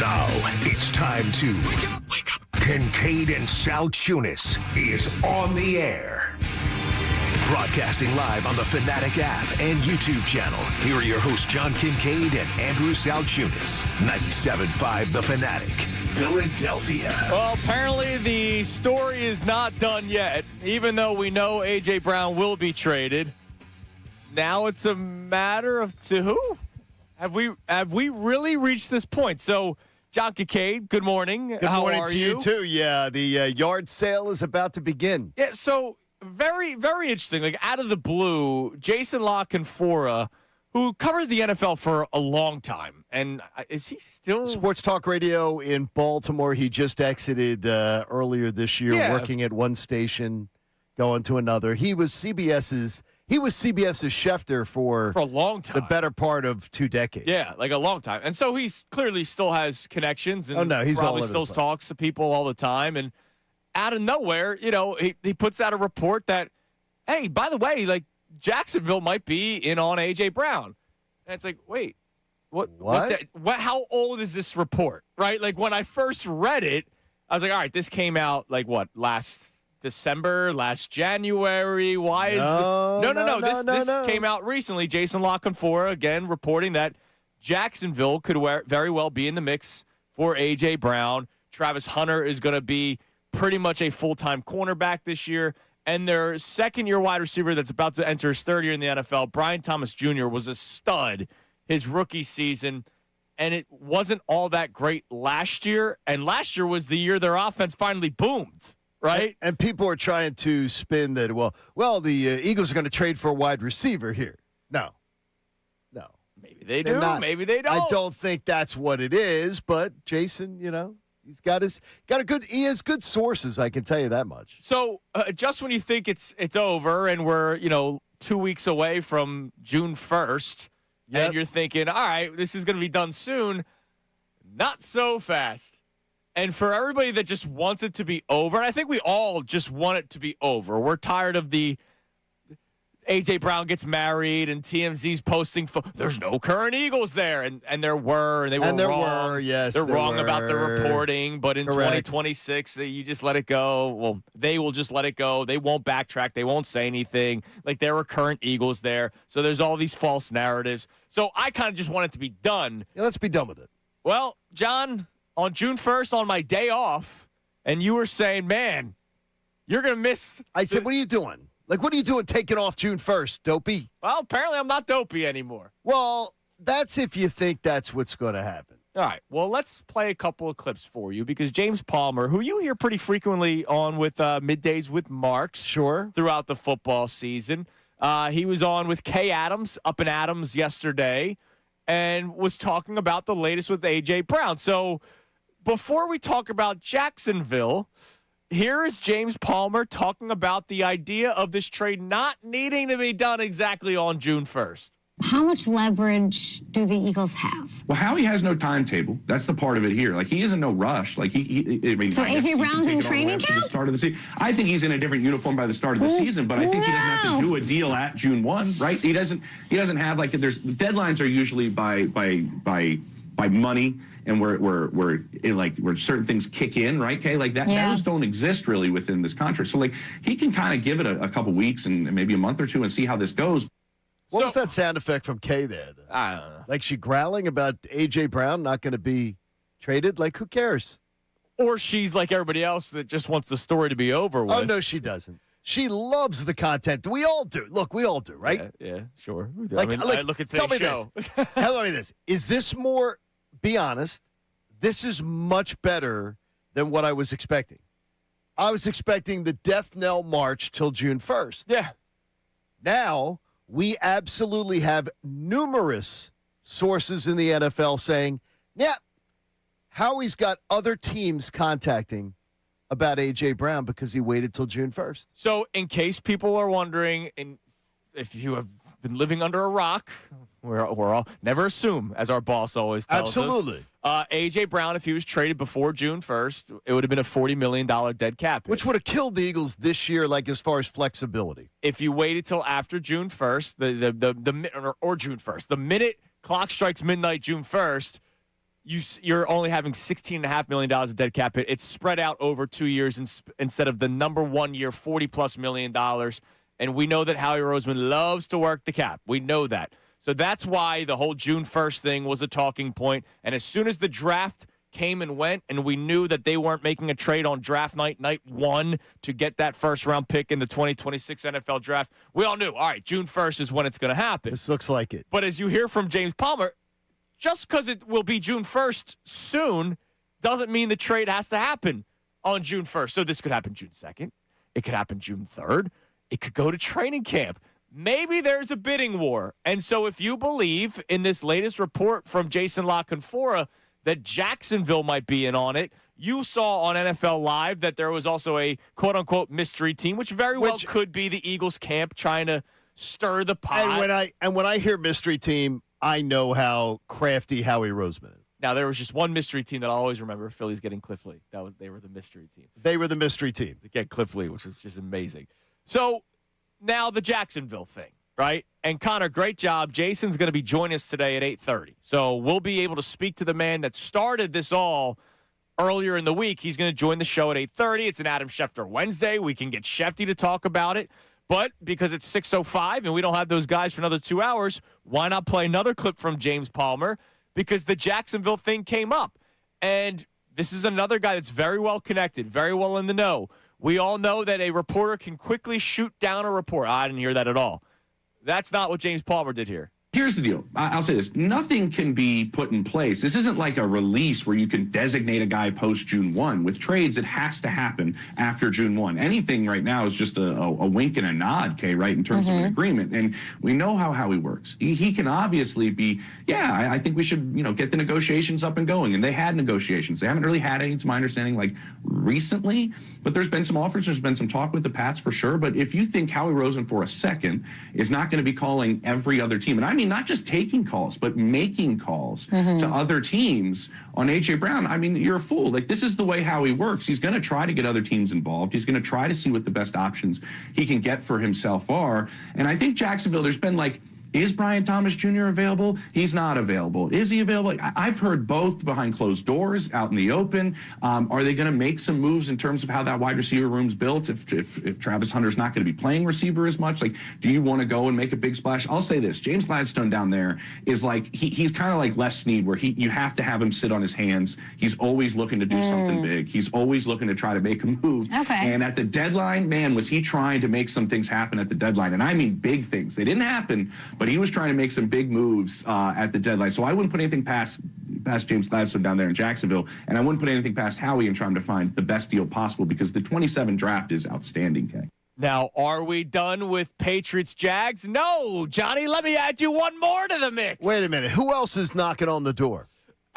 Now it's time to wake up. Kincade and Salciunas is on the air. Broadcasting live on the Fanatic app and YouTube channel. Here are your hosts, John Kincade and Andrew Salciunas. 97.5 The Fanatic, Philadelphia. Well, apparently the story is not done yet, even though we know A.J. Brown will be traded. Now it's a matter of to who? Have we really reached this point? So, John Kincade, good morning. How are to you? Too. Yeah, the yard sale is about to begin. Yeah, so very, very interesting. Like, out of the blue, Jason La Canfora, who covered the NFL for a long time, and is he still Sports Talk Radio in Baltimore? He just exited earlier this year, working at one station, going to another. He was CBS's Schefter for a long time, the better part of 2 decades. Yeah, like a long time. And so he's clearly still has connections, and he's probably still talks to people all the time. And out of nowhere, he puts out a report that, hey, by the way, like, Jacksonville might be in on A.J. Brown. And it's like, wait, what? How old is this report, right? Like, when I first read it, I was like, all right, this came out, like, what, last December, last January? Why is No. This came out recently. Jason La Canfora, again, reporting that Jacksonville could very well be in the mix for A.J. Brown. Travis Hunter is going to be pretty much a full-time cornerback this year. And their second-year wide receiver that's about to enter his third year in the NFL, Brian Thomas Jr., was a stud his rookie season. And it wasn't all that great last year. And last year was the year their offense finally boomed. Right? And people are trying to spin that, well, the Eagles are going to trade for a wide receiver here. No. Maybe they do. Maybe they don't. I don't think that's what it is, but Jason, he has good sources, I can tell you that much. So just when you think it's over and we're, 2 weeks away from June 1st, and you're thinking, all right, this is going to be done soon, not so fast. And for everybody that just wants it to be over, and I think we all just want it to be over. We're tired of the A.J. Brown gets married and TMZ's posting, there's no current Eagles there. And there were, and they were wrong. They're wrong about the reporting, but in 2026, you just let it go. Well, they will just let it go. They won't backtrack. They won't say anything. Like, there were current Eagles there. So there's all these false narratives. So I kind of just want it to be done. Yeah, let's be done with it. Well, John, on June 1st, on my day off, and you were saying, man, you're going to miss. I said, what are you doing? Like, what are you doing taking off June 1st, dopey? Well, apparently I'm not dopey anymore. Well, that's if you think that's what's going to happen. All right. Well, let's play a couple of clips for you because James Palmer, who you hear pretty frequently on with Middays with Marks throughout the football season, he was on with Kay Adams up in Adams yesterday and was talking about the latest with A.J. Brown. So before we talk about Jacksonville, here is James Palmer talking about the idea of this trade not needing to be done exactly on June 1st. How much leverage do the Eagles have? Well, Howie has no timetable. That's the part of it here. Like, he is in no rush. Like, I mean, so A.J. Brown's in training camp? The start of the season. I think he's in a different uniform by the start of the season, but I think he doesn't have to do a deal at June 1, right? He doesn't have, like, deadlines are usually by money and where certain things kick in, right, Kay? Like, those don't exist really within this contract. So, like, he can kind of give it a couple weeks and maybe a month or two and see how this goes. What was that sound effect from Kay there? I don't know. Like, she growling about A.J. Brown not going to be traded? Like, who cares? Or she's like everybody else that just wants the story to be over with. Oh, no, she doesn't. She loves the content. We all do. Look, we all do, right? Yeah, sure. Like, I look at today's show. Tell me this. Is this more, be honest, this is much better than what I was expecting. I was expecting the death knell march till June 1st. Yeah. Now, we absolutely have numerous sources in the NFL saying, yeah, Howie's got other teams contacting about A.J. Brown because he waited till June 1st. So in case people are wondering, and if you have been living under a rock, we're all never assume, as our boss always tells us. A.J. Brown, if he was traded before June 1st, it would have been a $40 million dead cap hit. Which would have killed the Eagles this year, like, as far as flexibility. If you waited till after June 1st, or June 1st, the minute clock strikes midnight June 1st, you're only having $16.5 million of dead cap hit. It's spread out over 2 years instead of the number 1 year, $40+ million. And we know that Howie Roseman loves to work the cap. We know that. So that's why the whole June 1st thing was a talking point. And as soon as the draft came and went, and we knew that they weren't making a trade on draft night 1, to get that first-round pick in the 2026 NFL draft, we all knew, all right, June 1st is when it's going to happen. This looks like it. But as you hear from James Palmer, just because it will be June 1st soon doesn't mean the trade has to happen on June 1st. So this could happen June 2nd. It could happen June 3rd. It could go to training camp. Maybe there's a bidding war. And so if you believe in this latest report from Jason La Canfora that Jacksonville might be in on it, you saw on NFL Live that there was also a quote-unquote mystery team, which very well could be the Eagles camp trying to stir the pot. And when I hear mystery team, I know how crafty Howie Roseman is. Now, there was just one mystery team that I'll always remember, Phillies getting Cliff Lee. They were the mystery team. They were the mystery team. They get Cliff Lee, which was just amazing. So now the Jacksonville thing, right? And Connor, great job. Jason's going to be joining us today at 8:30. So we'll be able to speak to the man that started this all earlier in the week. He's going to join the show at 8:30. It's an Adam Schefter Wednesday. We can get Schefty to talk about it. But because it's 6:05 and we don't have those guys for another 2 hours, why not play another clip from James Palmer? Because the Jacksonville thing came up. And this is another guy that's very well connected, very well in the know. We all know that a reporter can quickly shoot down a report. I didn't hear that at all. That's not what James Palmer did here. Here's the deal. I'll say this. Nothing can be put in place. This isn't like a release where you can designate a guy post June 1. With trades, it has to happen after June 1. Anything right now is just a wink and a nod, Kay, right, in terms of an agreement. And we know how Howie works. He can obviously be, I think we should, get the negotiations up and going. And they had negotiations. They haven't really had any, to my understanding, like recently. But there's been some offers. There's been some talk with the Pats for sure. But if you think Howie Roseman for a second is not going to be calling every other team, and I mean not just taking calls, but making calls to other teams on A.J. Brown, I mean, you're a fool. Like, this is the way Howie works. He's going to try to get other teams involved. He's going to try to see what the best options he can get for himself are. And I think Jacksonville, there's been like, is Brian Thomas Jr. available? He's not available. Is he available? I've heard both behind closed doors, out in the open. Are they going to make some moves in terms of how that wide receiver room's built? If Travis Hunter's not going to be playing receiver as much, like, do you want to go and make a big splash? I'll say this: James Gladstone down there is like he's kind of like Les Snead, where you have to have him sit on his hands. He's always looking to do something big. He's always looking to try to make a move. Okay. And at the deadline, man, was he trying to make some things happen at the deadline? And I mean big things. They didn't happen, but he was trying to make some big moves at the deadline. So I wouldn't put anything past James Gladstone down there in Jacksonville, and I wouldn't put anything past Howie in trying to find the best deal possible, because the 27 draft is outstanding, Kay. Now, are we done with Patriots-Jags? No, Johnny, let me add you one more to the mix. Wait a minute. Who else is knocking on the door?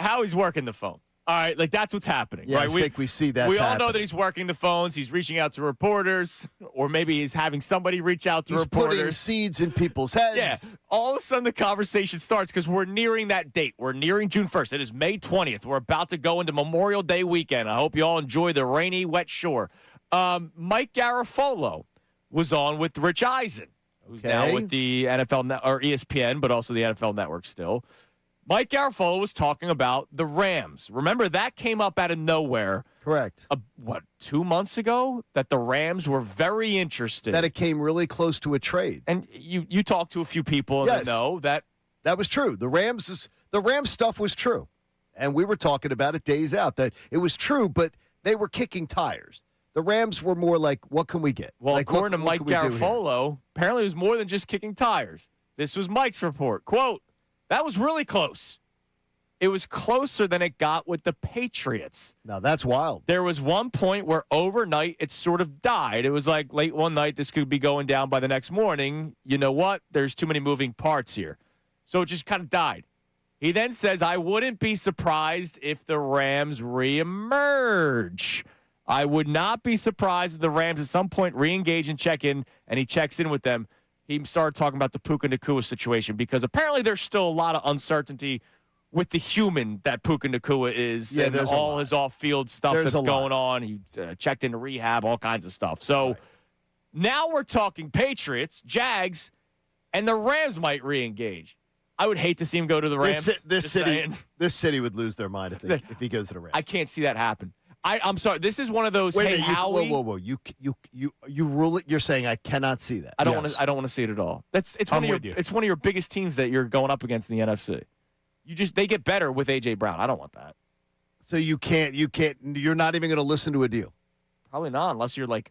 Howie's working the phone. All right, like, that's what's happening. Yeah, right? I think we see that. We all know that he's working the phones. He's reaching out to reporters, or maybe he's having somebody reach out to reporters. He's putting seeds in people's heads. Yeah. All of a sudden, the conversation starts because we're nearing that date. We're nearing June 1st. It is May 20th. We're about to go into Memorial Day weekend. I hope you all enjoy the rainy, wet shore. Mike Garafolo was on with Rich Eisen, who's now with the NFL or ESPN, but also the NFL Network still. Mike Garafolo was talking about the Rams. Remember, that came up out of nowhere. Correct. 2 months ago? That the Rams were very interested. That it came really close to a trade. And you talked to a few people that know that. That was true. The Rams stuff was true. And we were talking about it days out, that it was true, but they were kicking tires. The Rams were more like, what can we get? Well, like, according to Mike Garafolo, apparently it was more than just kicking tires. This was Mike's report. Quote, that was really close. It was closer than it got with the Patriots. Now, that's wild. There was one point where overnight it sort of died. It was like late one night, this could be going down by the next morning. You know what? There's too many moving parts here. So it just kind of died. He then says, I wouldn't be surprised if the Rams reemerge. I would not be surprised if the Rams at some point reengage and check in, and he checks in with them. He started talking about the Puka Nacua situation, because apparently there's still a lot of uncertainty with the human that Puka Nacua is, and all his off-field stuff that's going on. He checked into rehab, all kinds of stuff. So now we're talking Patriots, Jags, and the Rams might reengage. I would hate to see him go to the Rams. This city would lose their mind if he goes to the Rams. I can't see that happen. I'm sorry. This is one of those. Wait, hey, Howie. whoa! You rule it. You're saying I cannot see that. I don't want to. I don't want to see it at all. It's one of your biggest teams that you're going up against in the NFC. They get better with AJ Brown. I don't want that. So you can't. You're not even going to listen to a deal. Probably not, unless you're like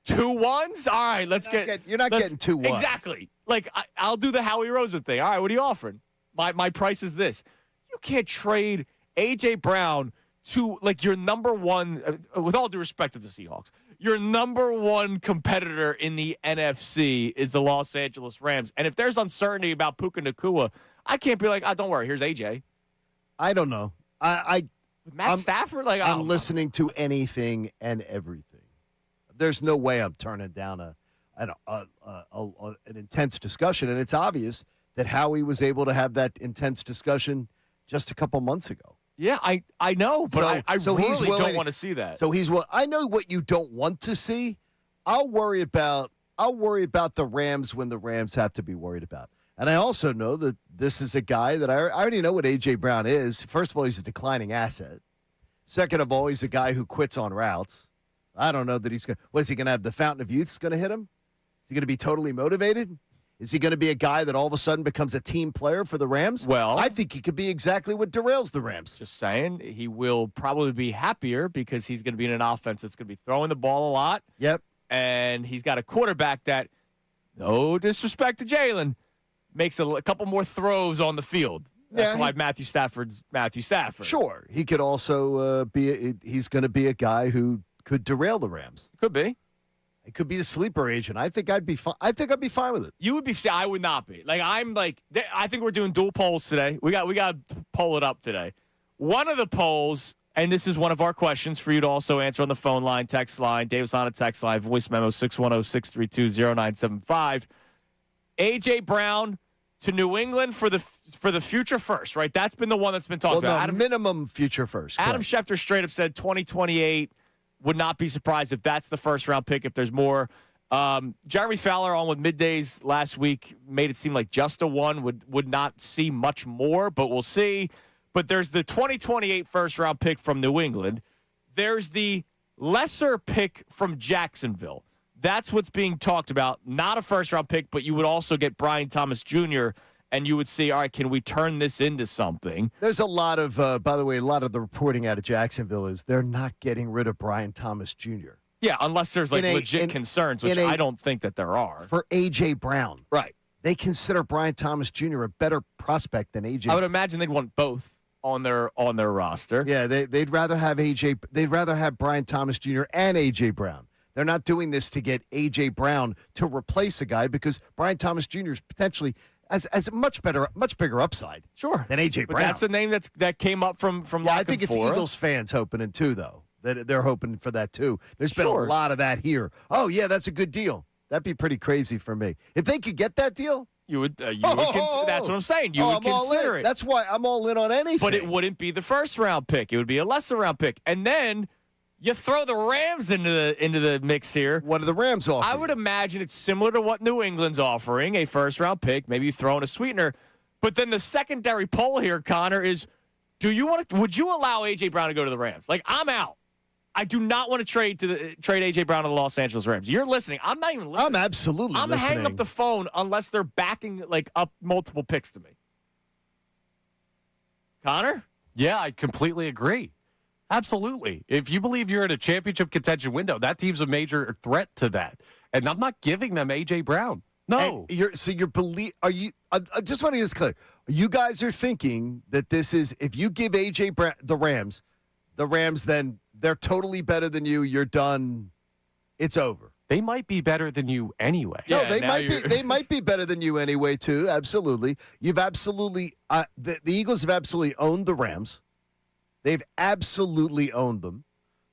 2-1s. All right, You're not getting 2-1s. Exactly. Like I'll do the Howie Roseman thing. All right, what are you offering? My price is this. You can't trade AJ Brown to like your number one. With all due respect to the Seahawks, your number one competitor in the NFC is the Los Angeles Rams. And if there's uncertainty about Puka Nacua, I can't be like, don't worry, here's AJ. I don't know. Matt Stafford, I'm listening to anything and everything. There's no way I'm turning down an intense discussion, and it's obvious that Howie was able to have that intense discussion just a couple months ago. Yeah, I know, but I really don't want to see that. So I know what you don't want to see. I'll worry about the Rams when the Rams have to be worried about. And I also know that this is a guy that I already know what A.J. Brown is. First of all, he's a declining asset. Second of all, he's a guy who quits on routes. I don't know that he's going to – what, is he going to have the fountain of youth going to hit him? Is he going to be totally motivated? Is he going to be a guy that all of a sudden becomes a team player for the Rams? Well, I think he could be exactly what derails the Rams. Just saying, he will probably be happier because he's going to be in an offense that's going to be throwing the ball a lot. Yep. And he's got a quarterback that, no disrespect to Jalen, makes a couple more throws on the field. That's why Matthew Stafford's Matthew Stafford. Sure. He could also he's going to be a guy who could derail the Rams. Could be. It could be the sleeper agent. I think I'd be fine. I think I'd be fine with it. You would be. I would not be. I think we're doing dual polls today. We got to poll it up today. One of the polls, and this is one of our questions for you to also answer on the phone line, text line, Davis on a text line, voice memo 610-632-0975. AJ Brown to New England for the future first, right? That's been the one that's been talked about. Minimum future first. Adam Schefter straight up said 2028. Would not be surprised if that's the first-round pick, if there's more. Jeremy Fowler on with Middays last week made it seem like just a one would not see much more, but we'll see. But there's the 2028 first-round pick from New England. There's the lesser pick from Jacksonville. That's what's being talked about. Not a first-round pick, but you would also get Brian Thomas Jr., and you would see, all right, can we turn this into something? There's a lot of, by the way, a lot of the reporting out of Jacksonville is they're not getting rid of Brian Thomas Jr. Yeah, unless there's legit concerns, which I don't think that there are. For A.J. Brown. Right. They consider Brian Thomas Jr. a better prospect than A.J. I would imagine they'd want both on their roster. Yeah, they'd rather have A.J. They'd rather have Brian Thomas Jr. and A.J. Brown. They're not doing this to get A.J. Brown to replace a guy because Brian Thomas Jr. is potentially – as a much bigger upside, sure, than AJ Brown. But that's the name that came up from. Yeah, I think it's Eagles fans hoping it too, though. That they're hoping for that too. There's been a lot of that here. Oh yeah, that's a good deal. That'd be pretty crazy for me if they could get that deal. You would. That's what I'm saying. You would consider it. That's why I'm all in on anything. But it wouldn't be the first round pick. It would be a lesser round pick, and then. You throw the Rams into the mix here. What are the Rams offering? I would imagine it's similar to what New England's offering, a first-round pick. Maybe you throw in a sweetener. But then the secondary poll here, Connor, is would you allow A.J. Brown to go to the Rams? Like, I'm out. I do not want to trade A.J. Brown to the Los Angeles Rams. You're listening. I'm not even listening. I'm absolutely listening. I'm hanging up the phone unless they're backing, up multiple picks to me. Connor? Yeah, I completely agree. Absolutely. If you believe you're in a championship contention window, that team's a major threat to that. And I'm not giving them A.J. Brown. No. I just want to get this clear. You guys are thinking that this is, if you give A.J. Brown, the Rams, then they're totally better than you. You're done. It's over. They might be better than you anyway. No, they might be better than you anyway, too. Absolutely. You've absolutely, the Eagles have absolutely owned the Rams. They've absolutely owned them,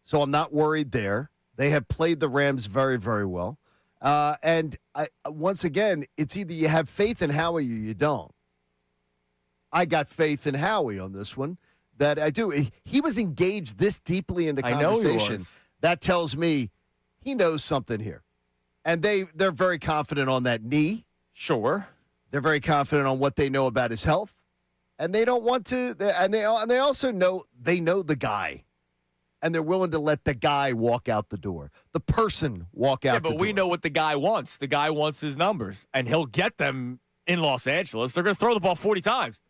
so I'm not worried there. They have played the Rams very, very well. Once again, it's either you have faith in Howie or you don't. I got faith in Howie on this one. That I do. He was engaged this deeply into conversation. I know he was. That tells me he knows something here. And they're very confident on that knee. Sure. They're very confident on what they know about his health, and they don't want to. And they also know the guy, and they're willing to let the guy walk out the door, the person walk out. Yeah, but the we door. know what the guy wants. The guy wants his numbers, and he'll get them in Los Angeles. They're going to throw the ball 40 times,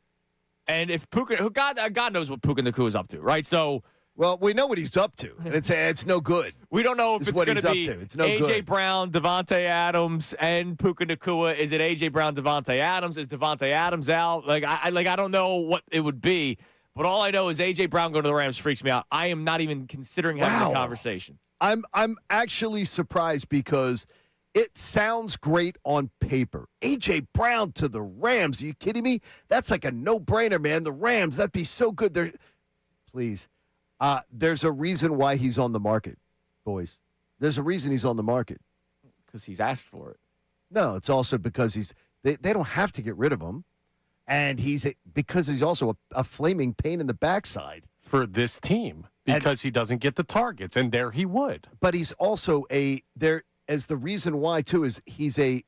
and if Puka, God knows what Puka Nacua is up to, right? So. Well, we know what he's up to, and it's no good. We don't know if it's going to be It's no A.J. good. Brown, Devontae Adams, and Puka Nacua. Is it A.J. Brown, Devontae Adams? Is Devontae Adams out? I don't know what it would be, but all I know is A.J. Brown going to the Rams freaks me out. I am not even considering having a conversation. I'm actually surprised because it sounds great on paper. A.J. Brown to the Rams. Are you kidding me? That's like a no-brainer, man. The Rams, that'd be so good. Please. There's a reason why he's on the market, boys. There's a reason he's on the market. Because he's asked for it. No, it's also because they don't have to get rid of him. And because he's also a flaming pain in the backside. For this team, because he doesn't get the targets, and there he would. But he's also as the reason why, too, is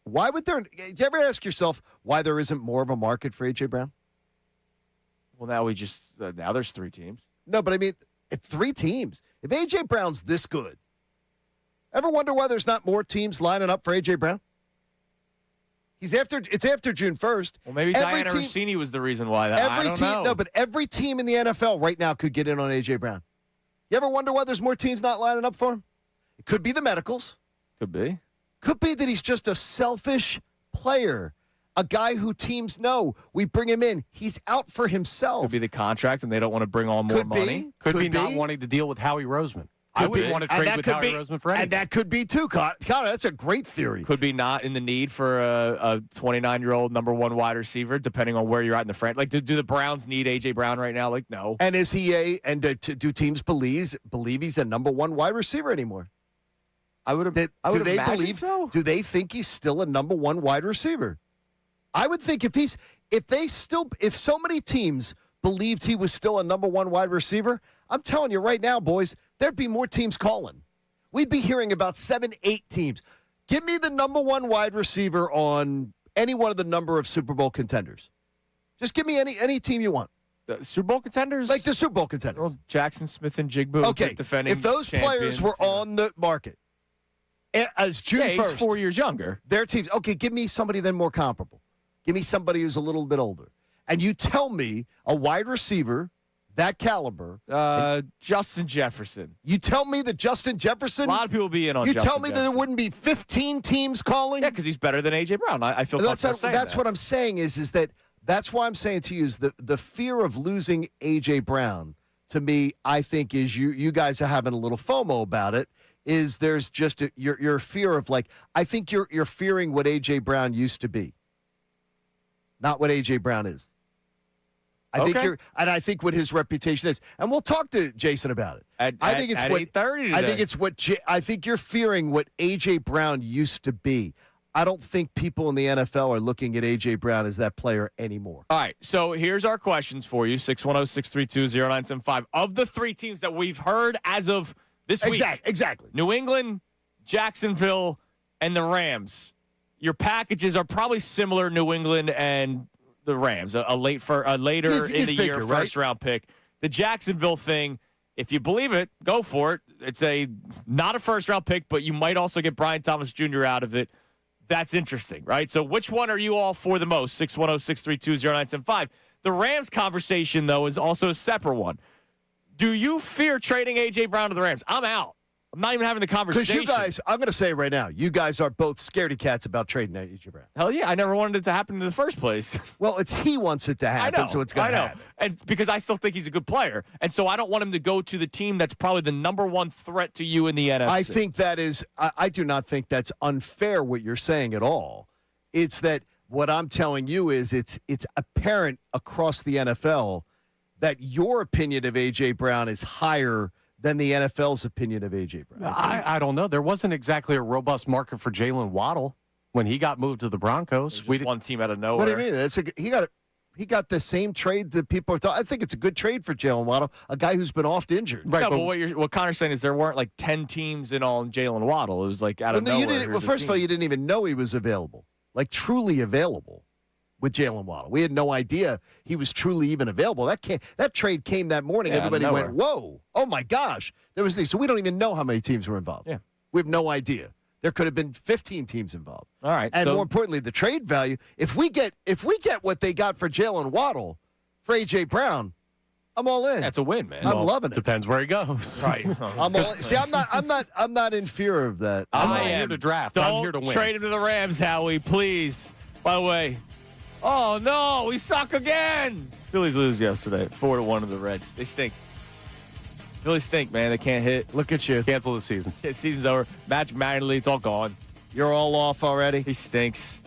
why would there, do you ever ask yourself why there isn't more of a market for A.J. Brown? Well, now there's 3 teams. No, but I mean, 3 teams. If A.J. Brown's this good, ever wonder why there's not more teams lining up for A.J. Brown? It's after June 1st. Well, maybe Diana Rossini was the reason why. I don't know. No, but every team in the NFL right now could get in on A.J. Brown. You ever wonder why there's more teams not lining up for him? It could be the medicals. Could be. Could be that he's just a selfish player, a guy who teams know. We bring him in. He's out for himself. Could be the contract, and they don't want to bring on more money. Could be not wanting to deal with Howie Roseman. I wouldn't want to trade with Howie Roseman for anything. And that could be too, Connor. That's a great theory. Could be not in the need for a 29-year-old number 1 wide receiver, depending on where you're at in the franchise. Like, do the Browns need A.J. Brown right now? Like, no. And is he do teams believe he's a number 1 wide receiver anymore? I would imagine so. Do they think he's still a number 1 wide receiver? I would think if so many teams believed he was still a number 1 wide receiver, I'm telling you right now, boys, there'd be more teams calling. We'd be hearing about 7, 8 teams. Give me the number 1 wide receiver on any one of the number of Super Bowl contenders. Just give me any team you want. The Super Bowl contenders? Like the Super Bowl contenders. Well, Jackson Smith and Jigba. Okay, defending if those players were on the market as June 1st. He's 4 years younger. Their teams. Okay, give me somebody then more comparable. Give me somebody who's a little bit older. And you tell me a wide receiver that caliber. Justin Jefferson. You tell me that Justin Jefferson. A lot of people be in on You Justin tell me Jefferson. that there wouldn't be 15 teams calling? Yeah, because he's better than A.J. Brown. I feel comfortable saying that's that. what I'm saying is that that's why I'm saying to you is the fear of losing A.J. Brown, to me, I think is you guys are having a little FOMO about it, is there's just your fear of like, I think you're fearing what A.J. Brown used to be, not what A.J. Brown is. I think what his reputation is, and we'll talk to Jason about it. I think it's 8:30 I think you're fearing what A.J. Brown used to be. I don't think people in the NFL are looking at A.J. Brown as that player anymore. All right, so here's our questions for you, 610-632-0975. Of the 3 teams that we've heard as of this week. Exactly. New England, Jacksonville, and the Rams. Your packages are probably similar, New England and the Rams, a later in the year first-round pick. The Jacksonville thing, if you believe it, go for it. It's not a first-round pick, but you might also get Brian Thomas Jr. out of it. That's interesting, right? So which one are you all for the most? 610-632-0975. The Rams conversation, though, is also a separate one. Do you fear trading A.J. Brown to the Rams? I'm out. I'm not even having the conversation. Because you guys, I'm going to say it right now, you guys are both scaredy cats about trading A.J. Brown. Hell yeah, I never wanted it to happen in the first place. Well, he wants it to happen, so it's going to happen. And because I still think he's a good player. And so I don't want him to go to the team that's probably the number 1 threat to you in the NFC. I think that is, I do not think that's unfair what you're saying at all. It's that what I'm telling you is it's apparent across the NFL that your opinion of A.J. Brown is higher than the NFL's opinion of A.J. Brown. I don't know. There wasn't exactly a robust market for Jalen Waddle when he got moved to the Broncos. We one team out of nowhere. What do you mean? He got the same trade that people are talking. I think it's a good trade for Jalen Waddle, a guy who's been oft injured. Right, no, but what Connor's saying is there weren't like 10 teams in on Jalen Waddle. It was like out of nowhere. First of all, you didn't even know he was available, like truly available. with Jalen Waddle. We had no idea he was truly even available. That trade came that morning. Yeah, Everybody nowhere. went, whoa, oh my gosh. There was this. So we don't even know how many teams were involved. Yeah. We have no idea. There could have been 15 teams involved. All right. And so, more importantly, the trade value, if we get what they got for Jalen Waddle, for A.J. Brown, I'm all in. that's a win, man. I'm loving it. Depends where he goes. Right. I'm not in fear of that. I'm not I here am. to draft. Don't I'm here to win. trade him to the Rams, Howie, please. By the way, oh no, we suck again. Phillies lose yesterday, 4-1 to the Reds. They stink. Phillies stink, man. They can't hit. Look at you. Cancel the season. Yeah, season's over. Match manually, it's all gone. You're all off already. He stinks.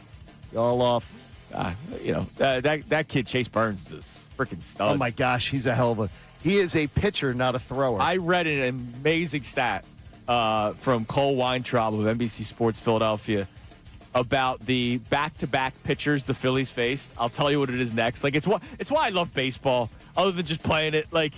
You're all off. That kid Chase Burns is a freaking stud. Oh my gosh, he's a hell of a. He is a pitcher, not a thrower. I read an amazing stat from Cole Weintraub of NBC Sports Philadelphia about the back-to-back pitchers the Phillies faced. I'll tell you what it is next. Like it's why I love baseball, other than just playing it. Like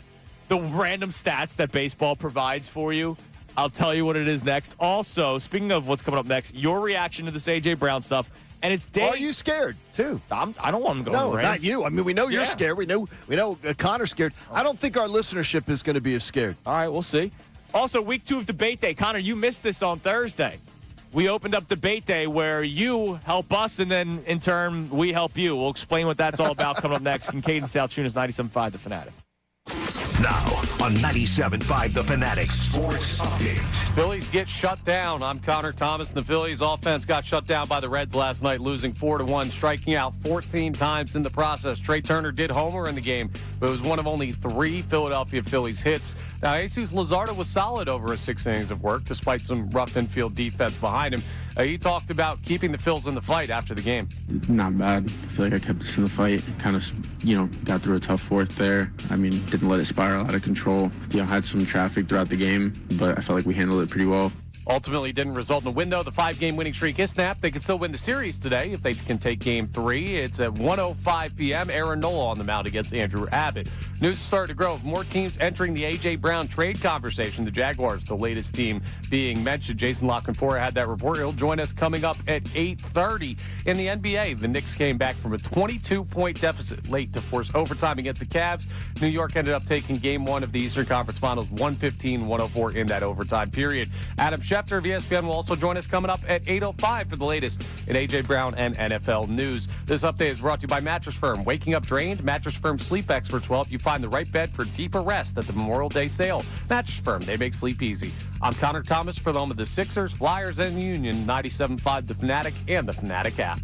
the random stats that baseball provides for you. I'll tell you what it is next. Also, speaking of what's coming up next, your reaction to this A.J. Brown stuff. And it's day. Are you scared too? I don't want him going to No, the Rams. not you. I mean, we know you're Yeah. scared. We know Connor's scared. I don't think our listenership is going to be as scared. All right, we'll see. Also, week 2 of Debate Day. Connor, you missed this on Thursday. We opened up Debate Day where you help us, and then in turn, we help you. We'll explain what that's all about coming up next. Kincade Salciunas, 97.5 The Fanatic. Now on 97.5 The Fanatic Sports Update. Phillies get shut down. I'm Connor Thomas. The Phillies offense got shut down by the Reds last night, losing 4-1, striking out 14 times in the process. Trey Turner did homer in the game, but it was one of only 3 Philadelphia Phillies hits. Now, Jesus Luzardo was solid over his 6 innings of work, despite some rough infield defense behind him. He talked about keeping the Phils in the fight after the game. Not bad. I feel like I kept us in the fight. Kind of, got through a tough fourth there. I mean, didn't let it spiral out of control. Had some traffic throughout the game, but I felt like we handled it pretty well. Ultimately didn't result in a win, though. The 5-game winning streak is snapped. They can still win the series today if they can take Game 3. It's at 1:05 p.m. Aaron Nola on the mound against Andrew Abbott. News is starting to grow. More teams entering the A.J. Brown trade conversation. The Jaguars, the latest team being mentioned. Jason Lockenfora had that report. He'll join us coming up at 8:30. In the NBA, the Knicks came back from a 22-point deficit late to force overtime against the Cavs. New York ended up taking Game 1 of the Eastern Conference Finals 115-104 in that overtime period. Adam Schefter of ESPN will also join us coming up at 8:05 for the latest in A.J. Brown and NFL news. This update is brought to you by Mattress Firm. Waking up drained? Mattress Firm sleep experts will help you find the right bed for deeper rest at the Memorial Day sale. Mattress Firm, they make sleep easy. I'm Connor Thomas for the home of the Sixers, Flyers, and Union, 97.5 The Fanatic and the Fanatic app.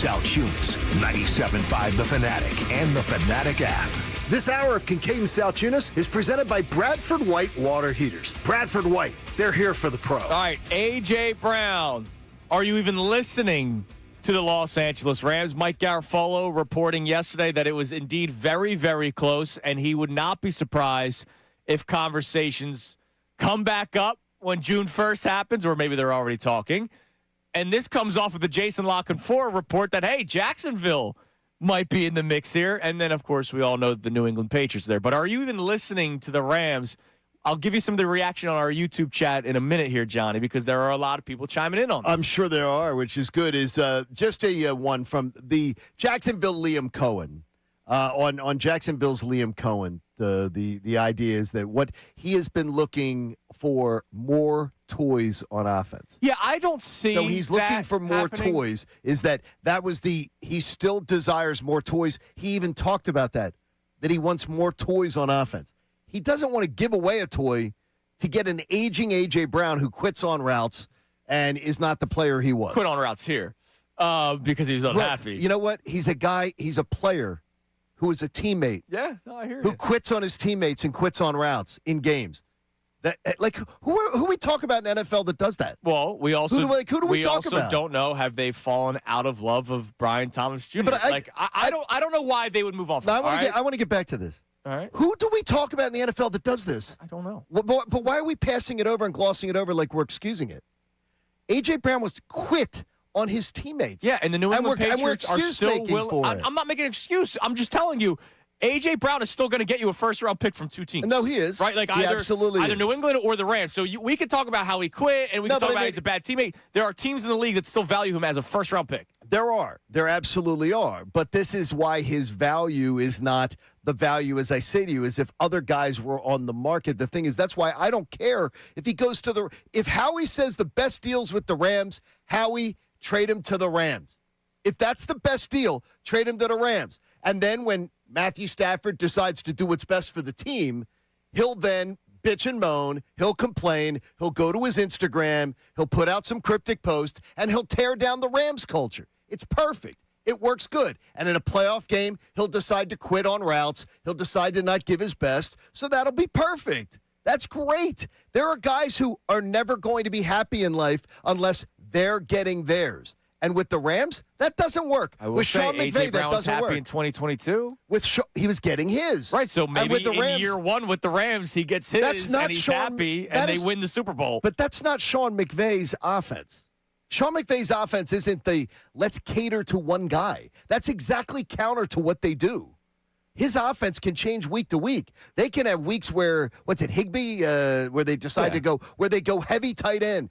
Salciunas, 97.5 The Fanatic and the Fanatic app. This hour of Kincade Salciunas is presented by Bradford White Water Heaters. Bradford White, they're here for the pro. All right, A.J. Brown. Are you even listening to the Los Angeles Rams? Mike Garafolo reporting yesterday that it was indeed very, very close, and he would not be surprised if conversations come back up when June 1st happens, or maybe they're already talking. And this comes off of the Jason Lock-and-4 report that, hey, Jacksonville might be in the mix here. And then, of course, we all know the New England Patriots there. But are you even listening to the Rams? I'll give you some of the reaction on our YouTube chat in a minute here, Johnny, because there are a lot of people chiming in on this. I'm sure there are, which is good. Is just a one from the Jacksonville Liam Cohen. On Jacksonville's Liam Cohen, the idea is that what he has been looking for more toys on offense. Yeah, I don't see. So he's looking that for more happening. toys. Is that was the he still desires more toys. He even talked about that he wants more toys on offense. He doesn't want to give away a toy to get an aging A.J. Brown who quits on routes and is not the player he was. Quit on routes here because he was unhappy. Well, you know what? He's a player who is a teammate. Yeah, no, I hear who you. quits on his teammates and quits on routes in games. That like who we talk about in NFL that does that? Well, we also who do we talk also about? don't know, have they fallen out of love of Brian Thomas Jr. But I don't know why they would move on from No, him. I want to get back to this. All right. Who do we talk about in the NFL that does this? I don't know. But why are we passing it over and glossing it over like we're excusing it? A.J. Brown was quit on his teammates. Yeah, and the New England and we're Patriots are still willing. I'm not making an excuse. I'm just telling you, A.J. Brown is still going to get you a first-round pick from two teams. No, he is. Right? Like he either absolutely is. New England or the Rams. So we could talk about how he quit, and we can talk about he's a bad teammate. There are teams in the league that still value him as a first-round pick. There absolutely are. But this is why his value is not the value, as I say to you, is if other guys were on the market. The thing is, that's why I don't care if he goes to if Howie says the best deal's with the Rams, Howie, trade him to the Rams. If that's the best deal, trade him to the Rams. And then when Matthew Stafford decides to do what's best for the team, he'll then bitch and moan, he'll complain, he'll go to his Instagram, he'll put out some cryptic post, and he'll tear down the Rams culture. It's perfect. It works good. And in a playoff game, he'll decide to quit on routes. He'll decide to not give his best. So that'll be perfect. That's great. There are guys who are never going to be happy in life unless they're getting theirs. And with the Rams, that doesn't work. I will with say Sean A.J. McVay, that Brown's doesn't happy work. in 2022. He was getting his. Right, so maybe with the in Rams, year one with the Rams, he gets his, That's not and he's Sean- happy, that and is- they win the Super Bowl. But that's not Sean McVay's offense. Sean McVay's offense isn't the let's cater to one guy. That's exactly counter to what they do. His offense can change week to week. They can have weeks where, Higbee, where they decide to go, where they go heavy tight end,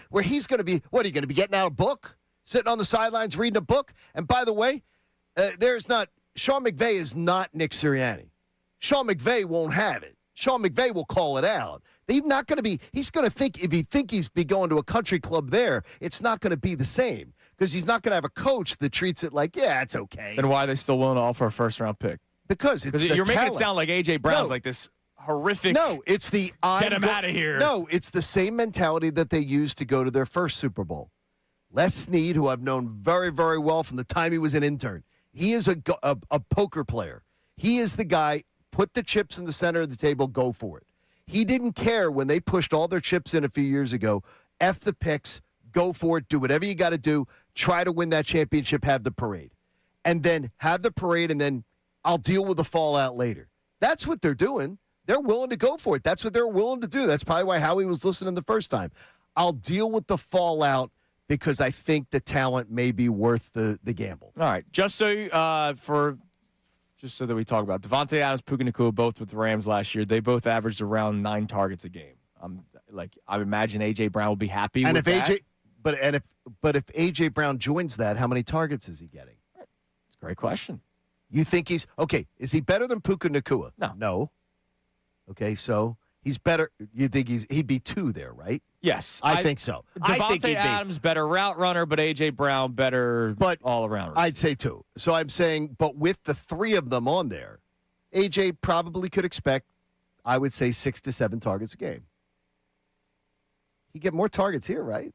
where he's going to be, what are you going to be getting out a book? Sitting on the sidelines reading a book? And by the way, Sean McVay is not Nick Sirianni. Sean McVay won't have it. Sean McVay will call it out. He's not going to be, he's going to think, if he think he's be going to a country club there, it's not going to be the same because he's not going to have a coach that treats it like, yeah, it's okay. Then why are they still willing to offer a first-round pick? Because it's the you're making talent. it sound like A.J. Brown's like this horrific. No, it's the get him out of here. No, it's the same mentality that they used to go to their first Super Bowl. Les Snead, who I've known very, very well from the time he was an intern, he is a poker player. He is the guy, put the chips in the center of the table, go for it. He didn't care when they pushed all their chips in a few years ago. F the picks, go for it, do whatever you got to do, try to win that championship, have the parade. And then have the parade, and then I'll deal with the fallout later. That's what they're doing. They're willing to go for it. That's what they're willing to do. That's probably why Howie was listening the first time. I'll deal with the fallout because I think the talent may be worth the gamble. All right. Just so that we talk about Devontae Adams, Puka Nacua, both with the Rams last year, they both averaged around 9 targets a game. I imagine A.J. Brown will be happy with that. If A.J. Brown joins that, how many targets is he getting? It's a great question. You think he's okay? Is he better than Puka Nacua? No. Okay, so he's better. You think he'd be 2 there, right? Yes, I think so. I think Devontae he'd Adams better route runner, but A.J. Brown better all around. I'd say 2. So I'm saying, but with the 3 of them on there, A.J. probably could expect, I would say, 6 to 7 targets a game. He get more targets here, right?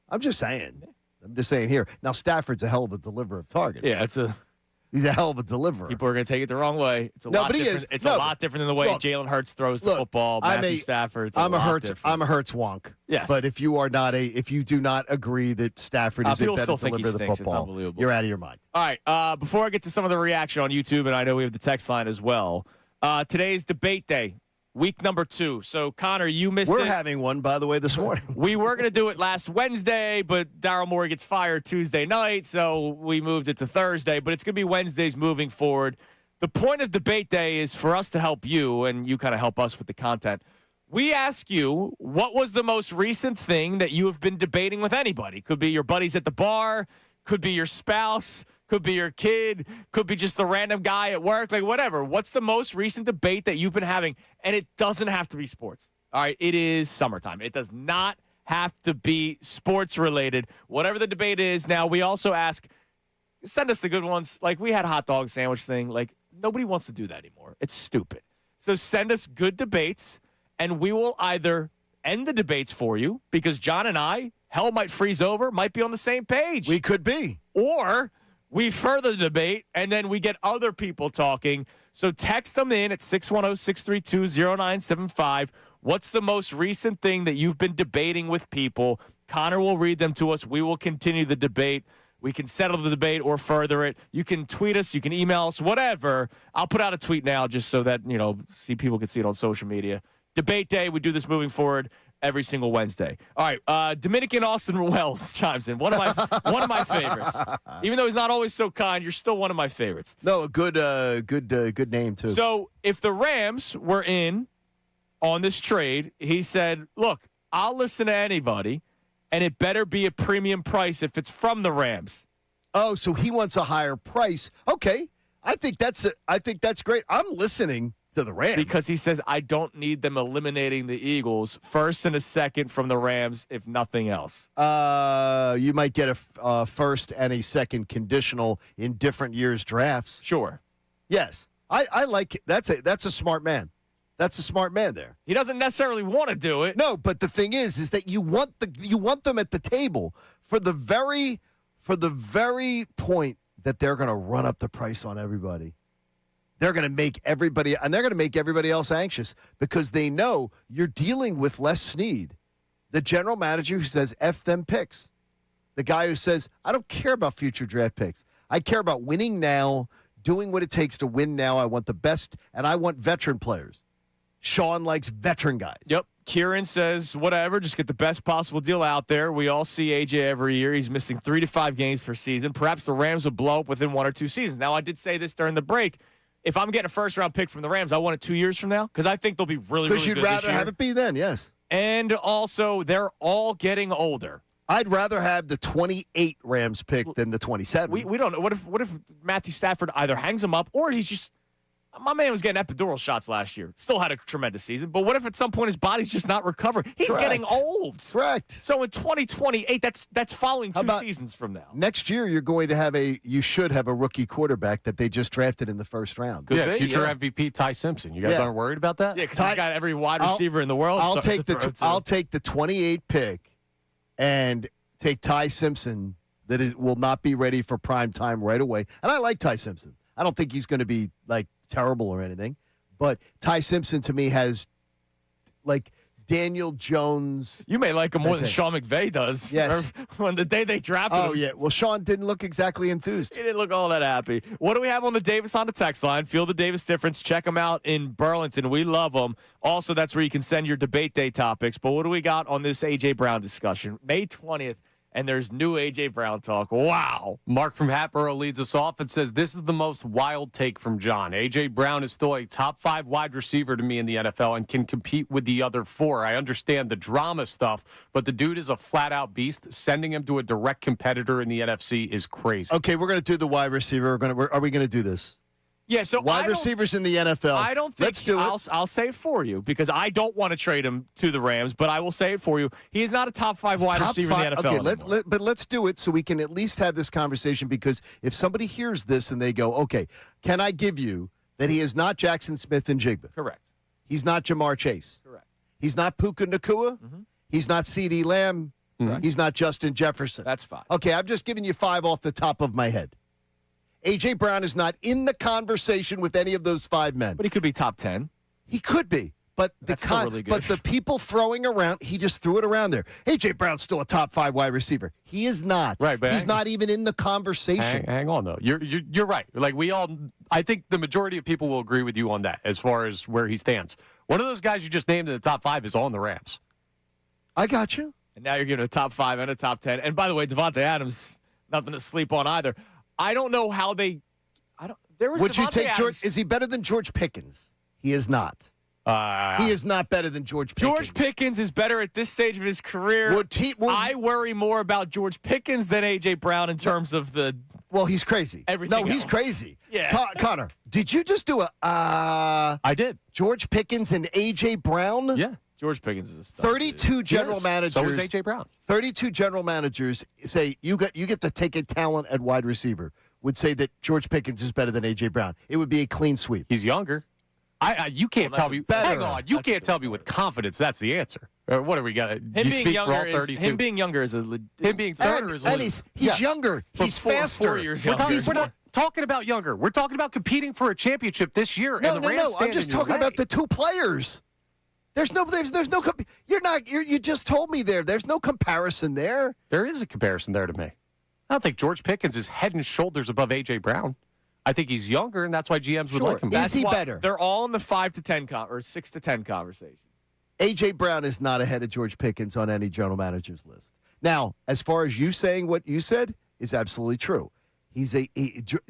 I'm just saying. I'm just saying here. Now, Stafford's a hell of a deliverer of targets. Yeah, He's a hell of a deliverer. people are going to take it the wrong way. It's a No, lot but he different. is. It's No, a lot different than the way look, Jalen Hurts throws the football. Matthew Stafford. I'm a Hurts different. wonk. Yes. But if you do not agree that Stafford is a people better still think he deliverer of the stinks. It's football, unbelievable. you're out of your mind. All right. Before I get to some of the reaction on YouTube, and I know we have the text line as well. Today's debate day, week number 2. So Connor, you missed it. We're having one, by the way, this morning. We were going to do it last Wednesday, but Daryl Morey gets fired Tuesday night, so we moved it to Thursday. But it's going to be Wednesdays moving forward. The point of debate day is for us to help you, and you kind of help us with the content. We ask you, what was the most recent thing that you have been debating with anybody? Could be your buddies at the bar, could be your spouse, could be your kid, could be just the random guy at work, like whatever. What's the most recent debate that you've been having? And it doesn't have to be sports. All right, it is summertime. It does not have to be sports related. Whatever the debate is. Now, we also ask, send us the good ones. Like we had hot dog sandwich thing. Like nobody wants to do that anymore. It's stupid. So send us good debates, and we will either end the debates for you because John and I, hell might freeze over, might be on the same page. We could be. Or we further the debate, and then we get other people talking. So text them in at 610-632-0975. What's the most recent thing that you've been debating with people? Connor will read them to us. We will continue the debate. We can settle the debate or further it. You can tweet us. You can email us, whatever. I'll put out a tweet now just so that, people can see it on social media. Debate day. We do this moving forward every single Wednesday. All right, Dominican Austin Wells chimes in. One of my favorites. Even though he's not always so kind, you're still one of my favorites. No, a good name too. So if the Rams were in on this trade, he said, "Look, I'll listen to anybody, and it better be a premium price if it's from the Rams." Oh, so he wants a higher price. Okay, I think that's great. I'm listening to the Rams because he says I don't need them eliminating the Eagles first and a second from the Rams, if nothing else. You might get a first and a second conditional in different years' drafts. Sure. Yes, I like it. That's a smart man. That's a smart man there. He doesn't necessarily want to do it. No, but the thing is that you want them at the table for the very point that they're going to run up the price on everybody. They're going to make everybody else anxious because they know you're dealing with Les Snead, the general manager who says F them picks. The guy who says, I don't care about future draft picks. I care about winning now, doing what it takes to win now. I want the best, and I want veteran players. Sean likes veteran guys. Yep. Kieran says, whatever, just get the best possible deal out there. We all see AJ every year. He's missing 3 to 5 games per season. Perhaps the Rams will blow up within 1 or 2 seasons. Now, I did say this during the break. If I'm getting a first-round pick from the Rams, I want it 2 years from now because I think they'll be really, really good this year. Because you'd rather have it be then, yes. And also, they're all getting older. I'd rather have the 28 Rams pick than the 27. We don't know. What if Matthew Stafford either hangs him up or he's just – my man was getting epidural shots last year. Still had a tremendous season. But what if at some point his body's just not recovering? He's getting old. Correct. So in 2028, that's following 2 seasons from now. Next year, you should have a rookie quarterback that they just drafted in the first round. Future MVP Ty Simpson. You guys aren't worried about that? Yeah, because he's got every wide receiver in the world. I'll take the 28 pick and take Ty Simpson will not be ready for prime time right away. And I like Ty Simpson. I don't think he's going to be terrible or anything, but Ty Simpson to me has Daniel Jones. You may like him more than Sean McVay does. Yes. When the day they drafted him. Oh, yeah. Well, Sean didn't look exactly enthused. He didn't look all that happy. What do we have on the Davis on the text line? Feel the Davis difference. Check them out in Burlington. We love them. Also, that's where you can send your debate day topics. But what do we got on this A.J. Brown discussion? May 20th. And there's new A.J. Brown talk. Wow. Mark from Hatboro leads us off and says, this is the most wild take from John. A.J. Brown is still a top 5 wide receiver to me in the NFL and can compete with the other 4. I understand the drama stuff, but the dude is a flat-out beast. Sending him to a direct competitor in the NFC is crazy. Okay, we're going to do the wide receiver. Are we going to do this? Yeah, so wide receivers in the NFL. I don't think Let's do it. I'll say it for you because I don't want to trade him to the Rams, but I will say it for you. He is not a top 5 wide receiver in the NFL. Okay, but let's do it so we can at least have this conversation because if somebody hears this and they go, okay, can I give you that he is not Jackson Smith and Jigba? Correct. He's not Jamar Chase. Correct. He's not Puka Nacua. Mm-hmm. He's not CeeDee Lamb. He's not Justin Jefferson. That's 5. Okay, I'm just giving you 5 off the top of my head. A.J. Brown is not in the conversation with any of those 5 men. But he could be top 10. He could be. But That's still really good. but the people throwing around, he just threw it around there. A.J. Brown's still a top 5 wide receiver. He is not. Right, but he's not even in the conversation. Hang on, though. You're right. Like, I think the majority of people will agree with you on that as far as where he stands. One of those guys you just named in the top 5 is on the Rams. I got you. And now you're giving a top 5 and a top 10. And by the way, Devontae Adams, nothing to sleep on either. I don't know how they. There was. Would Devontae you take Adams. George? Is he better than George Pickens? He is not. He is not better than George Pickens. George Pickens is better at this stage of his career. I worry more about George Pickens than A.J. Brown in terms of the. Well, he's crazy. Everything he's else. crazy. Yeah. Connor, did you just do a I did. George Pickens and A.J. Brown? Yeah. George Pickens is a stud. 32 general managers. So is A.J. Brown. 32 general managers say you get to take a talent at wide receiver. Would say that George Pickens is better than A.J. Brown. It would be a clean sweep. He's younger. You can't tell me. better. Hang on. You can't tell me with confidence that's the answer. What are we got? Him being younger is a. Him being younger is And he's Yes. younger. He's faster. 4 years We're younger. not talking about younger. We're talking about competing for a championship this year. No, and the Rams I'm stand just in your talking way. about the 2 players. There's no. You just told me there. There's no comparison there. There is a comparison there to me. I don't think George Pickens is head and shoulders above A.J. Brown. I think he's younger, and that's why GMs would like him. Is he better? They're all in the 5 to 10 or 6 to 10 conversation. A.J. Brown is not ahead of George Pickens on any general manager's list. Now, as far as you saying what you said is absolutely true.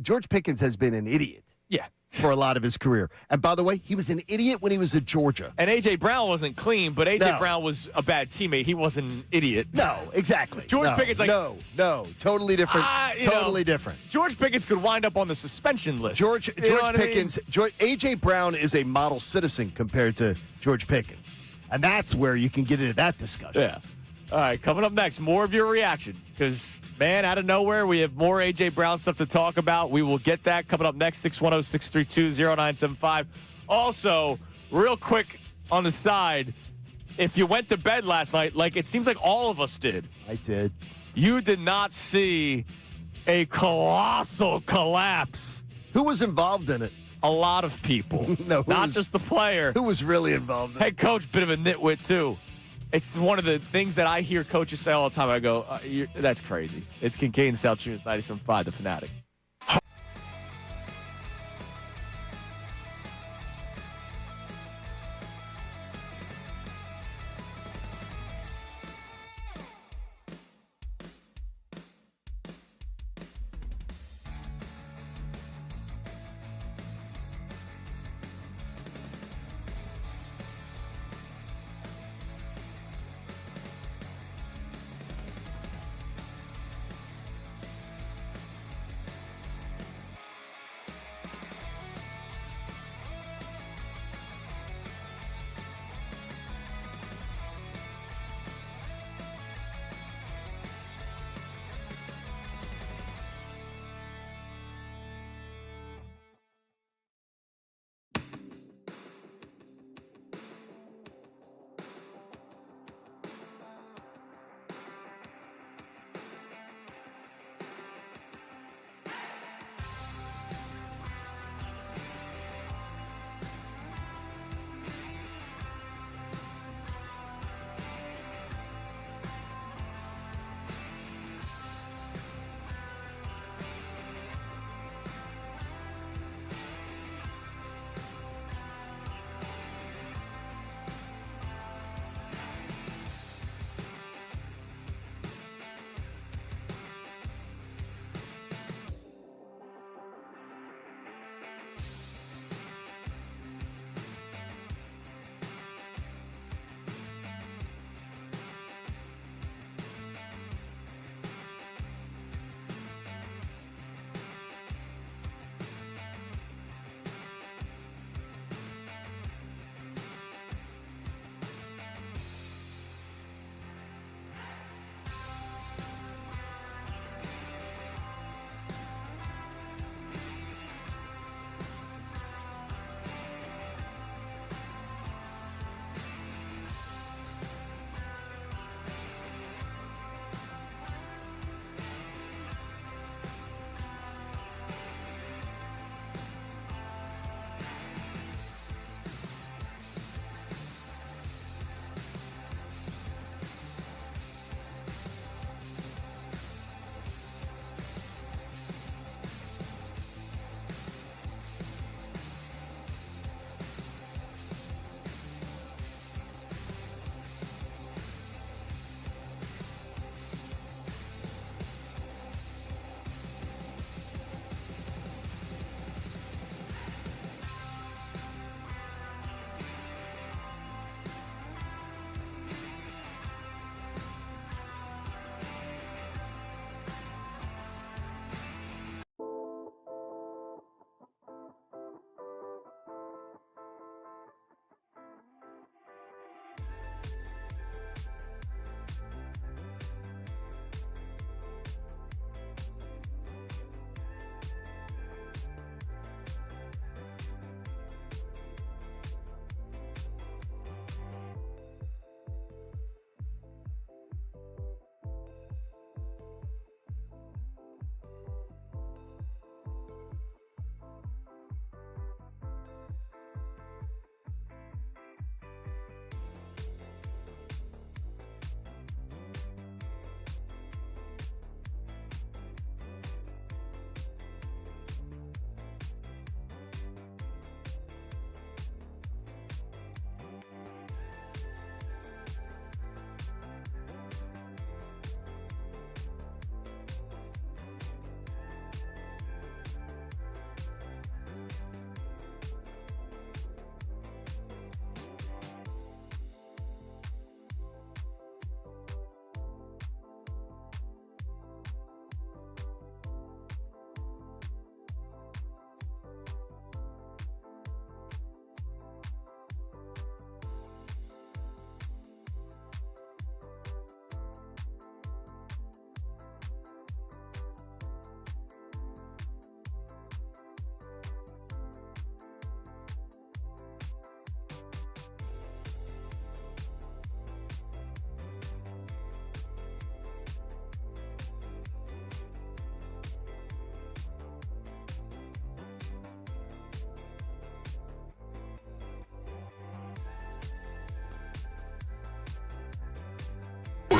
George Pickens has been an idiot. Yeah. For a lot of his career. And by the way, he was an idiot when he was at Georgia. And A.J. Brown wasn't clean, but A.J. No. Brown was a bad teammate. He wasn't an idiot. No, exactly. George Pickens, totally different. Totally different. George Pickens could wind up on the suspension list. George Pickens, A.J. Brown is a model citizen compared to George Pickens. And that's where you can get into that discussion. Yeah. All right, coming up next, more of your reaction. Because, man, out of nowhere, we have more A.J. Brown stuff to talk about. We will get that coming up next, 610-632-0975. Also, real quick on the side, if you went to bed last night, like it seems like all of us did. I did. You did not see a colossal collapse. Who was involved in it? A lot of people. No, not just the player. Who was really involved in it? Head coach, bit of a nitwit, too. It's one of the things that I hear coaches say all the time. I go, that's crazy. It's Kincade Salciunas, 97.5, The Fanatic.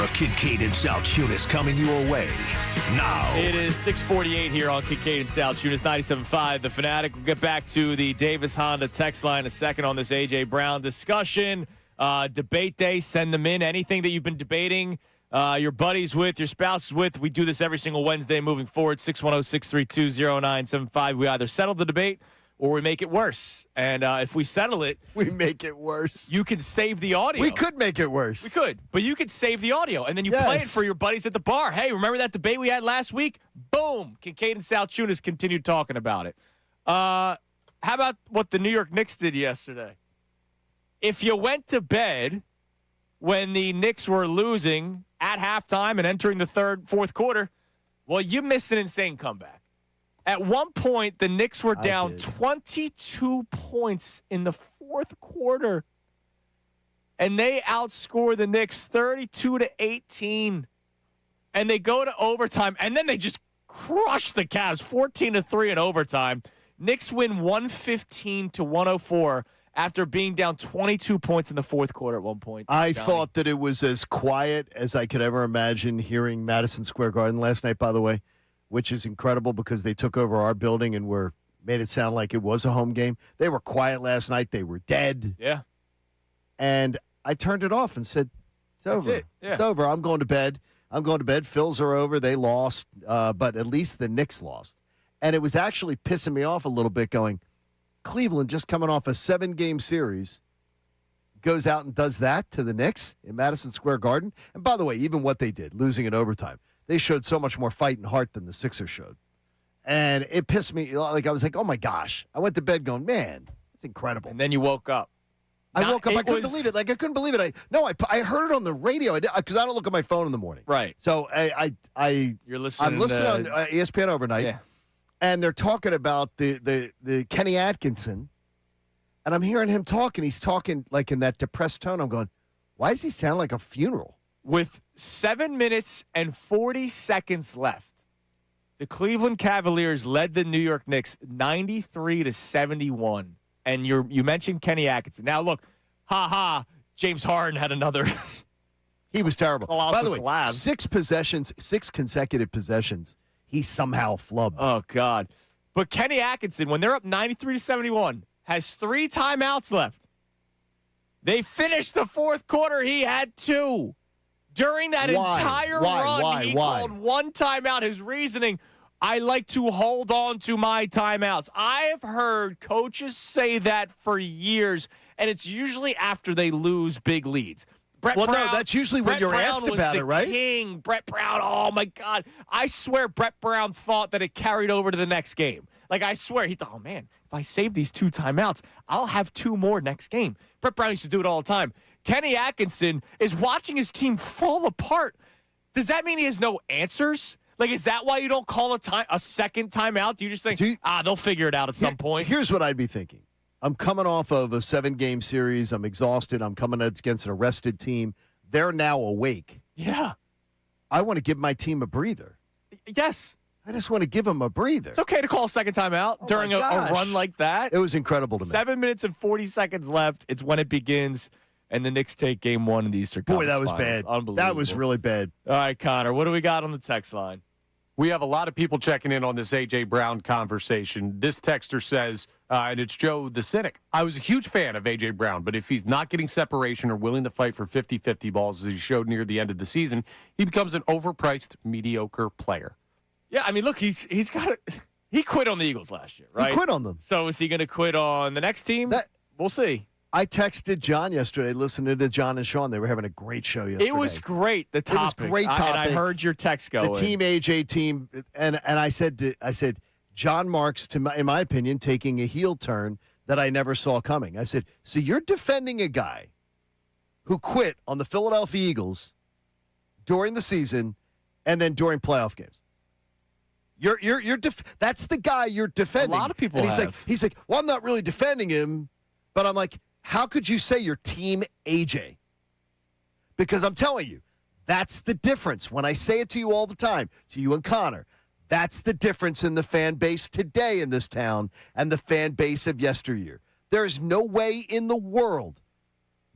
of Kincade and Salciunas coming your way now. It is 6:48 here on Kincade and Salciunas, 97.5 The Fanatic. We'll get back to the Davis Honda text line in a second on this A.J. Brown discussion. Debate day, send them in. Anything that you've been debating your buddies with, your spouses with. We do this every single Wednesday moving forward, 610-632-0975. We either settle the debate or we make it worse. And if we settle it, We make it worse. you can save the audio. We could make it worse. We could, but you could save the audio, and then you play it Yes. for your buddies at the bar. Hey, remember that debate we had last week? Boom. Kincade and Salciunas continued talking about it. How about what the New York Knicks did yesterday? If you went to bed when the Knicks were losing at halftime and entering the fourth quarter, well, you missed an insane comeback. At one point, the Knicks were down 22 points in the fourth quarter, and they outscored the Knicks 32-18. And they go to overtime, and then they just crush the Cavs 14-3 in overtime. Knicks win 115-104 after being down 22 points in the fourth quarter at one point. I Johnny. thought that it was as quiet as I could ever imagine hearing Madison Square Garden last night, by the way, which is incredible because they took over our building and made it sound like it was a home game. They were quiet last night. They were dead. Yeah. And I turned it off and said, it's over. it. Yeah. It's over. I'm going to bed. Phils are over. They lost, but at least the Knicks lost. And it was actually pissing me off a little bit going, Cleveland just coming off a 7-game series goes out and does that to the Knicks in Madison Square Garden. And by the way, even what they did, losing in overtime, they showed so much more fight and heart than the Sixers showed. And it pissed me. Like I was like, oh, my gosh. I went to bed going, man, it's incredible. And then you woke up. I woke up. I couldn't believe it. I couldn't believe it. I heard it on the radio because I don't look at my phone in the morning. Right. So You're listening. I'm listening on ESPN overnight. Yeah. And they're talking about the Kenny Atkinson, and I'm hearing him talk, and he's talking like in that depressed tone. I'm going, why does he sound like a funeral? With 7 minutes and 40 seconds left, the Cleveland Cavaliers led the New York Knicks 93-71. And you mentioned Kenny Atkinson. Now look, James Harden had another. He was terrible. By the way, collabs. 6 consecutive possessions. He somehow flubbed. Oh, God. But Kenny Atkinson, when they're up 93-71, has 3 timeouts left. They finished the fourth quarter. He had 2. During that entire run, he called 1 timeout. His reasoning, I like to hold on to my timeouts. I have heard coaches say that for years, and it's usually after they lose big leads. No, that's usually when you're asked about it, right? King, Brett Brown, oh, my God. I swear Brett Brown thought that it carried over to the next game. Like, I swear, he thought, oh, man, if I save these 2 timeouts, I'll have 2 more next game. Brett Brown used to do it all the time. Kenny Atkinson is watching his team fall apart. Does that mean he has no answers? Like, is that why you don't call a second timeout? Do you just think, they'll figure it out at some point? Here's what I'd be thinking. I'm coming off of a 7-game series. I'm exhausted. I'm coming against an arrested team. They're now awake. Yeah. I want to give my team a breather. Yes. I just want to give them a breather. It's okay to call a second timeout during a run like that. It was incredible to me. 7 minutes and 40 seconds left. It's when it begins, and the Knicks take game 1 in the Eastern Conference Boy, that was Finals. bad. Unbelievable. That was really bad. All right, Connor, what do we got on the text line? We have a lot of people checking in on this A.J. Brown conversation. This texter says, and it's Joe the Cynic, I was a huge fan of A.J. Brown, but if he's not getting separation or willing to fight for 50-50 balls as he showed near the end of the season, he becomes an overpriced, mediocre player. Yeah, I mean, look, he quit on the Eagles last year, right? He quit on them. So is he going to quit on the next team? We'll see. I texted John yesterday, listening to John and Sean. They were having a great show yesterday. It was great, the topic. It was a great topic. And I heard your text going. The Team AJ team. And I said, John Marks, in my opinion, taking a heel turn that I never saw coming. I said, so you're defending a guy who quit on the Philadelphia Eagles during the season and then during playoff games. That's the guy you're defending. A lot of people He's like, well, I'm not really defending him, but I'm like, how could you say you're Team AJ? Because I'm telling you, that's the difference. When I say it to you all the time, to you and Connor, that's the difference in the fan base today in this town and the fan base of yesteryear. There is no way in the world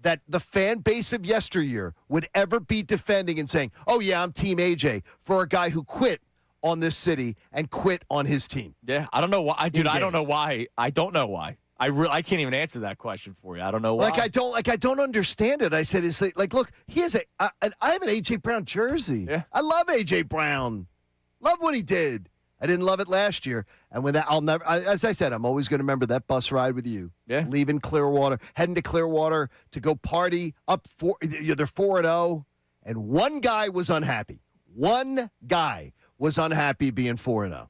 that the fan base of yesteryear would ever be defending and saying, oh, yeah, I'm Team AJ, for a guy who quit on this city and quit on his team. Yeah, I don't know why. Dude, I don't know why. I don't know why. I can't even answer that question for you. I don't know why. I don't understand it. I said, it's like look, he has I have an AJ Brown jersey. Yeah. I love AJ Brown. Love what he did. I didn't love it last year. And with that, as I said, I'm always going to remember that bus ride with you. Yeah. Leaving Clearwater, heading to Clearwater to go party up they're 4-0. And one guy was unhappy. One guy was unhappy being 4-0.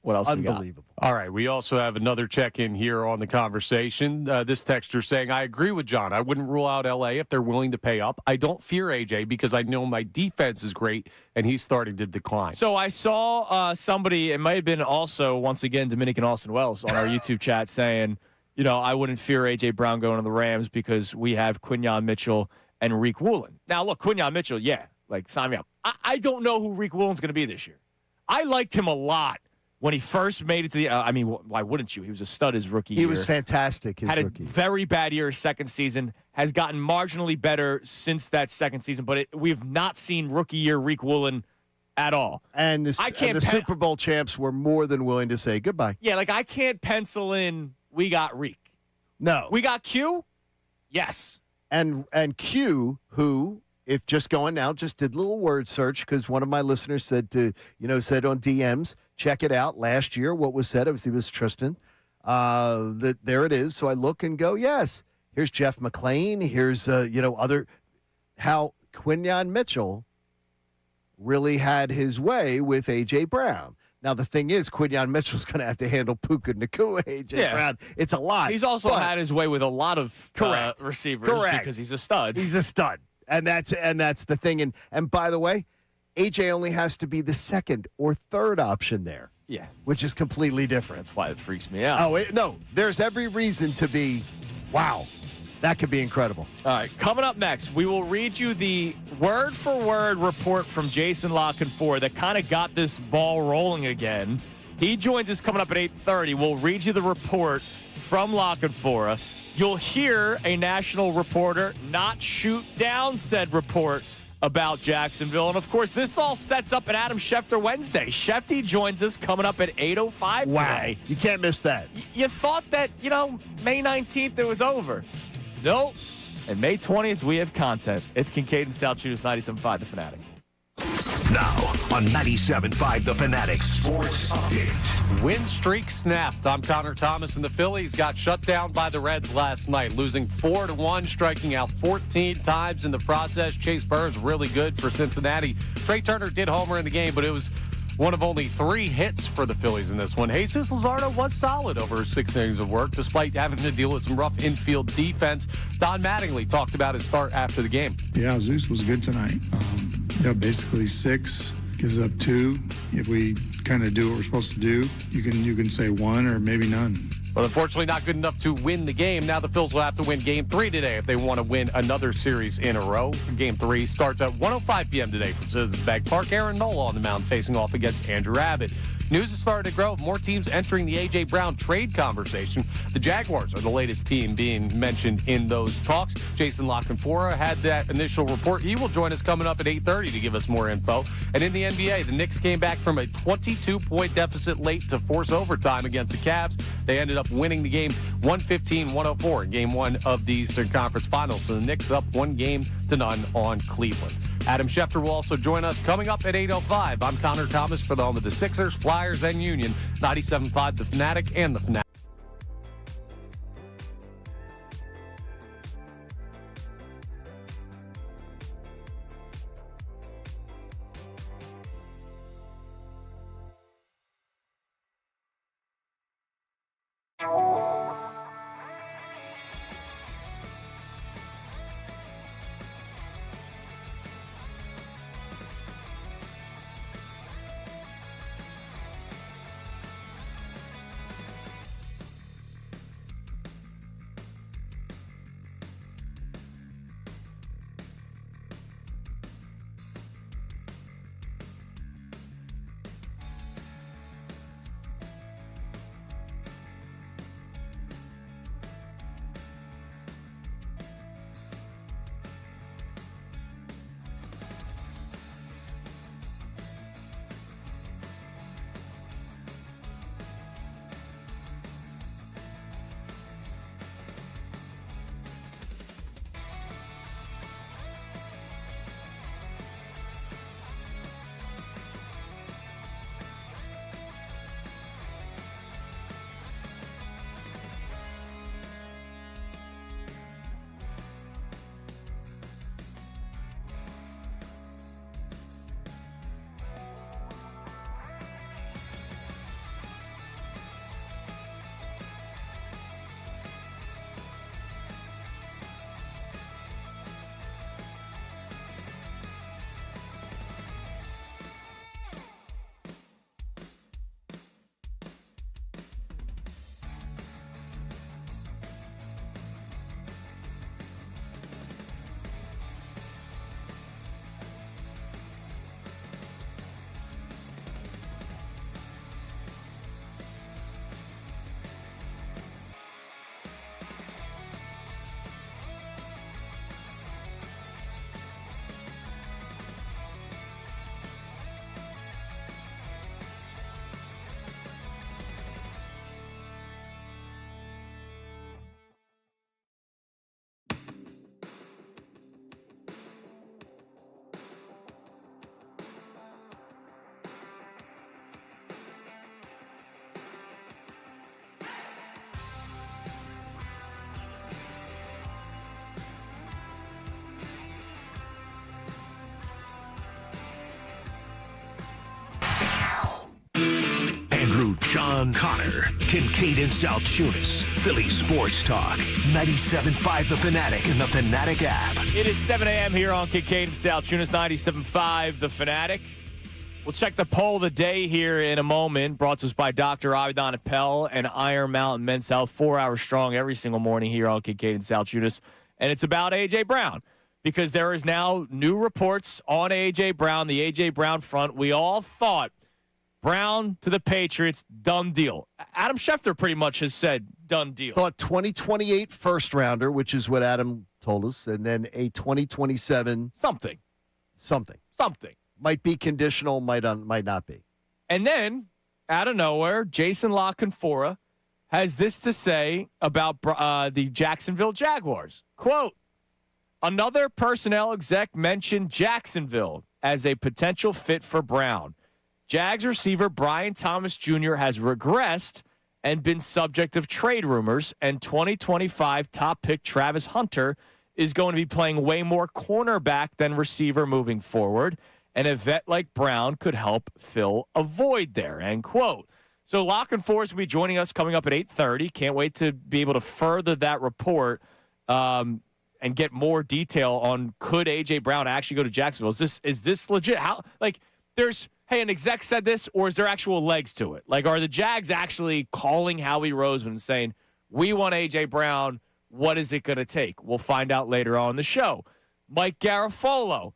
What else? Unbelievable. All right. We also have another check-in here on the conversation. This texter saying, I agree with John. I wouldn't rule out L.A. if they're willing to pay up. I don't fear AJ because I know my defense is great, and he's starting to decline. So I saw somebody, it might have been also, once again, Dominican Austin Wells on our YouTube chat saying, I wouldn't fear A.J. Brown going to the Rams because we have Quinyon Mitchell and Reek Woolen. Now, look, Quinyon Mitchell, yeah, sign me up. I don't know who Reek Woolen's going to be this year. I liked him a lot. When he first made it to the why wouldn't you? He was a stud his rookie year. He was fantastic his Had rookie. a very bad year his second season. Has gotten marginally better since that second season, but we've not seen rookie year Reek Woolen at all. And the Super Bowl champs were more than willing to say goodbye. Yeah, I can't pencil in we got Reek. No. We got Q? Yes. And Q, who, if just going now, just did a little word search because one of my listeners said said on DMs, check it out. Last year, what was said, obviously, was Tristan. There it is. So I look and go, yes. Here's Jeff McClain. Here's, how Quinyon Mitchell really had his way with A.J. Brown. Now, the thing is, Quinyon Mitchell's going to have to handle Puka Nacua, A.J. Brown. It's a lot. He's also had his way with a lot of receivers because he's a stud. He's a stud. And that's the thing. And by the way, AJ only has to be the second or third option there. Yeah. Which is completely different. That's why it freaks me out. Oh, no. There's every reason to be, wow, that could be incredible. All right. Coming up next, we will read you the word-for-word report from Jason La Canfora that kind of got this ball rolling again. He joins us coming up at 8:30. We'll read you the report from La Canfora. You'll hear a national reporter not shoot down said report about Jacksonville. And, of course, this all sets up an Adam Schefter Wednesday. Shefty joins us coming up at 8:05 today. You can't miss that. You thought that, May 19th it was over. Nope. And May 20th, we have content. It's Kincade and Salciunas, 97.5 The Fanatic. Now on 97.5 The Fanatic Sports Update. Win streak snapped. I'm Connor Thomas, and the Phillies got shut down by the Reds last night, losing 4-1, striking out 14 times in the process. Chase Burns really good for Cincinnati. Trey Turner did homer in the game, but it was one of only 3 hits for the Phillies in this one. Jesus Luzardo was solid over 6 innings of work, despite having to deal with some rough infield defense. Don Mattingly talked about his start after the game. Yeah, Zeus was good tonight. Basically 6, gives up 2. If we kind of do what we're supposed to do, you can say 1 or maybe none. But unfortunately not good enough to win the game. Now the Phils will have to win Game 3 today if they want to win another series in a row. Game 3 starts at 1:05 p.m. today from Citizens Bank Park. Aaron Nola on the mound facing off against Andrew Abbott. News has started to grow. More teams entering the A.J. Brown trade conversation. The Jaguars are the latest team being mentioned in those talks. Jason La Canfora had that initial report. He will join us coming up at 8:30 to give us more info. And in the NBA, the Knicks came back from a 22-point deficit late to force overtime against the Cavs. They ended up winning the game 115-104 in Game 1 of the Eastern Conference Finals. So the Knicks up 1-0 on Cleveland. Adam Schefter will also join us coming up at 8:05. I'm Connor Thomas for the home of the Sixers, Flyers, and Union. 97.5 The Fanatic and The Fanatic. Sean Connor, Kincade Salciunas, Philly Sports Talk, 97.5 The Fanatic and the Fanatic app. It is 7 a.m. here on Kincade Salciunas, 97.5 The Fanatic. We'll check the poll of the day here in a moment. Brought to us by Dr. Avidan Appel and Iron Mountain Men's Health. 4 hours strong every single morning here on Kincade Salciunas. And it's about A.J. Brown, because there is now new reports on A.J. Brown, the A.J. Brown front. We all thought Brown to the Patriots, done deal. Adam Schefter pretty much has said done deal. Thought 2028 first rounder, which is what Adam told us, and then a 2027 Something. Might be conditional, might not be. And then, out of nowhere, Jason La Canfora has this to say about the Jacksonville Jaguars. Quote, another personnel exec mentioned Jacksonville as a potential fit for Brown. Jags receiver Brian Thomas Jr. has regressed and been subject of trade rumors, and 2025 top pick Travis Hunter is going to be playing way more cornerback than receiver moving forward, and a vet like Brown could help fill a void there, end quote. So Lock and Force will be joining us coming up at 8:30. Can't wait to be able to further that report and get more detail on could A.J. Brown actually go to Jacksonville. Is this legit? How, like, there's, hey, an exec said this, or is there actual legs to it? Like, are the Jags actually calling Howie Roseman and saying, we want A.J. Brown, what is it going to take? We'll find out later on in the show. Mike Garafolo,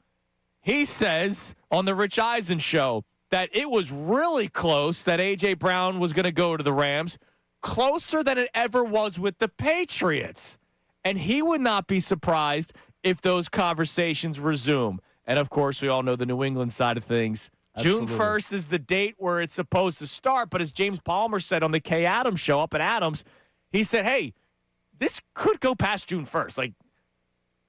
he says on the Rich Eisen show that it was really close that A.J. Brown was going to go to the Rams, closer than it ever was with the Patriots. And he would not be surprised if those conversations resume. And, of course, we all know the New England side of things. Absolutely. June 1st is the date where it's supposed to start. But as James Palmer said on the Kay Adams show up at Adams, he said, hey, this could go past June 1st. Like,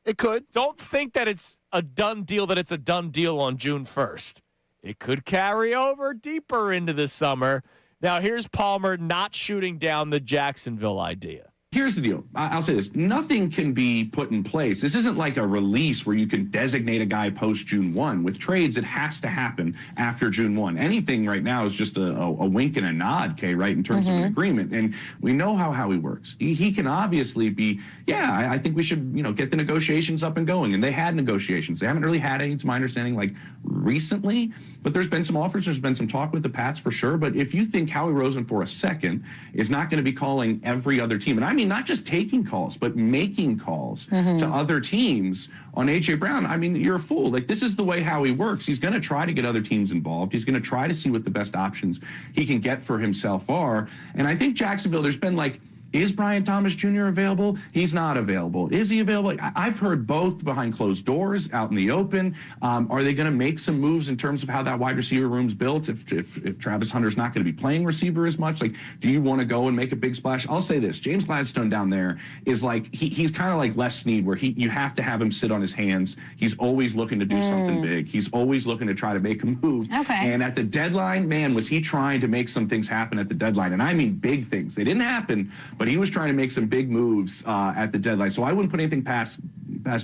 it could. Don't think that it's a done deal, that it's a done deal on June 1st. It could carry over deeper into the summer. Now, here's Palmer not shooting down the Jacksonville idea. Here's the deal. I'll say this. Nothing can be put in place. This isn't like a release where you can designate a guy post June 1. With trades, it has to happen after June 1. Anything right now is just a wink and a nod, Kay, right, in terms of an agreement. And we know how he works. He can obviously be, I think we should, get the negotiations up and going. And they had negotiations. They haven't really had any, to my understanding, like recently. But there's been some offers. There's been some talk with the Pats for sure. But if you think Howie Roseman for a second is not going to be calling every other team, and I mean, not just taking calls, but making calls to other teams on A.J. Brown, I mean, you're a fool. Like, this is the way Howie works. He's going to try to get other teams involved. He's going to try to see what the best options he can get for himself are. And I think Jacksonville, there's been like, is Brian Thomas Jr. available? He's not available. Is he available? I've heard both behind closed doors, out in the open. Are they going to make some moves in terms of how that wide receiver room's built? If Travis Hunter's not going to be playing receiver as much, like, do you want to go and make a big splash? I'll say this: James Gladstone down there is like he's kind of like Les Snead, where you have to have him sit on his hands. He's always looking to do something big. He's always looking to try to make a move. Okay. And at the deadline, man, was he trying to make some things happen at the deadline? And I mean big things. They didn't happen, but he was trying to make some big moves at the deadline. So I wouldn't put anything past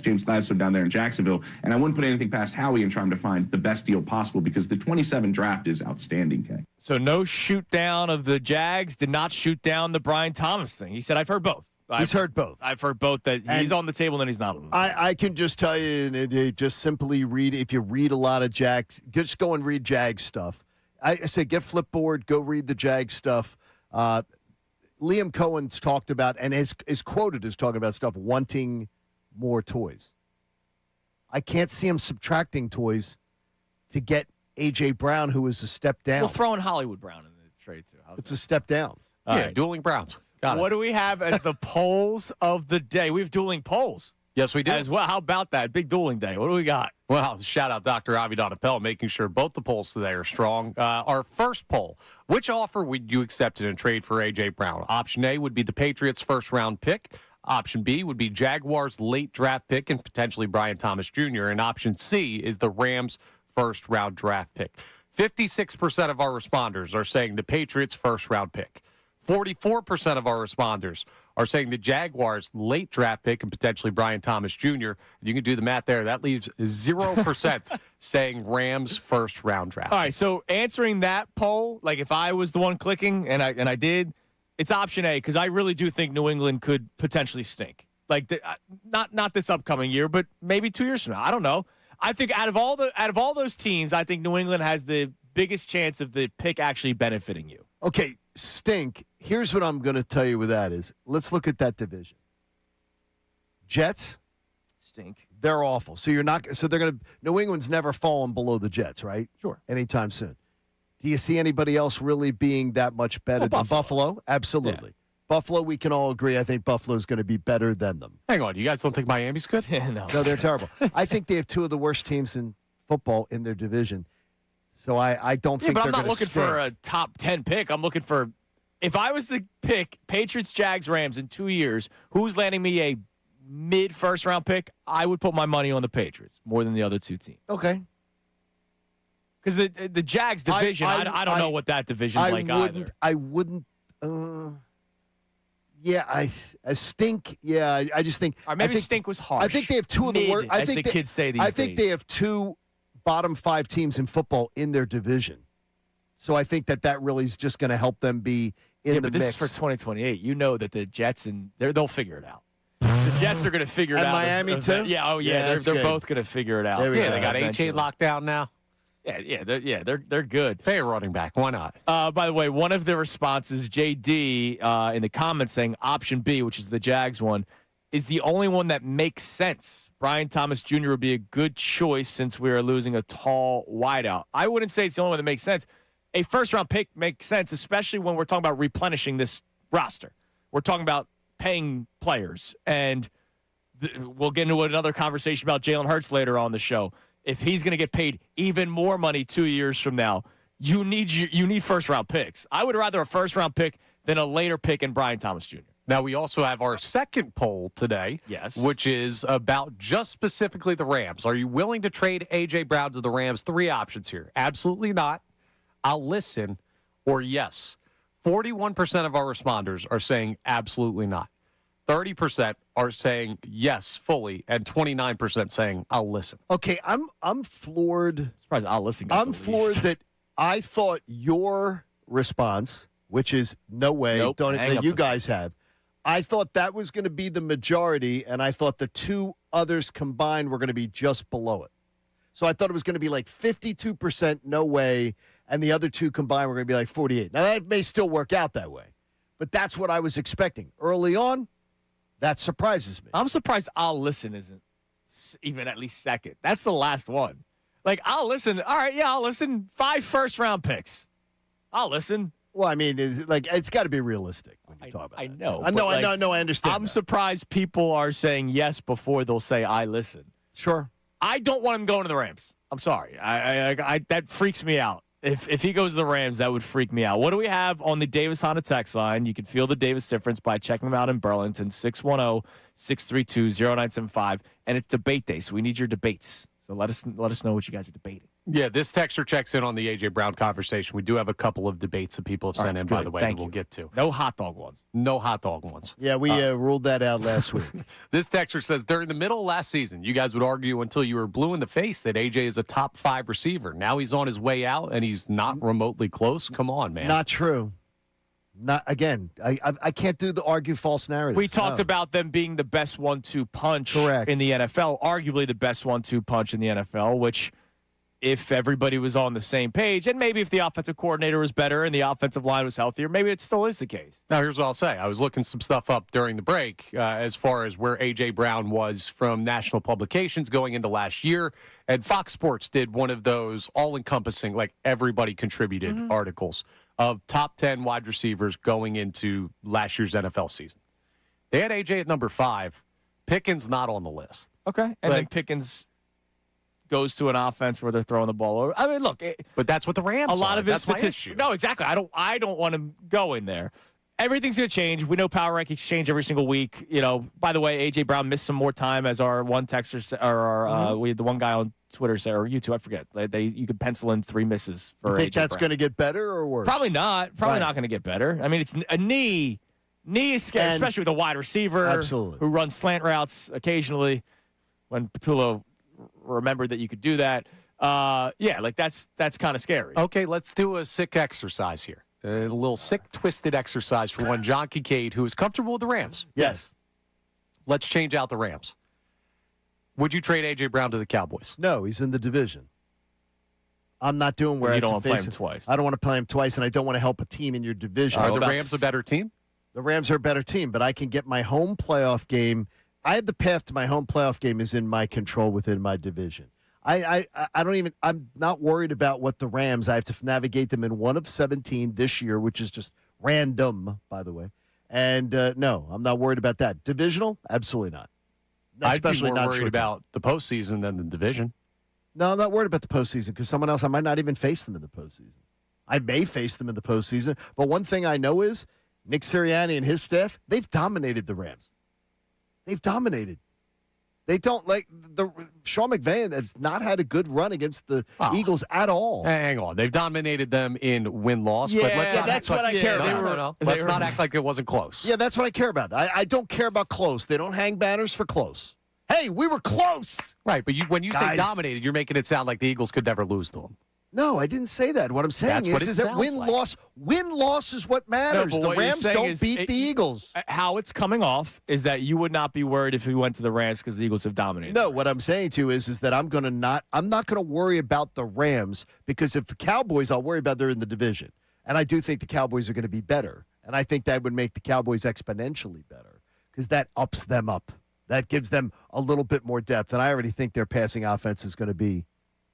James Gladstone down there in Jacksonville, and I wouldn't put anything past Howie in trying to find the best deal possible, because the 27 draft is outstanding, Kay. So no shoot down of the Jags, did not shoot down the Brian Thomas thing. He said, I've heard both. He's heard both. I've heard both, that he's on the table and then he's not on the table. I can just tell you, and just simply read, if you read a lot of Jags, just go and read Jags stuff. I say get Flipboard, go read the Jags stuff. Liam Cohen's talked about, and is quoted as talking about stuff, wanting more toys. I can't see him subtracting toys to get A.J. Brown, who is a step down. We'll throw in Hollywood Brown in the trade, too. It's a step down. All Yeah, right. dueling Browns. Got What it. do we have as the polls of the day? We have dueling polls Yes, we do. as well. How about that? Big dueling day. What do we got? Well, shout out Dr. Avidan Appel, making sure both the polls today are strong. Our first poll: which offer would you accept in a trade for A.J. Brown? Option A would be the Patriots' first-round pick. Option B would be Jaguars' late draft pick and potentially Brian Thomas Jr. And option C is the Rams' first-round draft pick. 56% of our responders are saying the Patriots' first-round pick. 44% of our responders are saying the Jaguars late draft pick and potentially Brian Thomas Jr. You can do the math there. That leaves 0% saying Rams first round draft. All right, so answering that poll, like if I was the one clicking and I did, it's option A because I really do think New England could potentially stink. Like not this upcoming year, but maybe 2 years from now. I don't know. I think out of all those teams, I think New England has the biggest chance of the pick actually benefiting you. Okay, stink. Here's what I'm going to tell you with that is, let's look at that division. Jets, Stink. they're awful. So they're going to, New England's never fallen below the Jets, right? Sure. Anytime soon. Do you see anybody else really being that much better than Buffalo? Absolutely. Yeah. Buffalo, we can all agree. I think Buffalo's going to be better than them. Hang on. You guys don't think Miami's good? No, they're terrible. I think they have two of the worst teams in football in their division. So I don't think but they're I'm not looking stink. for a top 10 pick. I'm looking for, if I was to pick Patriots, Jags, Rams in 2 years, who's landing me a mid-first round pick, I would put my money on the Patriots more than the other two teams. Okay. Because the Jags division, I don't know what that division's like either. I wouldn't. Yeah, I stink. Yeah, I just think. Or maybe stink was harsh. I think they have two of the worst. As the kids say these days. I think they have two bottom 5 teams in football in their division. So I think that really is just going to help them be in the but mix. this is for 2028. You know that the Jets they'll figure it out. The Jets are going to figure it and out. Miami too. Yeah. Oh yeah. They're both going to figure it out. They got HA locked down now. They're good. Pay a running back. Why not? By the way, one of the responses, JD, in the comments saying option B, which is the Jags one, is the only one that makes sense. Brian Thomas Jr. would be a good choice since we are losing a tall wideout. I wouldn't say it's the only one that makes sense. A first-round pick makes sense, especially when we're talking about replenishing this roster. We're talking about paying players, and we'll get into another conversation about Jalen Hurts later on the show. If he's going to get paid even more money 2 years from now, you need first-round picks. I would rather a first-round pick than a later pick in Brian Thomas Jr. Now, we also have our second poll today, yes, which is about just specifically the Rams. Are you willing to trade A.J. Brown to the Rams? 3 options here. Absolutely not. I'll listen, or yes. 41% of our responders are saying absolutely not. 30% are saying yes, fully, and 29% saying I'll listen. Okay, I'm floored. Surprised I'll listen. I'm floored that I thought your response, which is no way, that you guys have, I thought that was going to be the majority, and I thought the 2 others combined were going to be just below it. So I thought it was going to be like 52% no way, and the other 2 combined were going to be like 48. Now, that may still work out that way, but that's what I was expecting. Early on, that surprises me. I'm surprised I'll listen isn't even at least second. That's the last one. Like, I'll listen. All right, yeah, I'll listen. 5 first-round picks. I'll listen. Well, I mean, it's got to be realistic when you talk about I that. know. I know. I understand. I'm surprised people are saying yes before they'll say I listen. Sure. I don't want him going to the Rams. I'm sorry. I that freaks me out. If he goes to the Rams, that would freak me out. What do we have on the Davis Honda text line? You can feel the Davis difference by checking them out in Burlington, 610-632-0975. And it's debate day, so we need your debates. So let us know what you guys are debating. Yeah, this texter checks in on the A.J. Brown conversation. We do have a couple of debates that people have sent in, by the way, that we'll get to. No hot dog ones. No hot dog ones. Yeah, we ruled that out last week. This texter says, during the middle of last season, you guys would argue until you were blue in the face that A.J. is a top 5 receiver. Now he's on his way out, and he's not remotely close. Come on, man. Not true. Not again. I can't do the argue false narrative. We talked about them being the best 1-2 punch in the NFL, arguably the best 1-2 punch in the NFL, which if everybody was on the same page, and maybe if the offensive coordinator was better and the offensive line was healthier, maybe it still is the case. Now, here's what I'll say. I was looking some stuff up during the break as far as where A.J. Brown was from national publications going into last year, and Fox Sports did one of those all-encompassing, like everybody contributed articles of top 10 wide receivers going into last year's NFL season. They had A.J. at number 5. Pickens not on the list. Okay. And then Pickens goes to an offense where they're throwing the ball over. I mean, look. But that's what the Rams A lot are. of his That's my statistics. issue. No, exactly. I don't want him going there. Everything's going to change. We know power rankings change every single week. You know, by the way, A.J. Brown missed some more time as our one texter, we had the one guy on Twitter say, or YouTube, I forget. You could pencil in 3 misses for You think A.J. that's Brown. going to get better or worse? Probably not. Probably not going to get better. I mean, it's a knee Knee is scary, And- especially with a wide receiver Absolutely. who runs slant routes occasionally. When Patullo remembered that you could do that, that's kind of scary. Okay, let's do a sick exercise here. A little sick, twisted exercise for one John Kincade, who is comfortable with the Rams. Yes. Let's change out the Rams. Would you trade A.J. Brown to the Cowboys? No, he's in the division. I'm not doing where You I don't have want to to play face him twice. I don't want to play him twice, and I don't want to help a team in your division. Are well, the that's- Rams a better team? The Rams are a better team, but I can get my home playoff game. I have the path to my home playoff game is in my control within my division. I'm not worried about what the Rams, I have to navigate them in 1 of 17 this year, which is just random, by the way. And no, I'm not worried about that. Divisional? Absolutely not. Especially I'd be more not worried short term. about the postseason than the division. No, I'm not worried about the postseason because someone else, I might not even face them in the postseason. I may face them in the postseason, but one thing I know is Nick Sirianni and his staff, they've dominated the Rams. They've dominated. They don't like Sean McVay has not had a good run against the Eagles at all. Hang on. They've dominated them in win-loss. Yeah, but let's not that's act what I care no, about. No. Let's not act like it wasn't close. Yeah, that's what I care about. I don't care about close. They don't hang banners for close. Hey, we were close. Right, but when you say Guys. dominated, you're making it sound like the Eagles could never lose to them. No, I didn't say that. What I'm saying That's what it is that sounds win-loss is what matters. but The what you're Rams saying don't is beat the Eagles. How it's coming off is that you would not be worried if we went to the Rams because the Eagles have dominated. No, what I'm saying to you is that I'm not going to worry about the Rams because if the Cowboys, I'll worry about they're in the division. And I do think the Cowboys are going to be better. And I think that would make the Cowboys exponentially better because that ups them up. That gives them a little bit more depth. And I already think their passing offense is going to be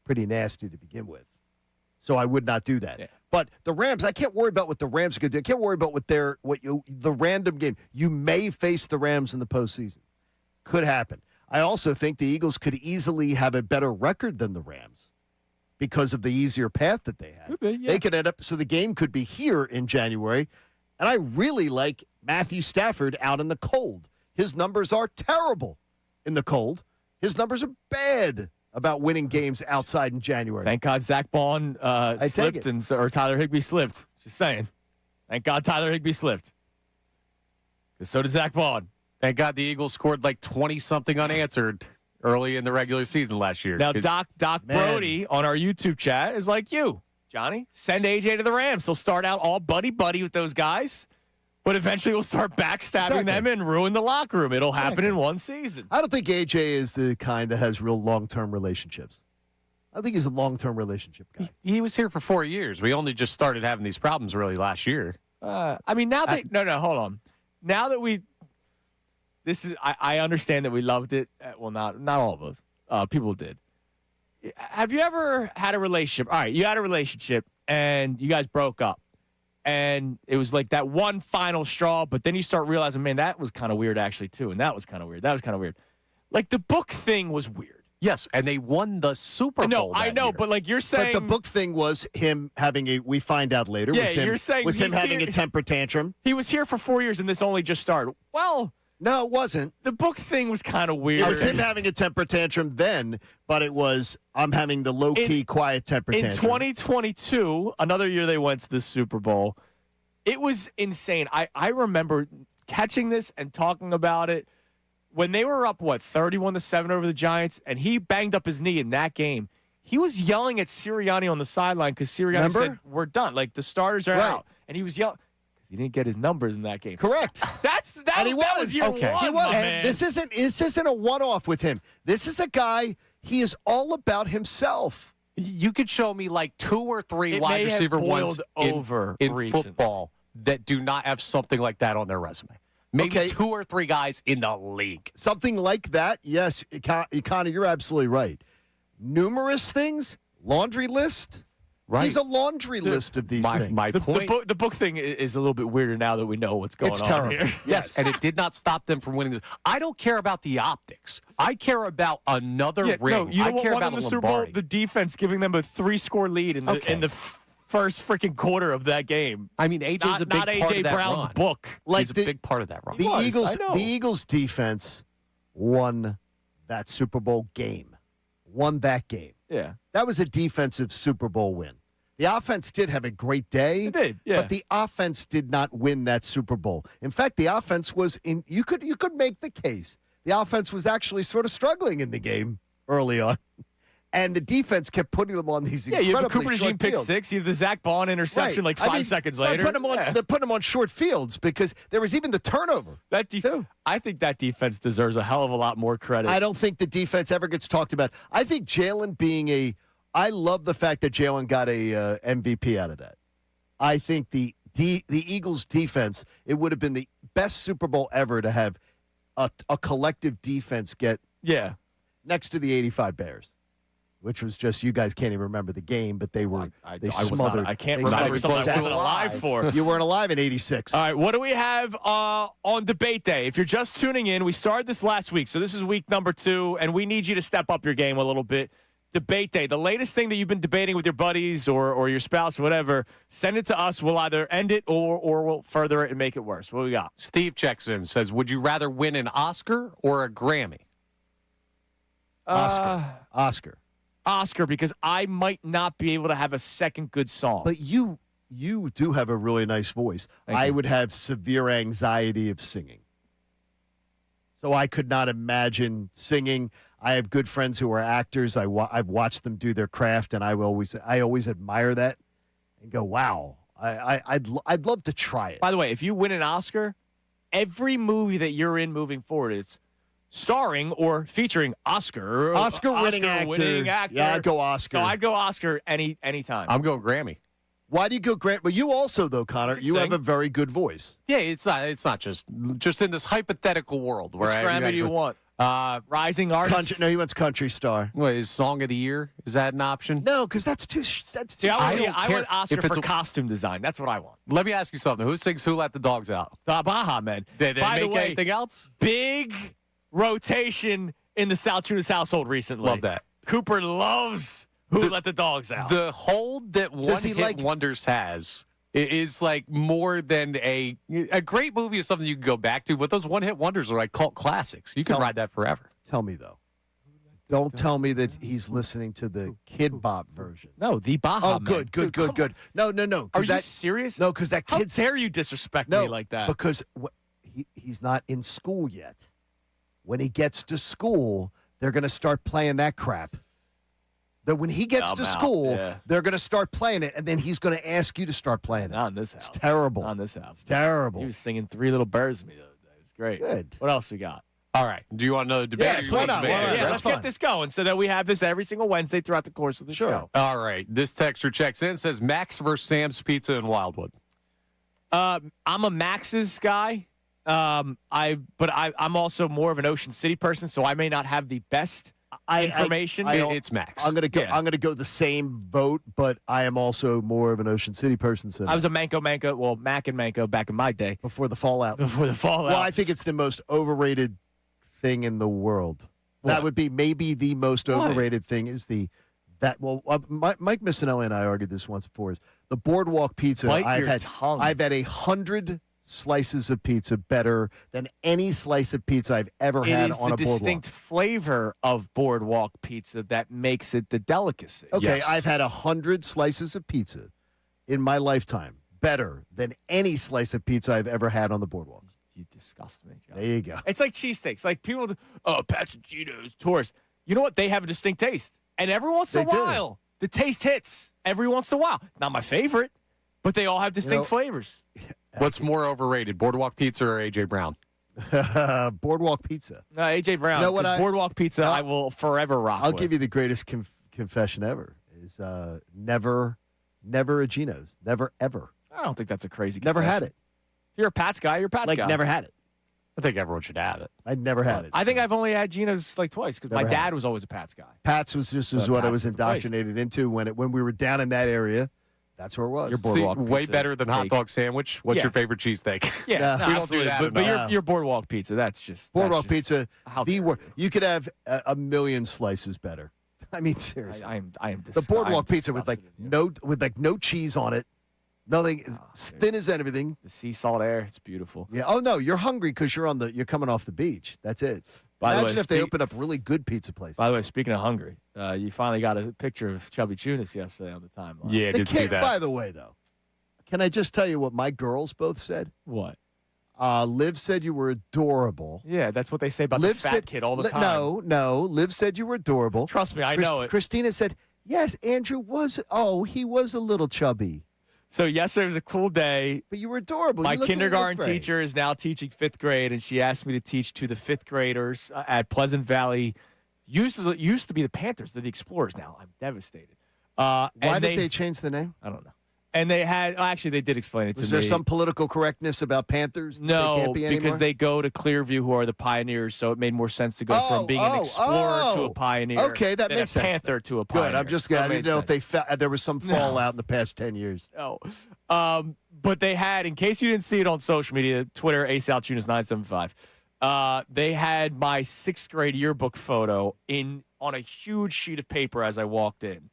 pretty nasty to begin with. So I would not do that. Yeah. But the Rams, I can't worry about what the Rams are going to do. I can't worry about the random game. You may face the Rams in the postseason. Could happen. I also think the Eagles could easily have a better record than the Rams because of the easier path that they have. Could be, yeah. They could end up, so the game could be here in January. And I really like Matthew Stafford out in the cold. His numbers are terrible in the cold. His numbers are bad about winning games outside in January. Thank God Zach Bond slipped or Tyler Higbee slipped. Just saying. Thank God Tyler Higbee slipped. Because so did Zach Bond. Thank God the Eagles scored like 20-something unanswered early in the regular season last year. Now, 'Cause- Doc Man. Brody on our YouTube chat is like you, Johnny. Send AJ to the Rams. He'll start out all buddy-buddy with those guys, but eventually we'll start backstabbing them and ruin the locker room. It'll happen in one season. I don't think AJ is the kind that has real long-term relationships. I think he's a long-term relationship guy. he was here for 4 years. We only just started having these problems really last year. I mean, now that hold on. Now that I understand that we loved it. Well, not all of us. People did. Have you ever had a relationship? All right, you had a relationship and you guys broke up. And it was like that one final straw, but then you start realizing, man, that was kind of weird actually too. And that was kind of weird. That was kind of weird. Like the book thing was weird. Yes, and they won the Super Bowl. No, I that know, year. but like you're saying. But the book thing was him having we find out later, Yeah, was him, you're saying was him he's having here- a temper tantrum. He was here for 4 years and this only just started. Well, No, it wasn't. the book thing was kind of weird. It was him having a temper tantrum then, but it was I'm having the low-key, quiet temper In tantrum. 2022, another year they went to the Super Bowl. It was insane. I remember catching this and talking about it when they were up, 31-7 over the Giants, and he banged up his knee in that game. He was yelling at Sirianni on the sideline because Sirianni said, Remember? we're done. Like, the starters are Right. out. And he was yelling because he didn't get his numbers in that game. Correct. That And he was year Okay. one, He was. my And man. this isn't a one-off with him. This is a guy. He is all about himself. You could show me like 2 or 3 It wide may have receiver ones boiled over in recently. football that do not have something like that on their resume. Maybe Okay. 2 or 3 guys in the league. Something like that, yes, Connor, you're absolutely right. Numerous things, laundry list. Right. He's a laundry list of these things. My point. The book thing is a little bit weirder now that we know what's going It's on terrible. here. Yes, and it did not stop them from winning. I don't care about the optics. I care about another Yeah, ring. no, you know I what care won about them a the Super Bowl? Lombardi. The defense giving them a 3-score lead in the first freaking quarter of that game. I mean, AJ's a big not part AJ of that Brown's run. book. He's a big part of that run. The was, I Eagles, know. the Eagles defense won that Super Bowl game. Won that game. Yeah. That was a defensive Super Bowl win. The offense did have a great day. It did, yeah. But the offense did not win that Super Bowl. In fact, the offense was in. You could make the case the offense was actually sort of struggling in the game early on, and the defense kept putting them on these. Yeah, you have a Cooper short DeJean pick fields. 6. You have the Zach Bond interception Right. 5 seconds later. They're putting them on short fields because there was even the turnover. I think that defense deserves a hell of a lot more credit. I don't think the defense ever gets talked about. I think Jalen being I love the fact that Jalen got a MVP out of that. I think the Eagles defense, it would have been the best Super Bowl ever to have a collective defense get next to the 85 Bears, which was just, you guys can't even remember the game, but they were they smothered. I can't remember something I wasn't alive for. You weren't alive in 86. All right, what do we have on debate day? If you're just tuning in, we started this last week, so this is week number 2, and we need you to step up your game a little bit. Debate day, the latest thing that you've been debating with your buddies or your spouse, whatever, send it to us. We'll either end it or we'll further it and make it worse. What do we got? Steve checks in, says, would you rather win an Oscar or a Grammy? Oscar, because I might not be able to have a second good song. But you do have a really nice voice. I would have severe anxiety of singing. So I could not imagine singing. I have good friends who are actors. I've watched them do their craft, and I always admire that and go, wow. I'd love to try it. By the way, if you win an Oscar, every movie that you're in moving forward, it's starring or featuring Oscar-winning actor. Yeah, I'd go Oscar. So I'd go Oscar anytime. I'm going Grammy. Why do you go Grammy? Well, you also, though, Connor, you have a very good voice. Yeah, it's not just in this hypothetical world where Which Grammy do you want? Rising artist? No, he wants country star. What is Song of the Year? Is that an option? No, because that's too. See, I want Oscar for costume design. That's what I want. Let me ask you something. Who sings "Who Let the Dogs Out"? The Baja Men. Did they By the make way, anything else? Big rotation in the Salciunas household recently. Love that. Cooper loves Who Let the Dogs Out. The hold that One-Hit Wonders has is like more than a great movie is something you can go back to, but those one-hit wonders are like cult classics. You can ride that forever. Tell me, though. Don't tell me that he's listening to the Kid Bop version. No, the Baja Man. Good. No. Are you serious? No, because that kid's... How dare you disrespect me like that? Because he's not in school yet. When he gets to school, they're going to start playing that crap. That when he gets to school, they're going to start playing it, and then he's going to ask you to start playing it. Not in this house. It's terrible. Not in this house. It's terrible. He was singing Three Little Birds to me the other day. It was great. Good. What else we got? All right. Do you want another debate? Yeah, why not? Let's get this going so that we have this every single Wednesday throughout the course of the show. All right. This texter checks in, says Max versus Sam's Pizza in Wildwood. I'm a Max's guy. I'm also more of an Ocean City person, so I may not have the best information. It's Max. I'm gonna go. Yeah. I'm gonna go the same vote, but I am also more of an Ocean City person. So I was a Mac and Manco back in my day before the fallout. Well, I think it's the most overrated thing in the world. What? That would be maybe the most overrated thing. Is Mike Missinelli and I argued this once before. Is the Boardwalk Pizza? I've had 100 slices of pizza better than any slice of pizza I've ever had on a Boardwalk. It is the distinct flavor of Boardwalk Pizza that makes it the delicacy. Okay, yes. I've had 100 slices of pizza in my lifetime better than any slice of pizza I've ever had on the Boardwalk. You disgust me, John. There you go. It's like cheesesteaks. Like people, Pats and Cheetos, Taurus. You know what? They have a distinct taste. And every once in a while, the taste hits. Every once in a while. Not my favorite, but they all have distinct flavors. What's more overrated, Boardwalk Pizza or A.J. Brown? Boardwalk Pizza. No, A.J. Brown. You know what Boardwalk Pizza, I will forever rock I'll with. give you the greatest confession ever. Is never a Geno's. Never, ever. I don't think that's a crazy Never confession. had it. If you're a Pats guy, you're a Pats guy. Never had it. I think everyone should have it. I never had it. I think I've only had Geno's like twice because my Never had dad was always a Pats guy. Pats was what I was indoctrinated into when we were down in that area. That's where it was. Your Boardwalk way Pizza better than hot dog sandwich. What's your favorite cheesesteak? Yeah, we don't do that. But your Boardwalk Pizza, that's just Boardwalk Pizza. You could have a million slices better. I mean, seriously. I am the Boardwalk Pizza with no cheese on it. Nothing, as thin as anything. The sea salt air, it's beautiful. Yeah. Oh no, you're hungry because you're coming off the beach. That's it. By the Imagine way, if they opened up really good pizza places. By the way, speaking of hungry, you finally got a picture of Chubby Chunas yesterday on the timeline. Yeah, I did see that. By the way, though, can I just tell you what my girls both said? What? Liv said you were adorable. Yeah, that's what they say about the fat kid all the time. No. Liv said you were adorable. Trust me, I know it. Christina said, yes, Andrew was. Oh, he was a little chubby. So yesterday was a cool day. But you were adorable. My You looked kindergarten great. teacher is now teaching 5th grade, and she asked me to teach to the 5th graders at Pleasant Valley. Used to be the Panthers. They're the Explorers now. I'm devastated. Why did they change the name? I don't know. And they had actually they did explain it to me. Was there some political correctness about Panthers? No, they can't be because anymore? they go to Clearview, who are the Pioneers, so it made more sense to go from being an Explorer to a Pioneer. Okay, that than makes a sense. Panther to a Pioneer. Good. I'm just That I didn't made know sense. if there was some fallout in the past 10 years. No. But they had, in case you didn't see it on social media, Twitter, Salciunas975, they had my 6th grade yearbook photo on a huge sheet of paper as I walked in.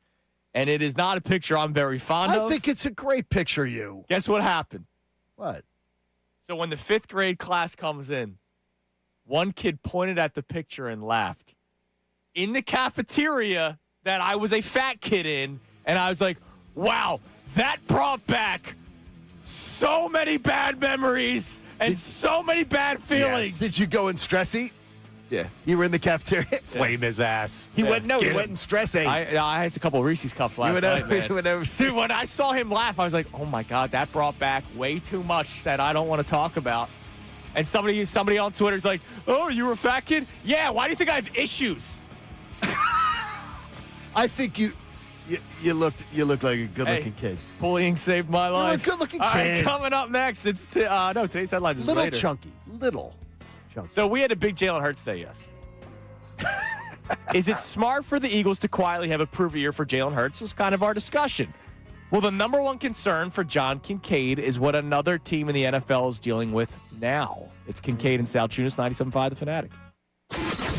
And it is not a picture I'm very fond of. I think it's a great picture, you. Guess what happened? What? So when the 5th grade class comes in, one kid pointed at the picture and laughed. In the cafeteria that I was a fat kid in, and I was like, wow, that brought back so many bad memories and so many bad feelings. Did you go in stress eat? Yeah. You were in the cafeteria? Flame his ass. He went Get him. in stress eat. I had a couple of Reese's Cups last night, man. Dude, when I saw him laugh, I was like, oh, my God, that brought back way too much that I don't want to talk about. And somebody on Twitter's like, oh, you were a fat kid? Yeah, why do you think I have issues? I think you looked like a good-looking kid. Bullying saved my life. You're a good-looking All right, kid. coming up next, it's today's headlines is Little later. chunky. So we had a big Jalen Hurts day, yes. Is it smart for the Eagles to quietly have a prove year for Jalen Hurts was kind of our discussion. Well, the number one concern for John Kincade is what another team in the NFL is dealing with now. It's Kincade and Salciunas, 97.5 The Fanatic.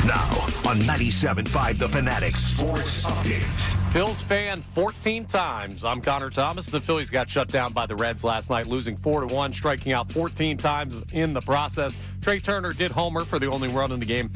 Now on 97.5 The Fanatic Sports Update. Phil's fan 14 times. I'm Connor Thomas. The Phillies got shut down by the Reds last night, losing 4-1, striking out 14 times in the process. Trey Turner did homer for the only run in the game.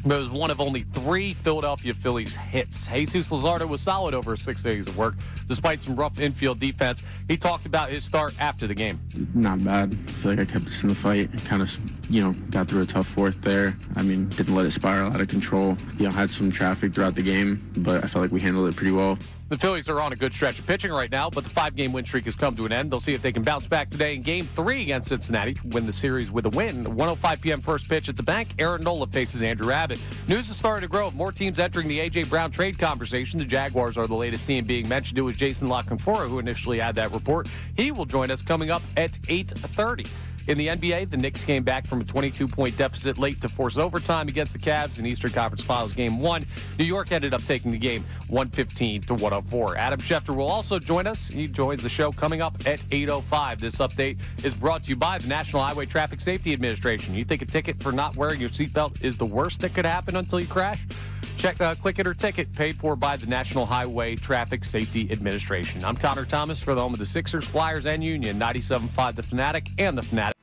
But it was one of only 3 Philadelphia Phillies hits. Jesus Luzardo was solid over 6 days of work, despite some rough infield defense. He talked about his start after the game. Not bad. I feel like I kept us in the fight. Kind of, got through a tough fourth there. I mean, didn't let it spiral out of control. Had some traffic throughout the game, but I felt like we handled it pretty well. The Phillies are on a good stretch of pitching right now, but the 5-game win streak has come to an end. They'll see if they can bounce back today in Game 3 against Cincinnati to win the series with a win. 1:05 p.m. first pitch at the bank. Aaron Nola faces Andrew Abbott. News is starting to grow of more teams entering the A.J. Brown trade conversation. The Jaguars are the latest team being mentioned. It was Jason La Canfora who initially had that report. He will join us coming up at 8:30. In the NBA, the Knicks came back from a 22-point deficit late to force overtime against the Cavs in Eastern Conference Finals Game 1. New York ended up taking the game 115-104. Adam Schefter will also join us. He joins the show coming up at 8:05. This update is brought to you by the National Highway Traffic Safety Administration. You think a ticket for not wearing your seatbelt is the worst that could happen until you crash? Click it or ticket, paid for by the National Highway Traffic Safety Administration. I'm Connor Thomas for the home of the Sixers, Flyers, and Union, 97.5 The Fanatic and The Fanatic.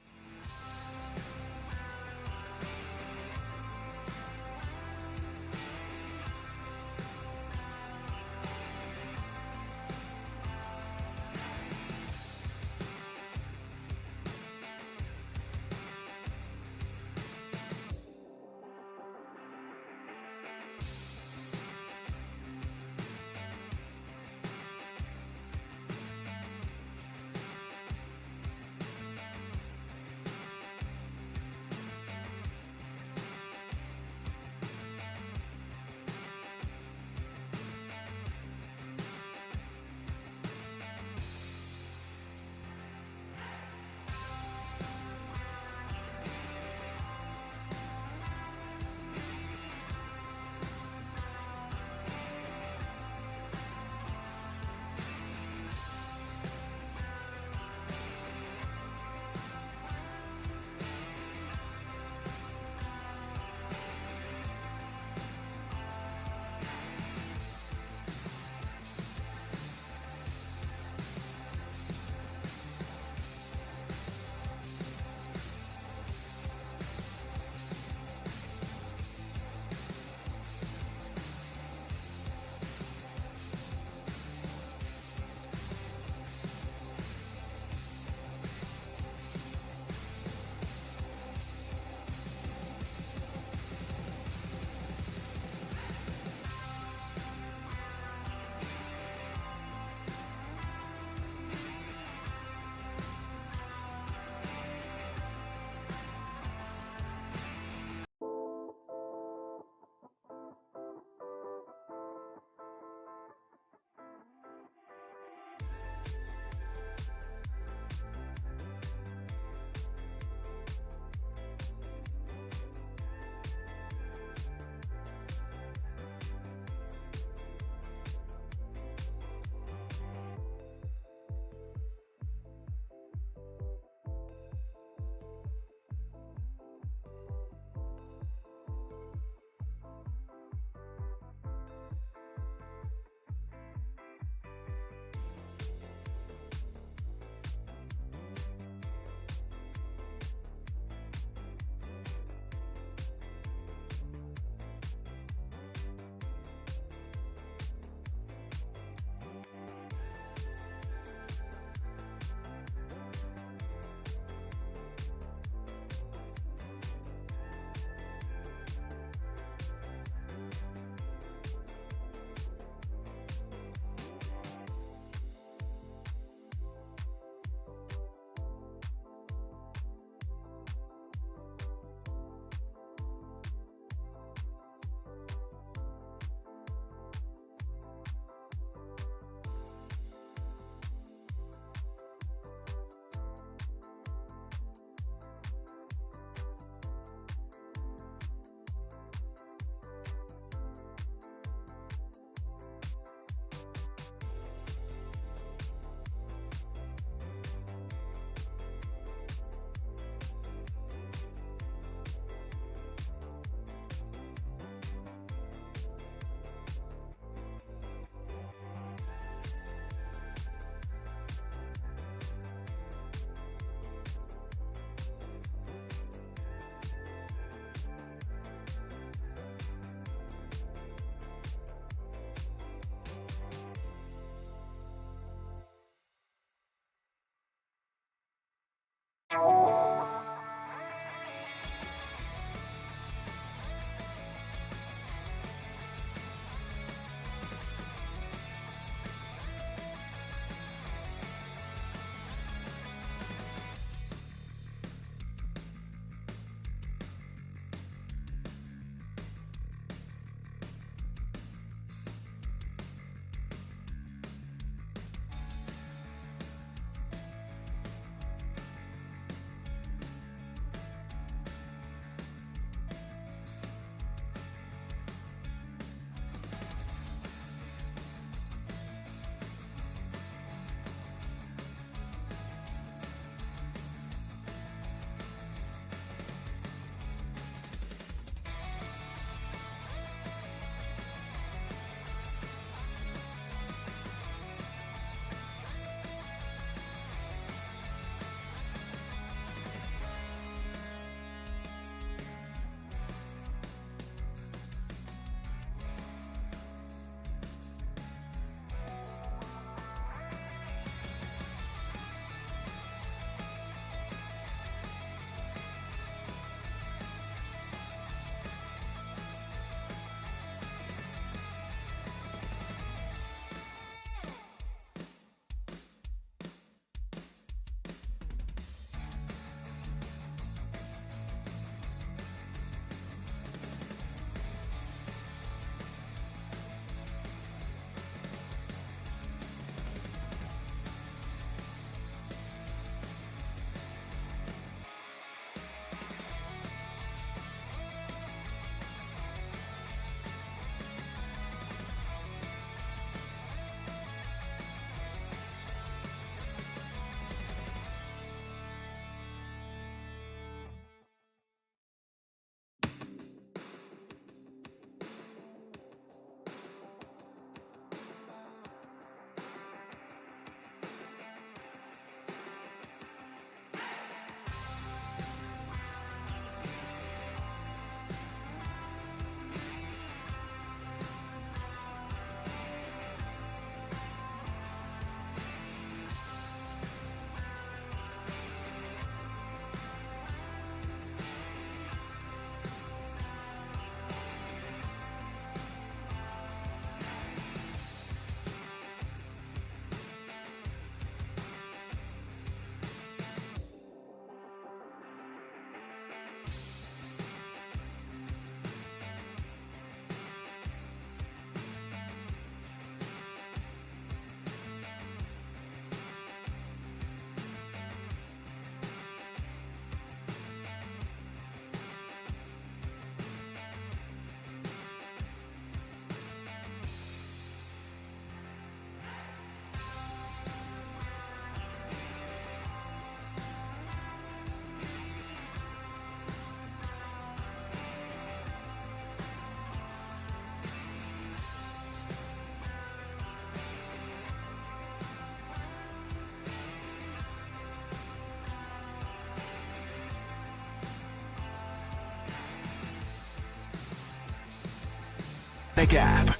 Fanatic app.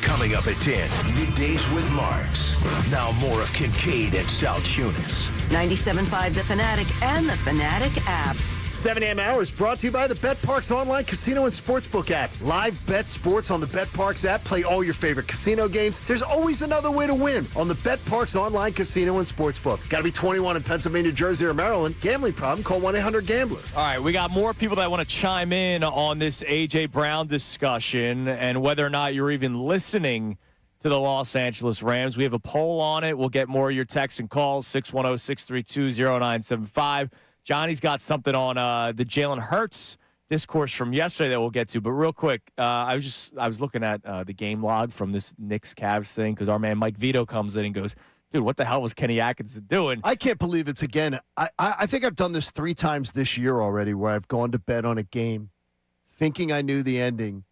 Coming up at 10, Middays with Marks. Now more of Kincade and Salciunas. 97.5 The Fanatic and the Fanatic app. 7 a.m. hours brought to you by the BetParks online casino and sportsbook app. Live bet sports on the BetParks app. Play all your favorite casino games. There's always another way to win on the BetParks online casino and sportsbook. Got to be 21 in Pennsylvania, Jersey, or Maryland. Gambling problem? Call 1-800-GAMBLER. All right, we got more people that want to chime in on this A.J. Brown discussion and whether or not you're even listening to the Los Angeles Rams. We have a poll on it. We'll get more of your texts and calls, 610-632-0975. Johnny's got something on the Jalen Hurts discourse from yesterday that we'll get to. But real quick, I was looking at the game log from this Knicks Cavs thing because our man Mike Vito comes in and goes, dude, what the hell was Kenny Atkinson doing? I can't believe it's again. I think I've done this 3 times this year already where I've gone to bed on a game thinking I knew the ending,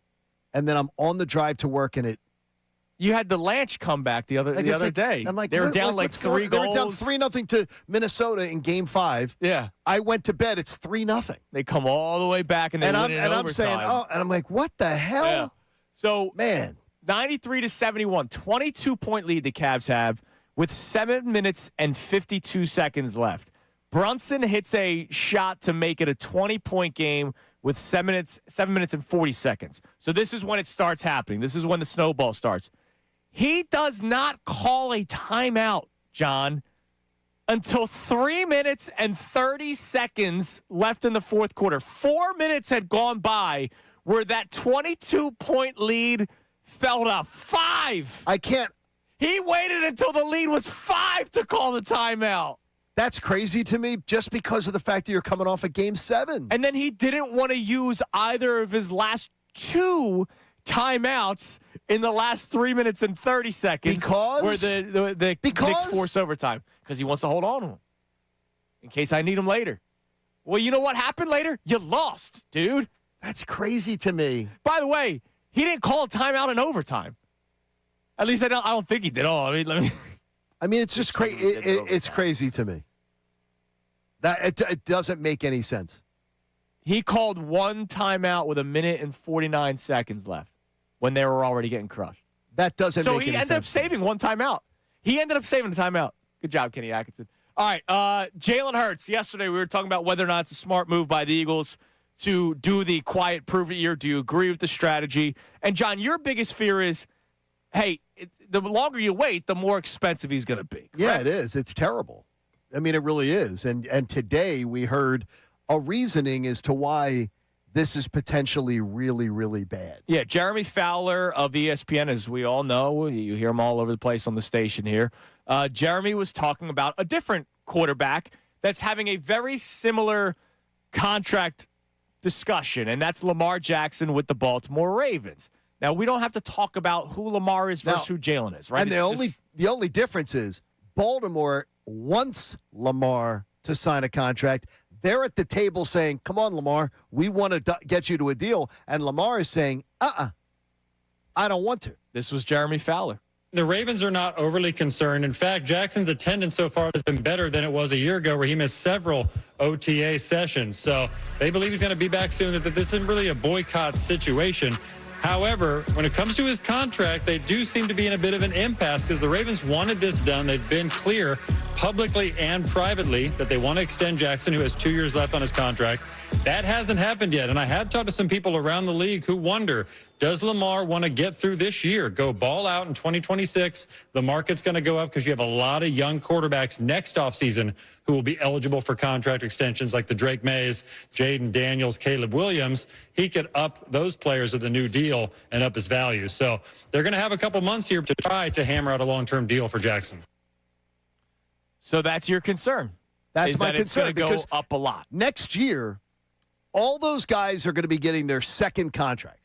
and then I'm on the drive to work and it. You had the Lanch comeback the other day. I'm like, they were down like 3 goals. They were down 3-0 to Minnesota in Game 5. Yeah, I went to bed. It's 3-0. They come all the way back and they win in overtime. I'm saying, and I'm like, what the hell? Yeah. So man, 93-71, 22-point lead the Cavs have with 7 minutes and 52 seconds left. Brunson hits a shot to make it a 20-point game with 7 minutes and 40 seconds. So this is when it starts happening. This is when the snowball starts. He does not call a timeout, John, until 3 minutes and 30 seconds left in the fourth quarter. 4 minutes had gone by where that 22-point lead fell to 5. I can't. He waited until the lead was 5 to call the timeout. That's crazy to me just because of the fact that you're coming off of Game 7. And then he didn't want to use either of his last 2 timeouts in the last 3 minutes and 30 seconds. Because? Where the Knicks force overtime. Because he wants to hold on to him. In case I need him later. Well, you know what happened later? You lost, dude. That's crazy to me. By the way, he didn't call a timeout in overtime. At least I don't think he did. I mean, it's just crazy. It's crazy to me. That it doesn't make any sense. He called 1 timeout with 1 minute and 49 seconds left when they were already getting crushed. That doesn't make any sense. So he ended up saving 1 timeout. He ended up saving a timeout. Good job, Kenny Atkinson. All right, Jalen Hurts. Yesterday we were talking about whether or not it's a smart move by the Eagles to do the quiet prove it year. Do you agree with the strategy? And, John, your biggest fear is, hey, the longer you wait, the more expensive he's going to be. Correct? Yeah, it is. It's terrible. I mean, it really is. And today we heard a reasoning as to why this is potentially really, really bad. Yeah, Jeremy Fowler of ESPN, as we all know, you hear him all over the place on the station here. Jeremy was talking about a different quarterback that's having a very similar contract discussion, and that's Lamar Jackson with the Baltimore Ravens. Now, we don't have to talk about who Lamar is versus who Jalen is, right? And the only difference is Baltimore wants Lamar to sign a contract. They're at the table saying, come on, Lamar, we want to get you to a deal. And Lamar is saying, I don't want to. This was Jeremy Fowler. The Ravens are not overly concerned. In fact, Jackson's attendance so far has been better than it was a year ago where he missed several OTA sessions. So they believe he's going to be back soon, that this isn't really a boycott situation. However, when it comes to his contract, they do seem to be in a bit of an impasse because the Ravens wanted this done. They've been clear publicly and privately that they want to extend Jackson, who has 2 years left on his contract. That hasn't happened yet. And I have talked to some people around the league who wonder, does Lamar want to get through this year, go ball out in 2026? The market's going to go up because you have a lot of young quarterbacks next offseason who will be eligible for contract extensions like the Drake Mays, Jaden Daniels, Caleb Williams. He could up those players with the new deal and up his value. So they're going to have a couple months here to try to hammer out a long-term deal for Jackson. So that's your concern. That's my concern. It's going to go because up a lot. Next year, all those guys are going to be getting their second contracts.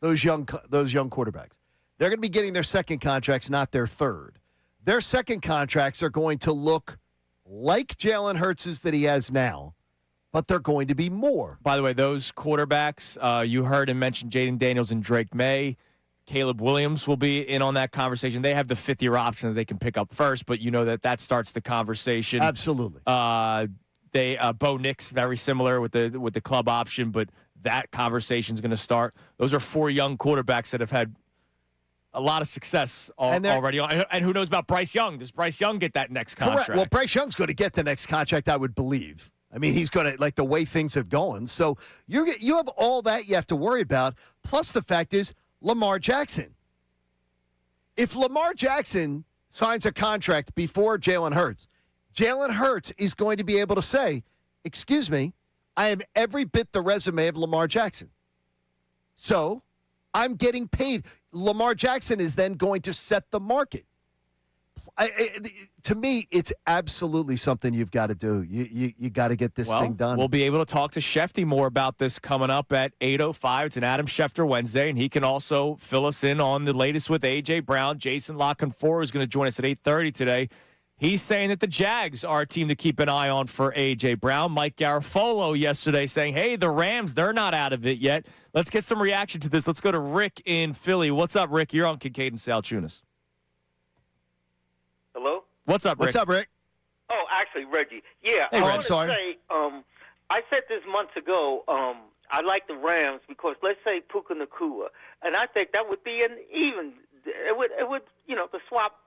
Those young quarterbacks. They're going to be getting their second contracts, not their third. Their second contracts are going to look like Jalen Hurts's that he has now, but they're going to be more. By the way, those quarterbacks, you heard him mention Jaden Daniels and Drake May. Caleb Williams will be in on that conversation. They have the fifth-year option that they can pick up first, but you know that starts the conversation. Absolutely. Bo Nix, very similar with the club option, but that conversation is going to start. Those are 4 young quarterbacks that have had a lot of success already. And who knows about Bryce Young? Does Bryce Young get that next contract? Correct. Well, Bryce Young's going to get the next contract, I would believe. I mean, he's going to, like, the way things have gone. So you have all that you have to worry about. Plus the fact is Lamar Jackson. If Lamar Jackson signs a contract before Jalen Hurts is going to be able to say, excuse me, I am every bit the resume of Lamar Jackson. So I'm getting paid. Lamar Jackson is then going to set the market. To me, it's absolutely something you've got to do. You got to get this thing done. We'll be able to talk to Schefter more about this coming up at 8:05. It's an Adam Schefter Wednesday, and he can also fill us in on the latest with A.J. Brown. Jason Lockenfor is going to join us at 8:30 today. He's saying that the Jags are a team to keep an eye on for A.J. Brown. Mike Garafolo yesterday saying, hey, the Rams, they're not out of it yet. Let's get some reaction to this. Let's go to Rick in Philly. What's up, Rick? You're on Kincade Salciunas. Hello? What's up, Rick? What's up, Rick? Oh, actually, Reggie. Yeah, hey, I Reggie. want to say, I said this months ago, I like the Rams because let's say Puka Nacua, and I think that would be an even, it would to swap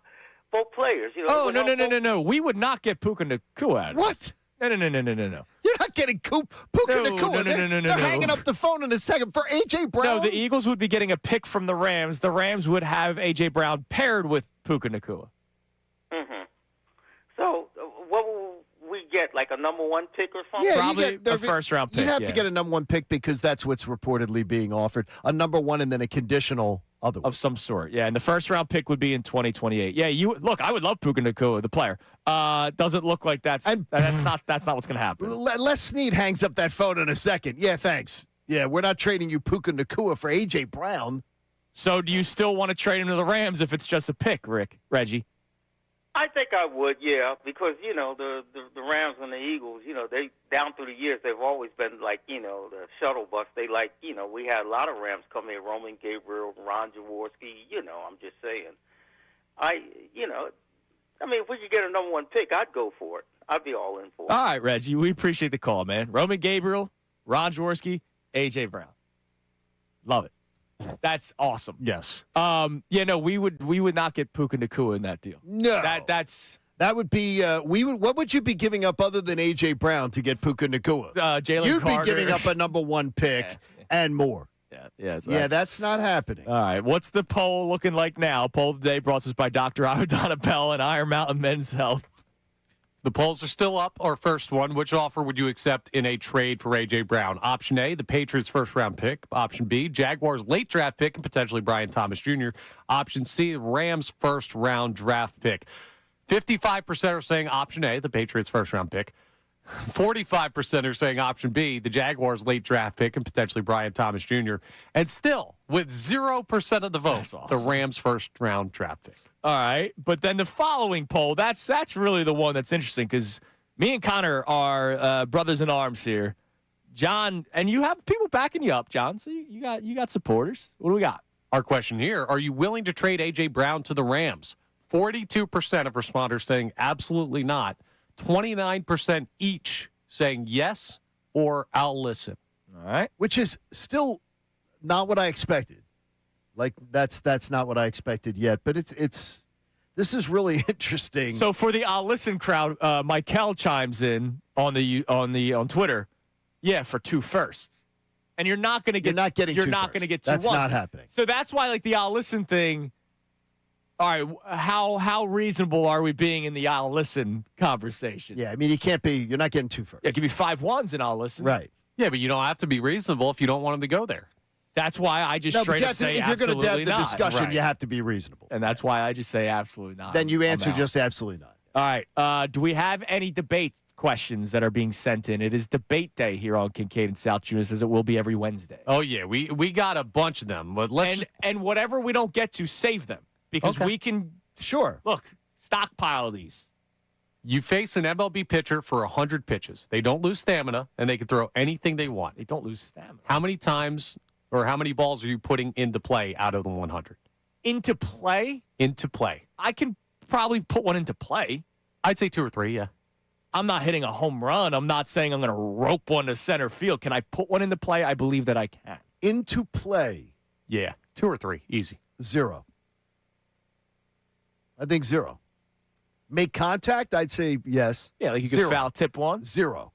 both players. Oh, no. We would not get Puka Nacua out of What? This. No. You're not getting Puka Nacua. They're hanging up the phone in a second for A.J. Brown. No, the Eagles would be getting a pick from the Rams. The Rams would have A.J. Brown paired with Puka Nacua. Mm-hmm. So what will we get, like a number 1 pick or something? Yeah, probably a first-round pick. You'd have to get a number 1 pick because that's what's reportedly being offered. A number 1 and then a conditional other one. Of some sort, yeah. And the first-round pick would be in 2028. Yeah, look, I would love Puka Nacua, the player. Doesn't look like that's not what's going to happen. Les Snead hangs up that phone in a second. Yeah, thanks. Yeah, we're not trading you Puka Nacua for A.J. Brown. So do you still want to trade him to the Rams if it's just a pick, Reggie? I think I would, yeah, because, the Rams and the Eagles, they down through the years, they've always been like, the shuttle bus. They like, we had a lot of Rams come here, Roman Gabriel, Ron Jaworski, I'm just saying. If we could get a number 1 pick, I'd go for it. I'd be all in for it. All right, Reggie, we appreciate the call, man. Roman Gabriel, Ron Jaworski, A.J. Brown. Love it. That's awesome. Yes. We would not get Puka Nacua in that deal. No. That would be what would you be giving up other than A.J. Brown to get Puka Nacua? Jalen You'd Carter. be giving up a number 1 pick and more. Yeah. That's not happening. All right. What's the poll looking like now? Poll of the day brought to us by Dr. Iodana Bell and Iron Mountain Men's Health. The polls are still up. Our first one, which offer would you accept in a trade for A.J. Brown? Option A, the Patriots' first-round pick. Option B, Jaguars' late-draft pick and potentially Brian Thomas Jr. Option C, the Rams' first-round draft pick. 55% are saying option A, the Patriots' first-round pick. 45% are saying option B, the Jaguars' late draft pick and potentially Brian Thomas Jr. And still, with 0% of the vote, the Rams' first-round draft pick. All right, but then the following poll, that's really the one that's interesting because me and Connor are brothers in arms here. John, and you have people backing you up, John, so you got supporters. What do we got? Our question here, are you willing to trade A.J. Brown to the Rams? 42% of responders saying absolutely not. 29% each saying yes or I'll listen. All right. Which is still not what I expected. Like that's not what I expected yet, but this is really interesting. So for the I'll listen crowd, Michael chimes in on Twitter. Yeah, for 2 firsts. And you're not going to get You're not getting you're two not firsts. going to get 2 That's ones. not happening. So that's why like the I'll listen thing. All right, how reasonable are we being in the I'll listen conversation? Yeah, I mean you're not getting 2 firsts. Yeah, it could be 5 ones and I'll listen. Right. Yeah, but you don't have to be reasonable if you don't want him to go there. That's why I just straight up say if you're going to have the not. discussion, Right. you have to be reasonable. And that's why I just say absolutely not. Then you I'm answer out. just absolutely not. All right. Do we have any debate questions that are being sent in? It is debate day here on Kincade and Salciunas, as it will be every Wednesday. Oh, yeah. We got a bunch of them. But and whatever we don't get to, save them. Because we can, stockpile these. You face an MLB pitcher for 100 pitches. They don't lose stamina, and they can throw anything they want. They don't lose stamina. How many times or how many balls are you putting into play out of the 100? Into play? Into play. I can probably put one into play. I'd say 2 or 3, yeah. I'm not hitting a home run. I'm not saying I'm going to rope one to center field. Can I put one into play? I believe that I can. Into play. Yeah, 2 or 3, easy. 0. I think 0. Make contact? I'd say yes. Yeah, like you could 0. foul tip one. 0.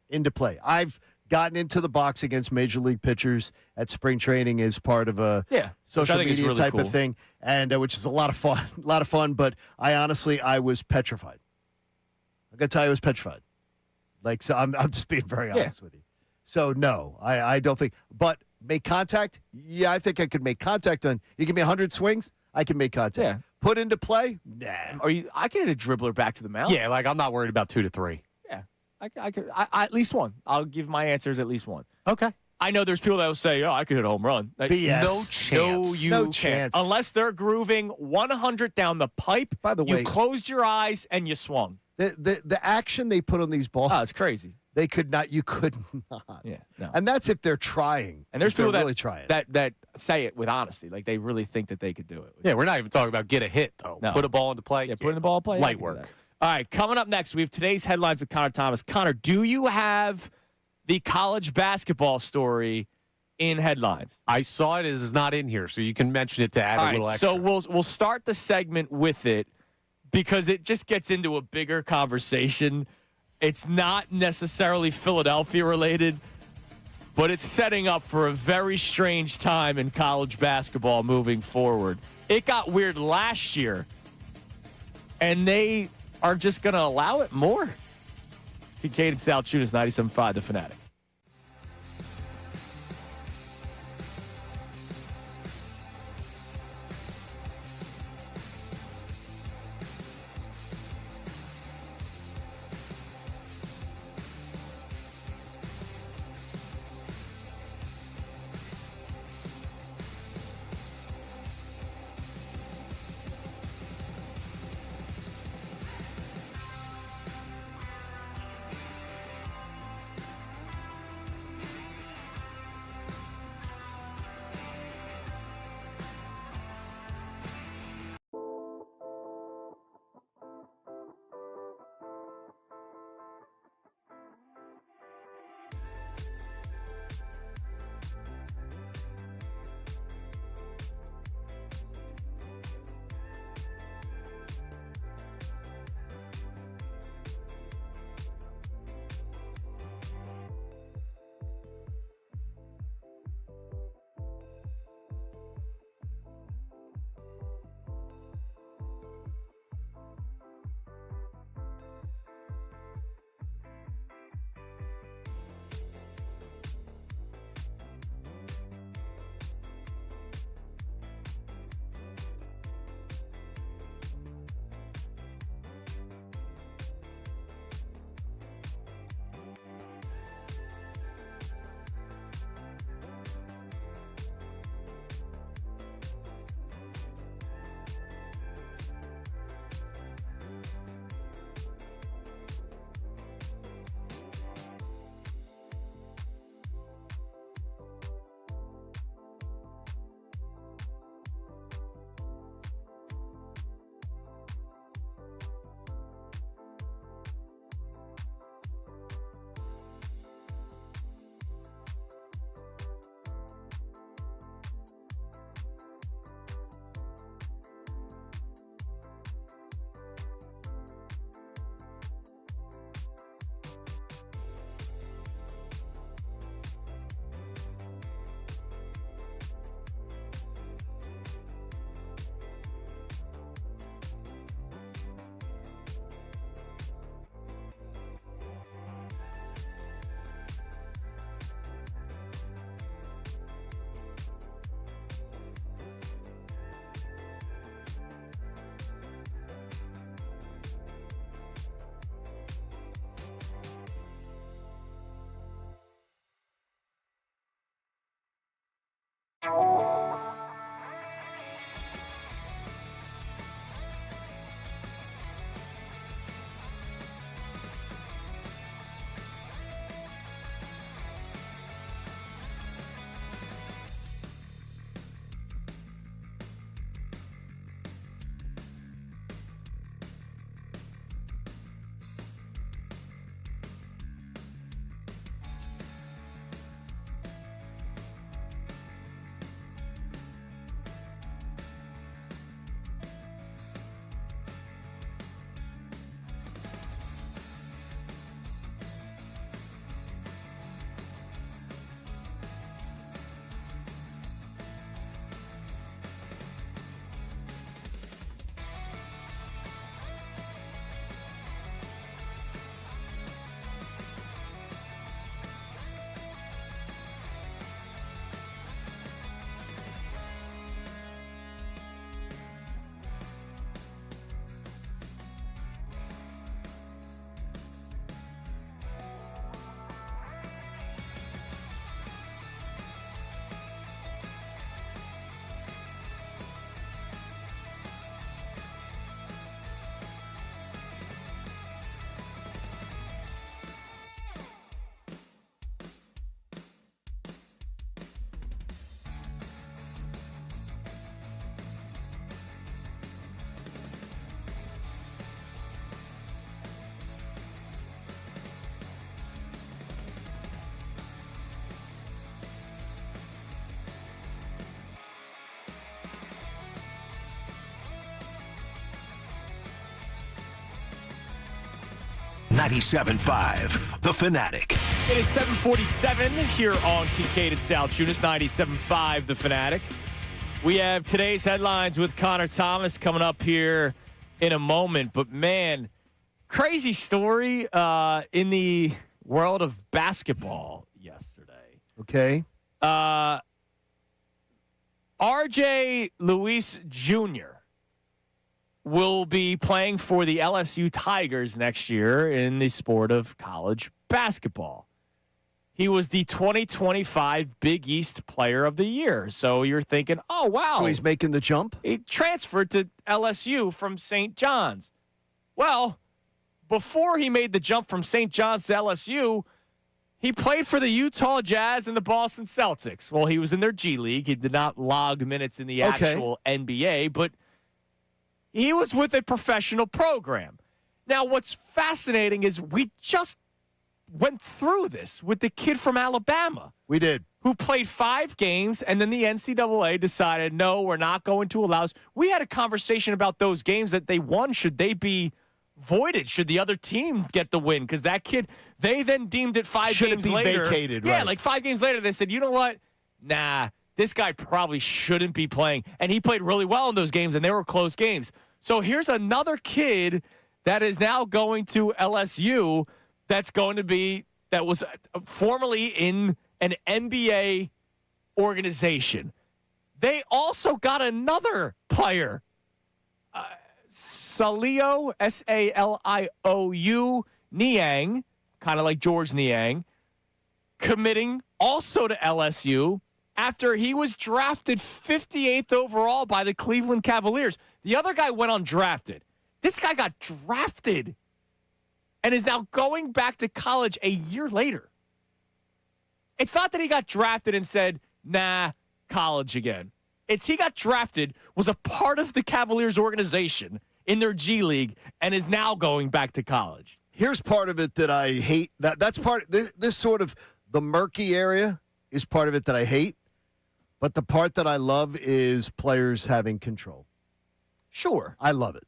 Into play. I've gotten into the box against major league pitchers at spring training as part of a social media really type cool. of thing, and which is a lot of fun. But I was petrified. I got to tell you, I was petrified. Like, so I'm just being very honest with you. So no, I don't think. But make contact? Yeah, I think I could make contact on. You give me 100 swings, I can make contact. Yeah. Put into play? Nah. I can hit a dribbler back to the mound. Yeah, like I'm not worried about 2 to 3. Yeah. I could at least one. I'll give my answers at least one. Okay. I know there's people that will say, I could hit a home run. Like, BS. No chance. No, you No can't. chance. Unless they're grooving 100 down the pipe. By the way, you closed your eyes and you swung. The action they put on these balls, It's crazy. they could not. You could not. Yeah, no. And that's if they're trying. And there's If they're people that really trying. that say it with honesty, like they really think that they could do it. Yeah, we're not even talking about get a hit, though. No. Put a ball into play. Yeah, putting the ball in play. I Light can do work. that. All right, coming up next, we have today's headlines with Connor Thomas. Connor, do you have the college basketball story in headlines? I saw it. It is not in here, so you can mention it to add All a right, little extra. so we'll start the segment with it because it just gets into a bigger conversation. It's not necessarily Philadelphia related, but it's setting up for a very strange time in college basketball moving forward. It got weird last year, and they are just going to allow it more. It's Kincade Salciunas, 97.5, The Fanatic. 97.5, The Fanatic. It is 7:47 here on Kincade Salciunas, 97.5 The Fanatic. We have today's headlines with Connor Thomas coming up here in a moment. But, man, crazy story in the world of basketball yesterday. Okay. R.J. Luis Jr. will be playing for the LSU Tigers next year in the sport of college basketball. He was the 2025 Big East Player of the Year. So you're thinking, oh, wow. So he's making the jump? He transferred to LSU from St. John's. Well, before he made the jump from St. John's to LSU, he played for the Utah Jazz and the Boston Celtics. Well, he was in their G League. He did not log minutes in the actual NBA, but he was with a professional program. Now, what's fascinating is we just went through this with the kid from Alabama. We did. Who played 5 games, and then the NCAA decided, no, we're not going to allow us. We had a conversation about those games that they won. Should they be voided? Should the other team get the win? Because that kid, they then deemed it 5 games later. Vacated, yeah, right. like 5 games later, they said, you know what? Nah, this guy probably shouldn't be playing. And he played really well in those games, and they were close games. So here's another kid that is now going to LSU that was formerly in an NBA organization. They also got another player, Saliou, Saliou Niang, kind of like George Niang, committing also to LSU after he was drafted 58th overall by the Cleveland Cavaliers. The other guy went undrafted. This guy got drafted and is now going back to college a year later. It's not that he got drafted and said, nah, college again. It's he got drafted, was a part of the Cavaliers organization in their G League, and is now going back to college. Here's part of it that I hate. That's part. This sort of the murky area is part of it that I hate. But the part that I love is players having control. Sure. I love it.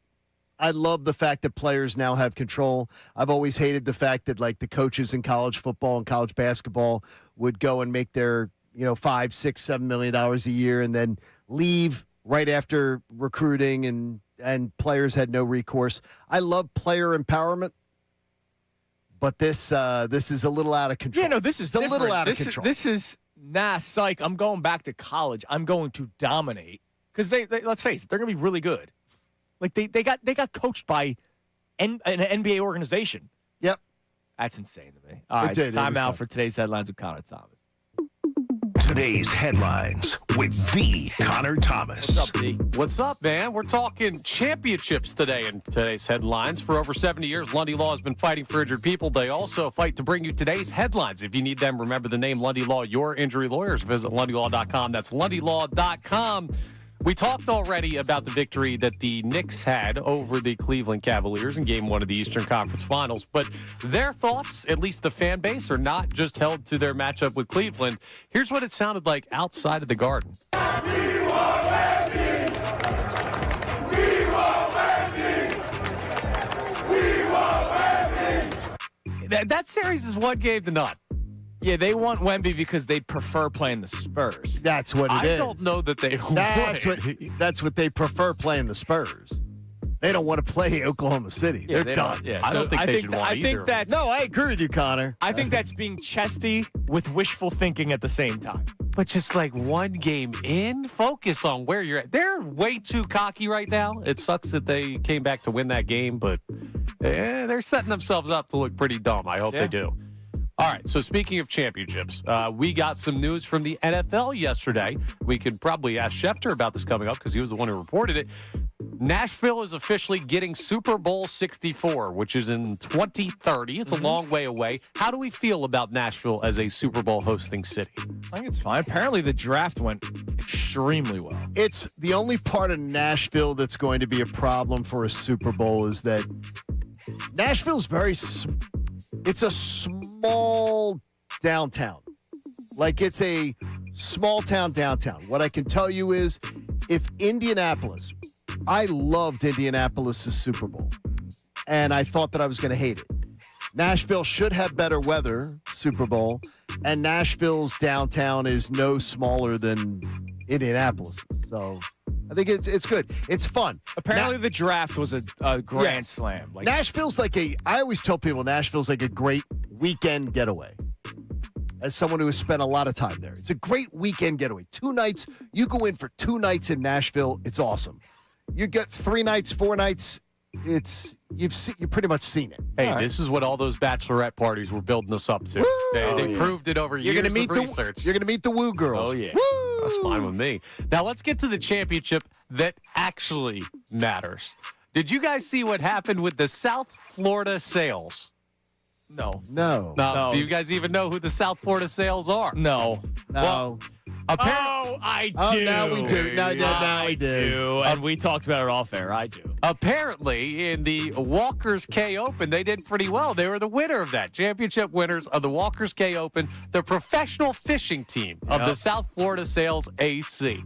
I love the fact that players now have control. I've always hated the fact that, like, the coaches in college football and college basketball would go and make their, $5, $6, $7 million a year and then leave right after recruiting and players had no recourse. I love player empowerment, but this is a little out of control. Yeah, no, this is a little out of control. This is psych. I'm going back to college. I'm going to dominate because they let's face it, they're going to be really good. Like they got coached by an NBA organization. Yep, that's insane to me. All right, it's time out for today's headlines with Connor Thomas. Today's headlines with the Connor Thomas. What's up, D? What's up, man? We're talking championships today in today's headlines. For over 70 years, Lundy Law has been fighting for injured people. They also fight to bring you today's headlines. If you need them, remember the name Lundy Law, your injury lawyers. Visit LundyLaw.com. That's LundyLaw.com. We talked already about the victory that the Knicks had over the Cleveland Cavaliers in Game 1 of the Eastern Conference Finals, but their thoughts, at least the fan base, are not just held to their matchup with Cleveland. Here's what it sounded like outside of the Garden. We want Wendy! We want Wendy! We want Wendy! That series is one game to none. Yeah, they want Wemby because they'd prefer playing the Spurs. That's what it is. I don't know that they That's what they prefer, playing the Spurs. They don't want to play Oklahoma City. Yeah, They're done. I don't think they should want either. No, I agree with you, Connor. I think that's being chesty with wishful thinking at the same time. But just like one game in, focus on where you're at. They're way too cocky right now. It sucks that they came back to win that game, but they're setting themselves up to look pretty dumb. I hope they do. All right, so speaking of championships, we got some news from the NFL yesterday. We could probably ask Schefter about this coming up because he was the one who reported it. Nashville is officially getting Super Bowl 64, which is in 2030. It's a long way away. How do we feel about Nashville as a Super Bowl hosting city? I think it's fine. Apparently the draft went extremely well. It's the only part of Nashville that's going to be a problem for a Super Bowl is that Nashville's it's a small downtown. Like, it's a small town downtown. What I can tell you is if Indianapolis, I loved Indianapolis' Super Bowl, and I thought that I was going to hate it. Nashville should have better weather, Super Bowl, and Nashville's downtown is no smaller than Indianapolis. So I think it's good. It's fun. Apparently, the draft was a grand slam. Like, Nashville's I always tell people Nashville's like a great weekend getaway. As someone who has spent a lot of time there, it's a great weekend getaway. 2 nights, you go in for 2 nights in Nashville. It's awesome. You get 3 nights, 4 nights. You've pretty much seen it. Hey, this is what all those bachelorette parties were building us up to. They proved it over years of research. You're going to meet the Woo girls. Oh, yeah. Woo! That's fine with me. Now, let's get to the championship that actually matters. Did you guys see what happened with the South Florida Sails? No. Do you guys even know who the South Florida Sails are? No. No. I do. Oh, now we do. Now we do. And we talked about it off air. I do. Apparently, in the Walker's K Open, they did pretty well. They were the winner of that. Championship winners of the Walker's K Open, the professional fishing team of the South Florida Sails AC.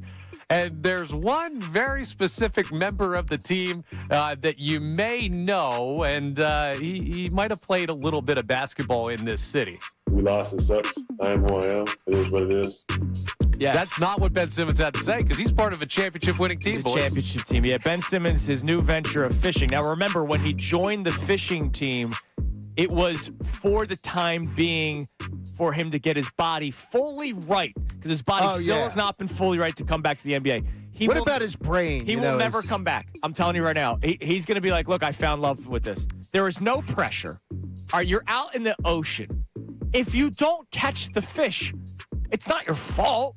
And there's one very specific member of the team that you may know, and he might have played a little bit of basketball in this city. We lost. It sucks. I am who I am. It is what it is. Yes. That's not what Ben Simmons had to say, because he's part of a championship-winning team, boys. Championship team. Yeah, Ben Simmons, his new venture of fishing. Now, remember, when he joined the fishing team, it was for the time being for him to get his body fully right, because his body still has not been fully right to come back to the NBA. What about his brain? He will never come back. I'm telling you right now. He's going to be like, look, I found love with this. There is no pressure. All right, you're out in the ocean. If you don't catch the fish, it's not your fault.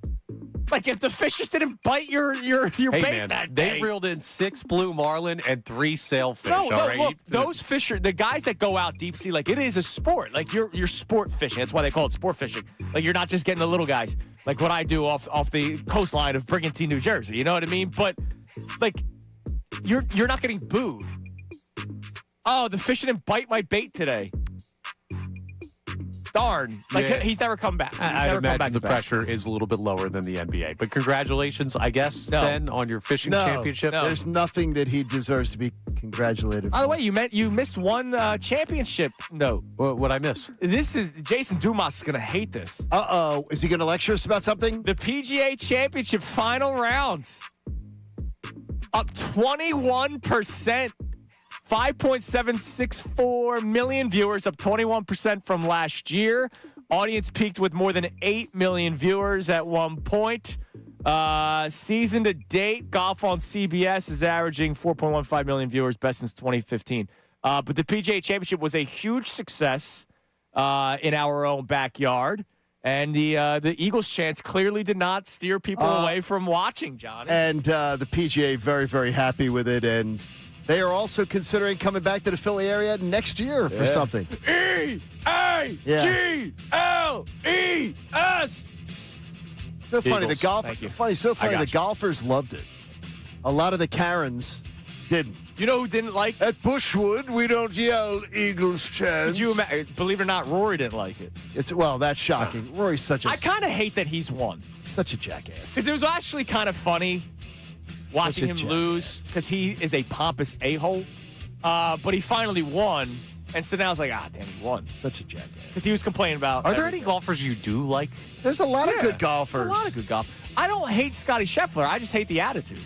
Like, if the fish just didn't bite your bait that day. They reeled in 6 blue marlin and 3 sailfish. No, all right? Look, those fish are the guys that go out deep sea. Like, it is a sport. Like, you're sport fishing. That's why they call it sport fishing. Like, you're not just getting the little guys. Like what I do off the coastline of Brigantine, New Jersey. You know what I mean? But like, you're not getting booed. Oh, the fish didn't bite my bait today. Darn. Like, he's never come back. I imagine the pressure is a little bit lower than the NBA. But congratulations, I guess, Ben, on your fishing championship. No. There's nothing that he deserves to be congratulated for. By the way, you missed one championship note. What'd I miss? This is Jason Dumas is going to hate this. Uh-oh. Is he going to lecture us about something? The PGA Championship final round. Up 21%. 5.764 million viewers, up 21% from last year. Audience peaked with more than 8 million viewers at one point. Season to date, golf on CBS is averaging 4.15 million viewers, best since 2015. But the PGA Championship was a huge success in our own backyard. And the Eagles' chance clearly did not steer people away from watching, Johnny. And the PGA very, very happy with it. And they are also considering coming back to the Philly area next year for something. E-A-G-L-E-S. So funny. The golfers loved it. A lot of the Karens didn't. You know who didn't like it? At Bushwood, we don't yell Eagles chants. Believe it or not, Rory didn't like it. That's shocking. Rory's such a... I kind of hate that he's won. Such a jackass. Because it was actually kind of funny watching him lose, because he is a pompous a-hole. But he finally won, and so now it's like, damn, he won. Such a jackass. Because he was complaining about... Are there any golfers you do like? There's a lot of good golfers. A lot of good golf. I don't hate Scotty Scheffler. I just hate the attitude.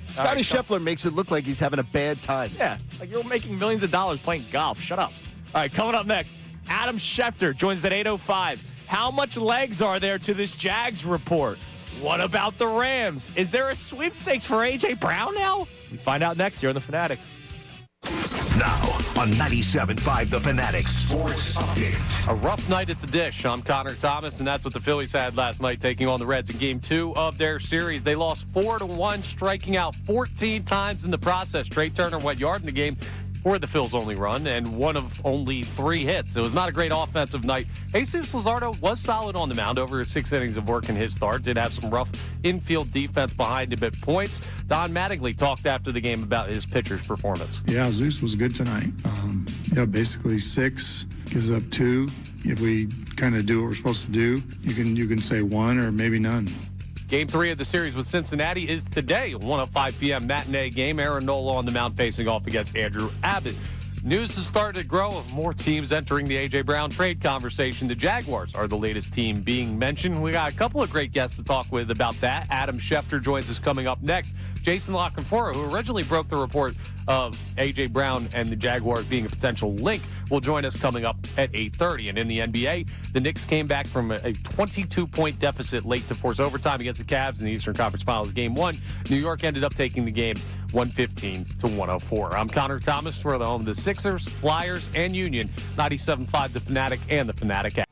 Scotty Scheffler makes it look like he's having a bad time. Yeah, like you're making millions of dollars playing golf. Shut up. All right, coming up next, Adam Schefter joins us at 8:05. How much legs are there to this Jags report? What about the Rams? Is there a sweepstakes for A.J. Brown now? We find out next here on The Fanatic. Now on 97.5 The Fanatic Sports Update. A rough night at the Dish. I'm Connor Thomas, and that's what the Phillies had last night, taking on the Reds in Game 2 of their series. They lost 4-1, striking out 14 times in the process. Trey Turner went yard in the game for the Phils' only run, and one of only 3 hits. It was not a great offensive night. Jesus Luzardo was solid on the mound over 6 innings of work in his start. Did have some rough infield defense behind him at points. Don Mattingly talked after the game about his pitcher's performance. Yeah, Zeus was good tonight. Basically 6, gives up 2. If we kind of do what we're supposed to do, you can say 1 or maybe none. Game 3 of the series with Cincinnati is today, 1:05 p.m. matinee game. Aaron Nola on the mound facing off against Andrew Abbott. News has started to grow of more teams entering the A.J. Brown trade conversation. The Jaguars are the latest team being mentioned. We got a couple of great guests to talk with about that. Adam Schefter joins us coming up next. Jason La Canfora, who originally broke the report of A.J. Brown and the Jaguars being a potential link, will join us coming up at 8:30. And in the NBA, the Knicks came back from a 22-point deficit late to force overtime against the Cavs in the Eastern Conference Finals Game 1. New York ended up taking the game 115-104. I'm Connor Thomas for the home of the Sixers, Flyers, and Union. 97.5 The Fanatic and the Fanatic app.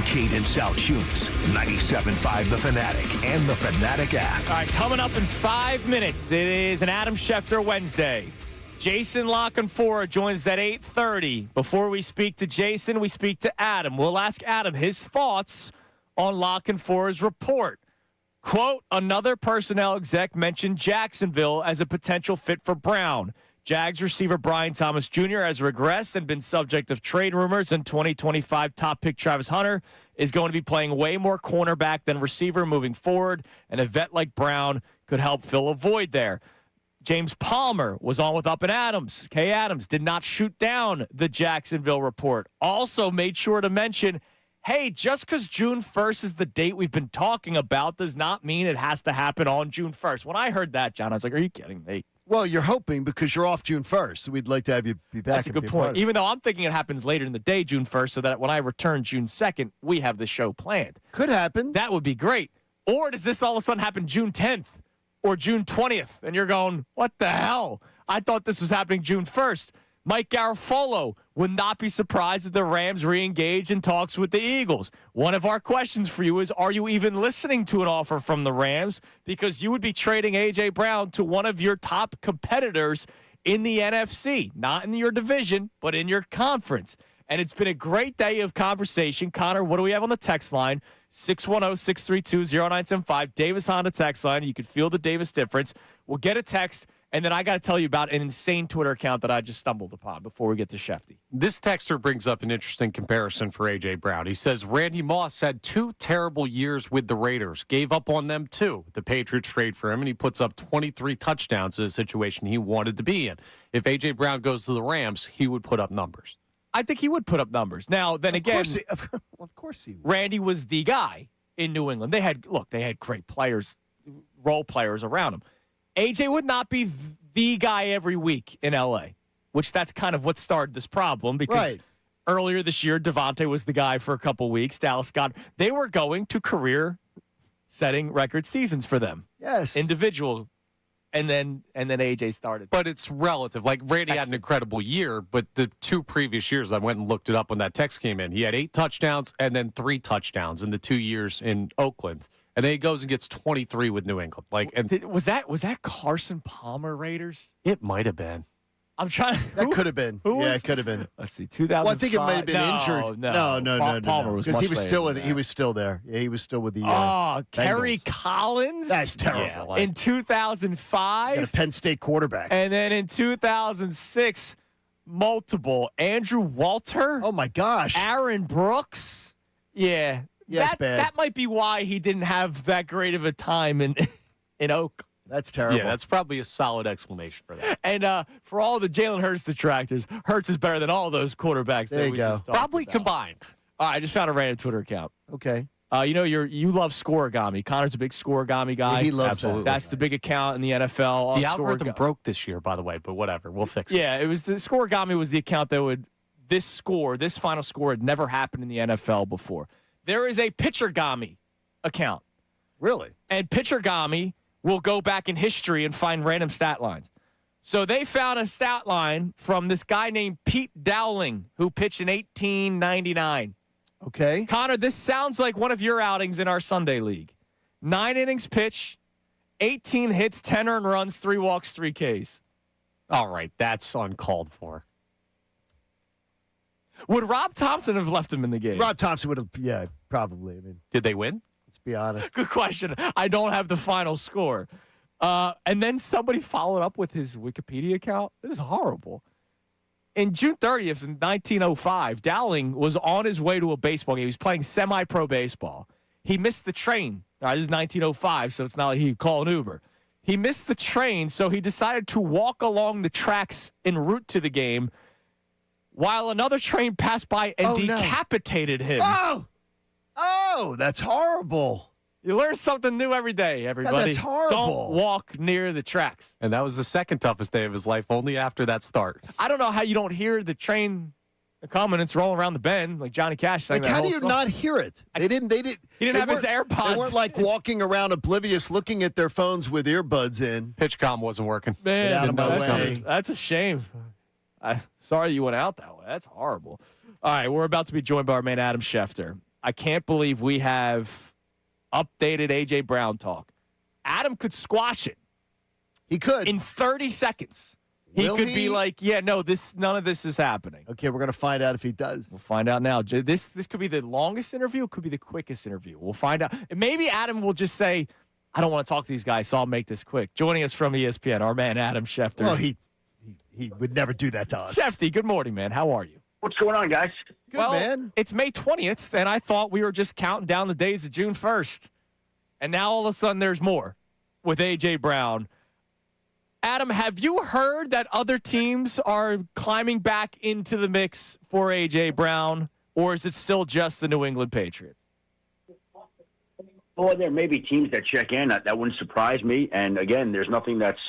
Kincade Salciunas, 97.5 The Fanatic and the Fanatic app. All right, coming up in 5 minutes, it is an Adam Schefter Wednesday. Jason La Canfora joins us at 8:30. Before we speak to Jason, we speak to Adam. We'll ask Adam his thoughts on La Canfora's report. Quote, another personnel exec mentioned Jacksonville as a potential fit for Brown. Jags receiver Brian Thomas Jr. has regressed and been subject of trade rumors, and 2025 top pick Travis Hunter is going to be playing way more cornerback than receiver moving forward, and a vet like Brown could help fill a void there. James Palmer was on with Up and Adams. Kay Adams did not shoot down the Jacksonville report. Also made sure to mention, hey, just because June 1st is the date we've been talking about does not mean it has to happen on June 1st. When I heard that, John, I was like, are you kidding me? Well, you're hoping because you're off June 1st. So we'd like to have you be back. That's a good point. Even though I'm thinking it happens later in the day, June 1st, so that when I return June 2nd, we have the show planned. Could happen. That would be great. Or does this all of a sudden happen June 10th or June 20th? And you're going, what the hell? I thought this was happening June 1st. Mike Garafolo would not be surprised if the Rams re-engage in talks with the Eagles. One of our questions for you is, are you even listening to an offer from the Rams? Because you would be trading A.J. Brown to one of your top competitors in the NFC. Not in your division, but in your conference. And it's been a great day of conversation. Connor, what do we have on the text line? 610-632-0975. Davis Honda text line. You can feel the Davis difference. We'll get a text And then I got to tell you about an insane Twitter account that I just stumbled upon before we get to Schefty. This texter brings up an interesting comparison for A.J. Brown. He says Randy Moss had 2 terrible years with the Raiders, gave up on them too. The Patriots trade for him, and he puts up 23 touchdowns in a situation he wanted to be in. If A.J. Brown goes to the Rams, he would put up numbers. I think he would put up numbers. Now, then again, of course he would. Randy was the guy in New England. They had great players, role players around him. AJ would not be the guy every week in LA, which that's kind of what started this problem because earlier this year, Devontae was the guy for a couple weeks. Dallas got, they were going to career-setting record seasons for them. Yes. Individual. And then AJ started. But it's relative. Like Randy had an incredible year, but the 2 previous years, I went and looked it up when that text came in. He had 8 touchdowns and then 3 touchdowns in the 2 years in Oakland. And then he goes and gets 23 with New England. Was that Carson Palmer Raiders? It might have been. I'm trying. That could have been. It could have been. Let's see, 2005. Well, I think it might have been injured. No. Palmer was because much he was later still than that. he was still there. Yeah, he was still with the. Kerry Bengals. Collins. That's terrible. In 2005, Got a Penn State quarterback. and then in 2006, multiple Andrew Walter. Oh my gosh. Aaron Brooks. Yeah. Yeah, it's bad. That might be why he didn't have that great of a time in Oak. That's terrible. Yeah, that's probably a solid explanation for that. And for all the Jalen Hurts detractors, Hurts is better than all those quarterbacks There that you we go. just talked Probably about. combined. All right, I just found a random Twitter account. Okay. You love Scoregami. Connor's a big Scoregami guy. He loves Absolutely. that. That's the big account in the NFL. The algorithm broke this year, by the way, but whatever. We'll fix it. Yeah, it was the Scoregami was the account that would this final score had never happened in the NFL before. There is a Pitchergami account. Really? And Pitchergami will go back in history and find random stat lines. So they found a stat line from this guy named Pete Dowling, who pitched in 1899. Okay. Connor, this sounds like one of your outings in our Sunday league. 9 innings pitched, 18 hits, 10 earned runs, 3 walks, 3 Ks. All right, that's uncalled for. Would Rob Thompson have left him in the game? Rob Thompson would have. Yeah, probably. I mean, Did they win? let's be honest. Good question. I don't have the final score. And then somebody followed up with his Wikipedia account. This is horrible. In June 30th, in 1905, Dowling was on his way to a baseball game. He was playing semi-pro baseball. He missed the train. All right, this is 1905, so it's not like he could call an Uber. He missed the train, so he decided to walk along the tracks en route to the game while another train passed by and decapitated him. Oh, that's horrible. You learn something new every day, everybody. that's horrible. Don't walk near the tracks. And that was the second toughest day of his life, only after that start. I don't know how you don't hear the train coming. It's rolling around the bend like Johnny Cash sang Like, that how do whole you song. not hear it? He didn't have his AirPods. They weren't like walking around oblivious, looking at their phones with earbuds in. PitchCom wasn't working. Man, Get out of my that's, way. that's a shame. Sorry you went out that way. That's horrible. All right, we're about to be joined by our man, Adam Schefter. I can't believe we have updated A.J. Brown talk. Adam could squash it. He could. In 30 seconds. He Will could he? be like, yeah, no, none of this is happening. Okay, we're going to find out if he does. We'll find out now. This could be the longest interview. It could be the quickest interview. We'll find out. And maybe Adam will just say, I don't want to talk to these guys, so I'll make this quick. Joining us from ESPN, our man, Adam Schefter. Well, he would never do that to us. Shefty, good morning, man. How are you? What's going on, guys? Good, man. It's May 20th, and I thought we were just counting down the days of June 1st. And now all of a sudden there's more with A.J. Brown. Adam, have you heard that other teams are climbing back into the mix for A.J. Brown, or is it still just the New England Patriots? Well, there may be teams that check in. That wouldn't surprise me. And, again, there's nothing that's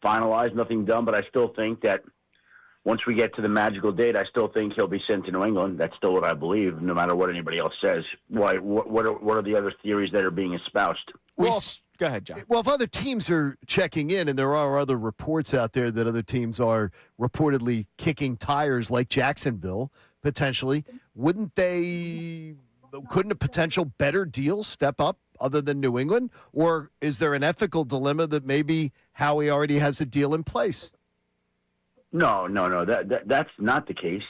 finalized, nothing done, but I still think that once we get to the magical date, I still think he'll be sent to New England. That's still what I believe, no matter what anybody else says. Why? What are the other theories that are being espoused? Go ahead, John. Well, if other teams are checking in, and there are other reports out there that other teams are reportedly kicking tires, like Jacksonville, potentially, couldn't a potential better deal step up other than New England? Or is there an ethical dilemma that maybe Howie already has a deal in place? No. That's not the case.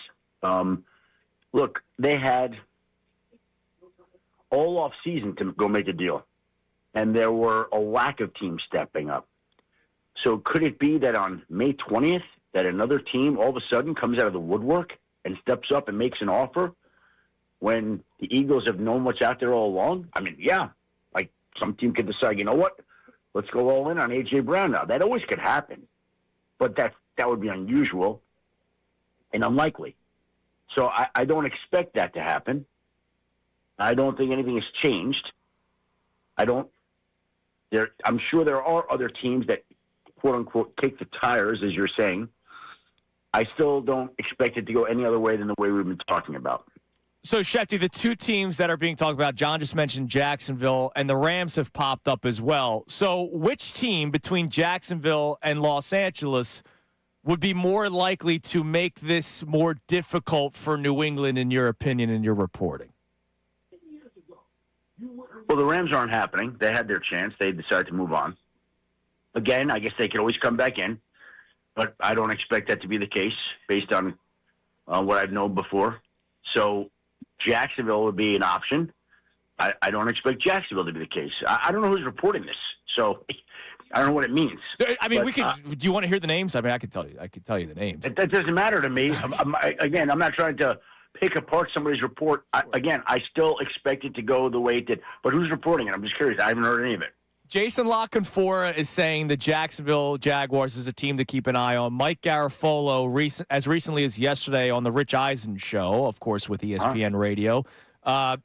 Look, they had all off season to go make a deal, and there were a lack of teams stepping up. So could it be that on May 20th that another team all of a sudden comes out of the woodwork and steps up and makes an offer when the Eagles have known what's out there all along? I mean, yeah, like some team could decide, you know what, let's go all in on A.J. Brown now. That always could happen, but that would be unusual and unlikely. So I don't expect that to happen. I don't think anything has changed. I'm sure there are other teams that, quote unquote, kick the tires, as you're saying. I still don't expect it to go any other way than the way we've been talking about. So, Schefter, the two teams that are being talked about, John just mentioned Jacksonville, and the Rams have popped up as well. So which team between Jacksonville and Los Angeles would be more likely to make this more difficult for New England, in your opinion, in your reporting? Well, the Rams aren't happening. They had their chance. They decided to move on. Again, I guess they could always come back in, but I don't expect that to be the case based on what I've known before. So Jacksonville would be an option. I don't expect Jacksonville to be the case. I don't know who's reporting this, so I don't know what it means. I mean, do you want to hear the names? I mean, I could tell you. I could tell you the names. That doesn't matter to me. I'm not trying to pick apart somebody's report. I still expect it to go the way it did. But who's reporting it? I'm just curious. I haven't heard any of it. Jason La Canfora is saying the Jacksonville Jaguars is a team to keep an eye on. Mike Garafolo, as recently as yesterday on the Rich Eisen show, of course, with ESPN Radio,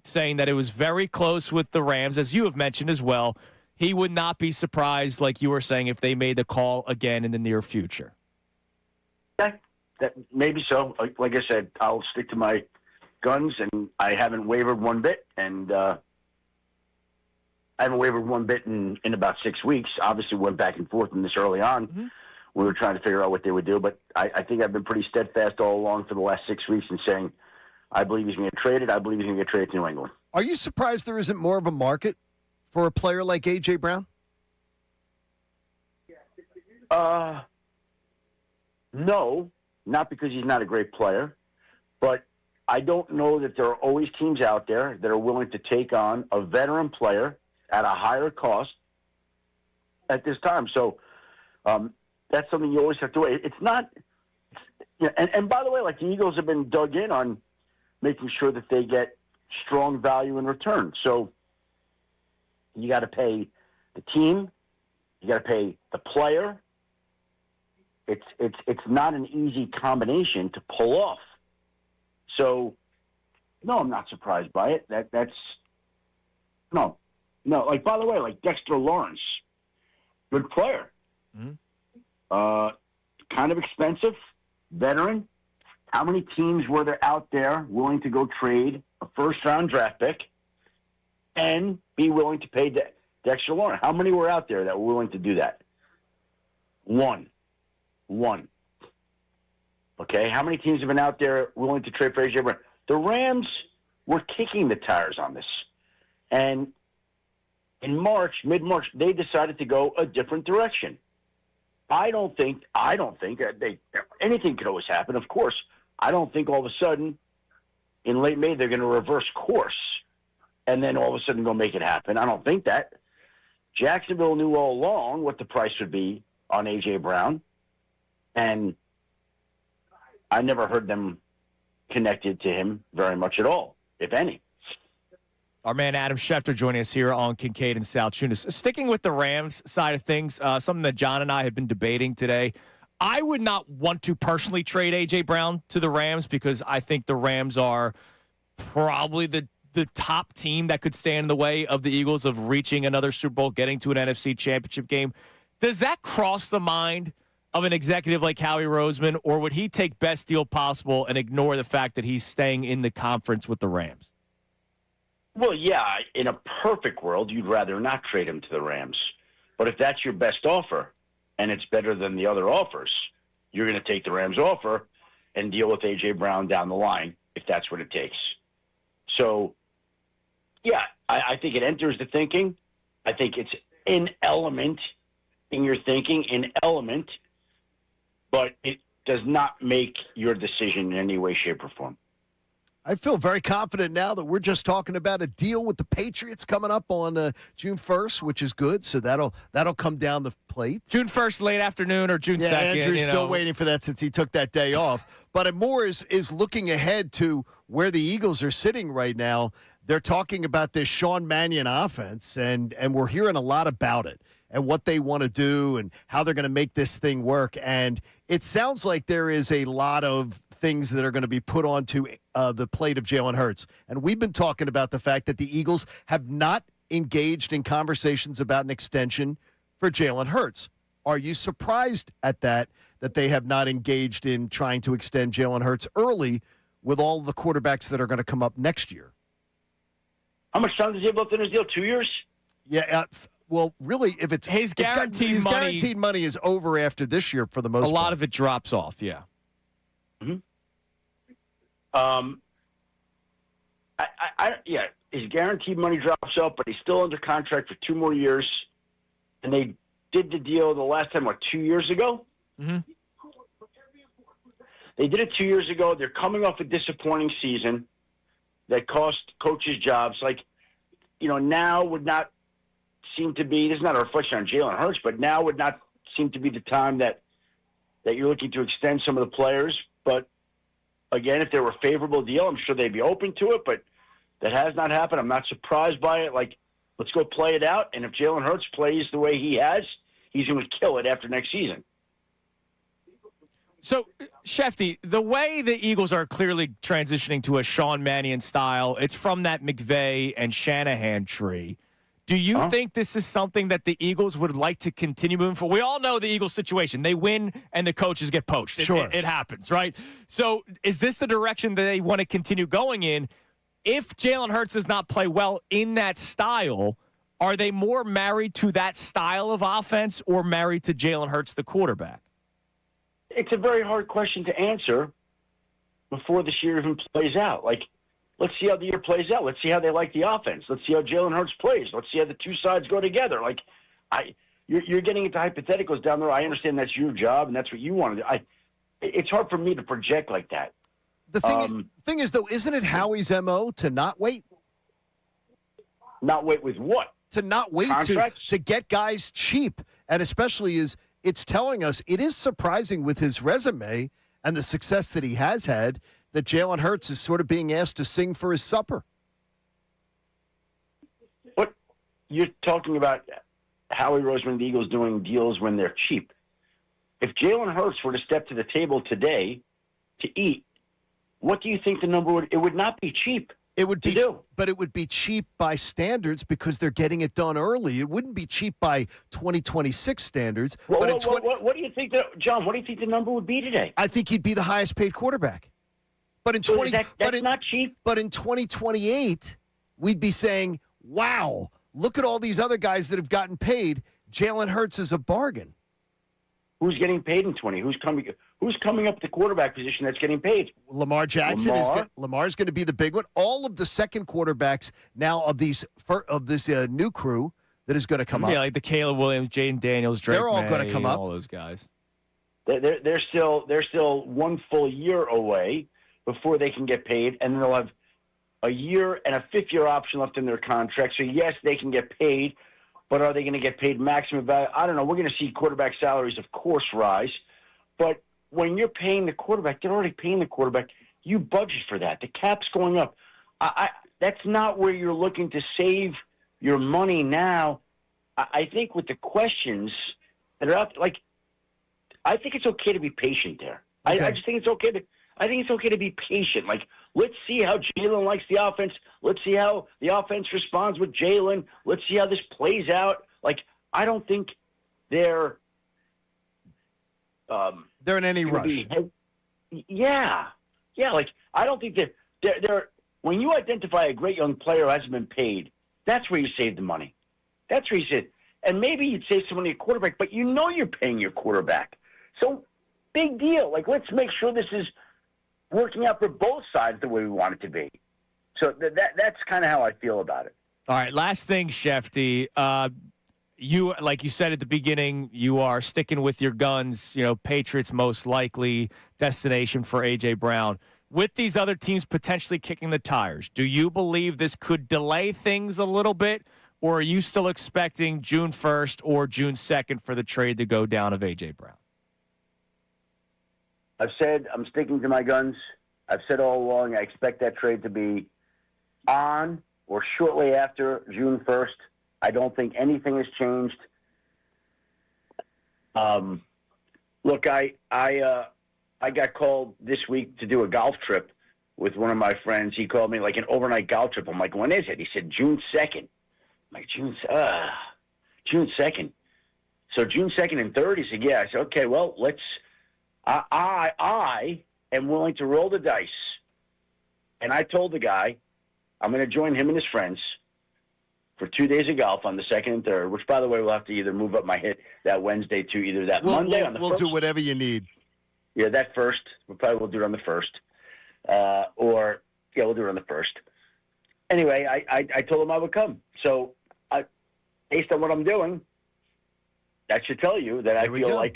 saying that it was very close with the Rams, as you have mentioned as well. He would not be surprised, like you were saying, if they made the call again in the near future. That maybe so. Like I said, I'll stick to my guns, and I haven't wavered one bit. And I haven't wavered one bit in about 6 weeks. Obviously, went back and forth in this early on. Mm-hmm. We were trying to figure out what they would do, but I think I've been pretty steadfast all along for the last 6 weeks in saying I believe he's going to get traded. I believe he's going to get traded to New England. Are you surprised there isn't more of a market for a player like A.J. Brown? No, not because he's not a great player, but I don't know that there are always teams out there that are willing to take on a veteran player at a higher cost at this time. So that's something you always have to wait. It's not, and by the way, like the Eagles have been dug in on making sure that they get strong value in return. So you got to pay the team, you got to pay the player. It's not an easy combination to pull off. So, no, I'm not surprised by it. That's no. Like, by the way, like Dexter Lawrence, good player. Mm-hmm. Kind of expensive, veteran. How many teams were there out there willing to go trade a first-round draft pick and be willing to pay Dexter Lawrence? How many were out there that were willing to do that? One. Okay, how many teams have been out there willing to trade for A.J. Brown? The Rams were kicking the tires on this. And in mid-March, they decided to go a different direction. I don't think anything could always happen, of course. I don't think all of a sudden in late May they're going to reverse course and then all of a sudden go make it happen. I don't think that. Jacksonville knew all along what the price would be on A.J. Brown, and I never heard them connected to him very much at all, if any. Our man Adam Schefter joining us here on Kincade and Salciunas. Sticking with the Rams side of things, something that John and I have been debating today. I would not want to personally trade A.J. Brown to the Rams because I think the Rams are probably the top team that could stand in the way of the Eagles of reaching another Super Bowl, getting to an NFC championship game. Does that cross the mind of an executive like Howie Roseman, or would he take best deal possible and ignore the fact that he's staying in the conference with the Rams? Well, yeah, in a perfect world, you'd rather not trade him to the Rams. But if that's your best offer and it's better than the other offers, you're going to take the Rams offer and deal with A.J. Brown down the line if that's what it takes. So, yeah, I think it enters the thinking. I think it's an element in your thinking, but it does not make your decision in any way, shape, or form. I feel very confident now that we're just talking about a deal with the Patriots coming up on June 1st, which is good. So that'll come down the plate. June 1st, late afternoon, or June 2nd. Andrew's still waiting for that since he took that day off. But more is looking ahead to where the Eagles are sitting right now. They're talking about this Sean Mannion offense, and we're hearing a lot about it and what they want to do and how they're going to make this thing work. And it sounds like there is a lot of things that are going to be put onto the plate of Jalen Hurts. And we've been talking about the fact that the Eagles have not engaged in conversations about an extension for Jalen Hurts. Are you surprised at that they have not engaged in trying to extend Jalen Hurts early with all the quarterbacks that are going to come up next year? How much time does he have left in his deal? 2 years? Yeah, well, really, if it's his guaranteed money, guaranteed money is over after this year for the most part. A lot of it drops off, yeah. Mm-hmm. His guaranteed money drops off, but he's still under contract for 2 more years. And they did the deal the last time, 2 years ago? Mm-hmm. They did it 2 years ago. They're coming off a disappointing season that cost coaches jobs. Now would not seem to be, this is not a reflection on Jalen Hurts, but now would not seem to be the time that you're looking to extend some of the players. But again, if there were a favorable deal, I'm sure they'd be open to it, but that has not happened. I'm not surprised by it. Let's go play it out. And if Jalen Hurts plays the way he has, he's going to kill it after next season. So, Schefty, the way the Eagles are clearly transitioning to a Sean Mannion style, it's from that McVay and Shanahan tree. Do you think this is something that the Eagles would like to continue moving forward? We all know the Eagles situation. They win and the coaches get poached. Sure. It happens, right? So is this the direction that they want to continue going in? If Jalen Hurts does not play well in that style, are they more married to that style of offense or married to Jalen Hurts, the quarterback? It's a very hard question to answer before this year even plays out. Let's see how the year plays out. Let's see how they like the offense. Let's see how Jalen Hurts plays. Let's see how the two sides go together. You're getting into hypotheticals down there. I understand that's your job and that's what you want to do. It's hard for me to project like that. The thing is, though, isn't it Howie's MO to not wait? Not wait with what? To not wait to get guys cheap. And especially it's telling us it is surprising with his resume and the success that he has had that Jalen Hurts is sort of being asked to sing for his supper. What you're talking about, Howie Roseman and the Eagles doing deals when they're cheap. If Jalen Hurts were to step to the table today to eat, what do you think the number would? It would not be cheap. It would be, but it would be cheap by standards because they're getting it done early. It wouldn't be cheap by 2026 standards. What do you think John? What do you think the number would be today? I think he'd be the highest paid quarterback. But in that's not cheap. But in 2028, we'd be saying, "Wow, look at all these other guys that have gotten paid. Jalen Hurts is a bargain." Who's getting paid in 20? Who's coming up the quarterback position that's getting paid? Lamar Jackson Lamar's going to be the big one. All of the second quarterbacks now of this new crew that is going to come up. Yeah, like the Caleb Williams, Jaden Daniels, Drake they're all May, going to come up. All those guys. They're still 1 full year away before they can get paid, and they'll have a year and a fifth-year option left in their contract. So yes, they can get paid. But are they going to get paid maximum value? I don't know. We're going to see quarterback salaries, of course, rise. But when you're paying the quarterback, they're already paying the quarterback. You budget for that. The cap's going up. That's not where you're looking to save your money now. I think with the questions that are out, I think it's okay to be patient there. Okay. I just think it's okay to be patient. Let's see how Jalen likes the offense. Let's see how the offense responds with Jalen. Let's see how this plays out. I don't think they're in any rush. Yeah. I don't think they're when you identify a great young player who hasn't been paid, that's where you save the money. That's where you save. And maybe you'd save some money at quarterback, but you're paying your quarterback. So big deal. Let's make sure this is working out for both sides the way we want it to be. So that's kind of how I feel about it. All right, last thing, Schefty. You, like you said at the beginning, you are sticking with your guns. Patriots most likely destination for A.J. Brown. with these other teams potentially kicking the tires, do you believe this could delay things a little bit, or are you still expecting June 1st or June 2nd for the trade to go down of A.J. Brown? I've said I'm sticking to my guns. I've said all along I expect that trade to be on or shortly after June 1st. I don't think anything has changed. Look, I got called this week to do a golf trip with one of my friends. He called me like an overnight golf trip. I'm like, when is it? He said June 2nd. I'm like, June 2nd. So June 2nd and 3rd. He said, yeah. I said, okay, well, let's. I am willing to roll the dice. And I told the guy I'm going to join him and his friends for 2 days of golf on the 2nd and 3rd, which, by the way, we'll have to either move up my hit that Wednesday to either that Monday on the 1st. We'll do whatever you need. Yeah, that first. We'll do it on the 1st. We'll do it on the 1st. Anyway, I told him I would come. So, based on what I'm doing, that should tell you that I feel like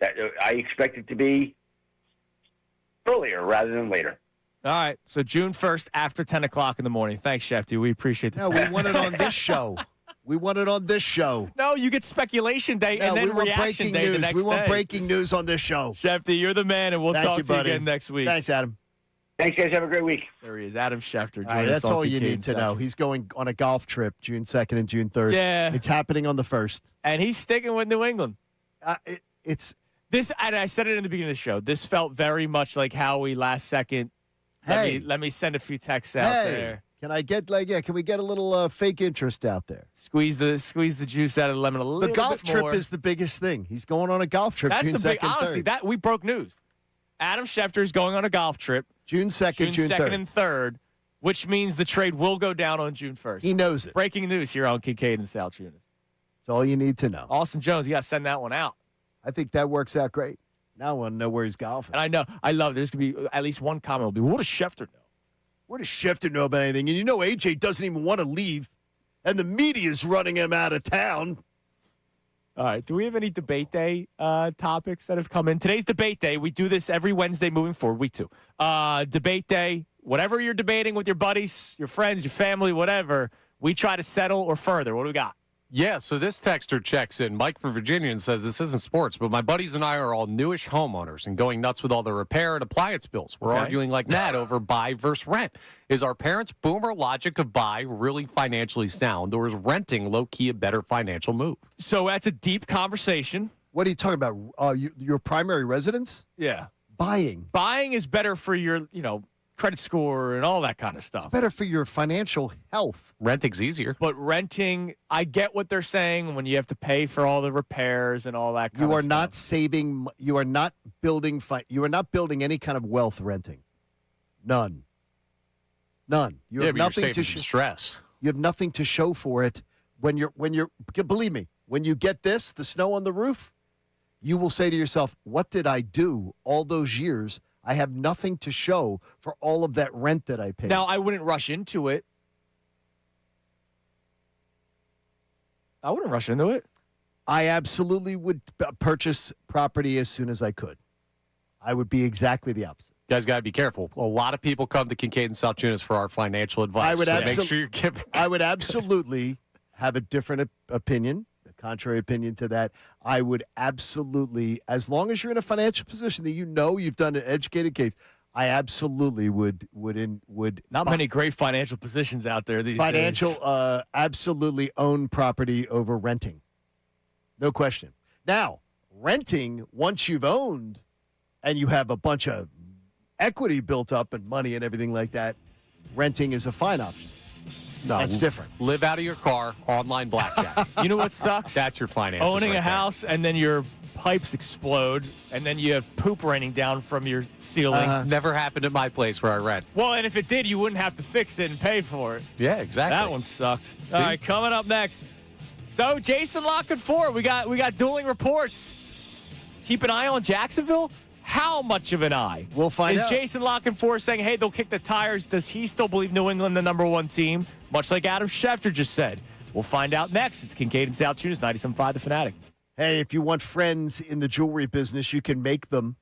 that I expect it to be earlier rather than later. All right, so June 1st after 10 o'clock in the morning. Thanks, Schefter. We appreciate the time. We want it on this show. We want it on this show. No, you get speculation day and then reaction day the next day. We want breaking news on this show. Schefter, you're the man, and we'll talk to you again next week. Thanks, Adam. Thanks, guys. Have a great week. There he is, Adam Schefter. All right, that's all you need to know. He's going on a golf trip June 2nd and June 3rd. Yeah. It's happening on the 1st. And he's sticking with New England. It's this, and I said it in the beginning of the show, this felt very much like Howie last second. Let me send a few texts out there. Can I get can we get a little fake interest out there? Squeeze the juice out of the lemon a little bit more. The golf trip is the biggest thing. He's going on a golf trip That's June the 2nd, big, honestly, 3rd. that we broke news. Adam Schefter is going on a golf trip June 2nd, June 3rd. And 3rd, which means the trade will go down on June 1st. He knows it. Breaking news here on Kincade and Salciunas. That's all you need to know. Austin Jones, you got to send that one out. I think that works out great. Now I want to know where he's golfing. And I love there's going to be at least one comment will be, what does Schefter know? What does Schefter know about anything? And AJ doesn't even want to leave, and the media's running him out of town. All right. Do we have any debate day topics that have come in? Today's debate day. We do this every Wednesday moving forward, week 2. Debate day, whatever you're debating with your buddies, your friends, your family, whatever, we try to settle or further. What do we got? Yeah, so this texter checks in. Mike from Virginia and says, this isn't sports, but my buddies and I are all newish homeowners and going nuts with all the repair and appliance bills. We're arguing like mad over buy versus rent. Is our parents' boomer logic of buy really financially sound, or is renting low-key a better financial move? So that's a deep conversation. What are you talking about? Your primary residence? Yeah. Buying. Buying is better for your, credit score and all that kind of stuff. It's better for your financial health. Renting's easier. But renting, I get what they're saying when you have to pay for all the repairs and all that kind of stuff. You are not saving. You are not building. You are not building any kind of wealth renting. None. You have nothing to stress. You have nothing to show for it when you're. Believe me, when you get the snow on the roof, you will say to yourself, "What did I do all those years? I have nothing to show for all of that rent that I paid." Now, I wouldn't rush into it. I absolutely would purchase property as soon as I could. I would be exactly the opposite. You guys got to be careful. A lot of people come to Kincade and Salciunas for our financial advice. Make sure you're giving. I would absolutely have a different opinion. Contrary opinion to that, I would absolutely, as long as you're in a financial position that you've done an educated case, I absolutely would. Not many great financial positions out there these days. Absolutely own property over renting. No question. Now, renting, once you've owned and you have a bunch of equity built up and money and everything like that, renting is a fine option. No, that's different. Live out of your car, online blackjack. You know what sucks? That's your finances. Owning a house and then your pipes explode and then you have poop raining down from your ceiling. Never happened at my place where I rent. Well, and if it did, you wouldn't have to fix it and pay for it. Yeah, exactly. That one sucked. All right, coming up next. So Jason La Canfora, we got dueling reports. Keep an eye on Jacksonville. How much of an eye? We'll find out. Is Jason La Canfora saying, hey, they'll kick the tires? Does he still believe New England the number 1 team? Much like Adam Schefter just said. We'll find out next. It's Kincade and Salciunas, 97.5 The Fanatic. Hey, if you want friends in the jewelry business, you can make them.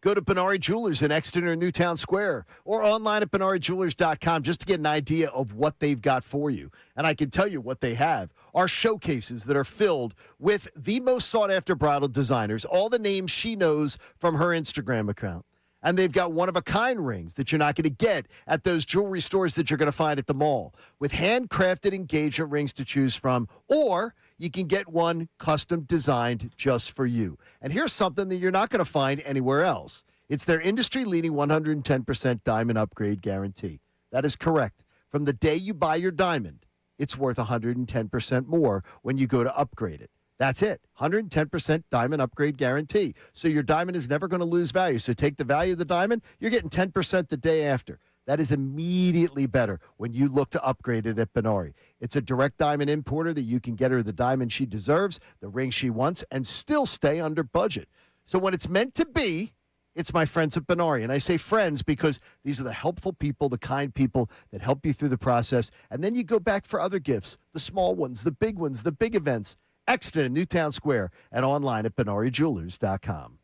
Go to Benari Jewelers in Exeter, Newtown Square, or online at BenariJewelers.com just to get an idea of what they've got for you. And I can tell you what they have are showcases that are filled with the most sought-after bridal designers, all the names she knows from her Instagram account. And they've got one-of-a-kind rings that you're not going to get at those jewelry stores that you're going to find at the mall, with handcrafted engagement rings to choose from, or you can get one custom designed just for you. And here's something that you're not going to find anywhere else. It's their industry-leading 110% diamond upgrade guarantee. That is correct. From the day you buy your diamond, it's worth 110% more when you go to upgrade it. That's it. 110% diamond upgrade guarantee. So your diamond is never going to lose value. So take the value of the diamond, you're getting 10% the day after. That is immediately better when you look to upgrade it at Benari. It's a direct diamond importer that you can get her the diamond she deserves, the ring she wants, and still stay under budget. So when it's meant to be, it's my friends at Benari. And I say friends because these are the helpful people, the kind people that help you through the process. And then you go back for other gifts, the small ones, the big ones, the big events. Exeter in Newtown Square and online at BenariJewelers.com.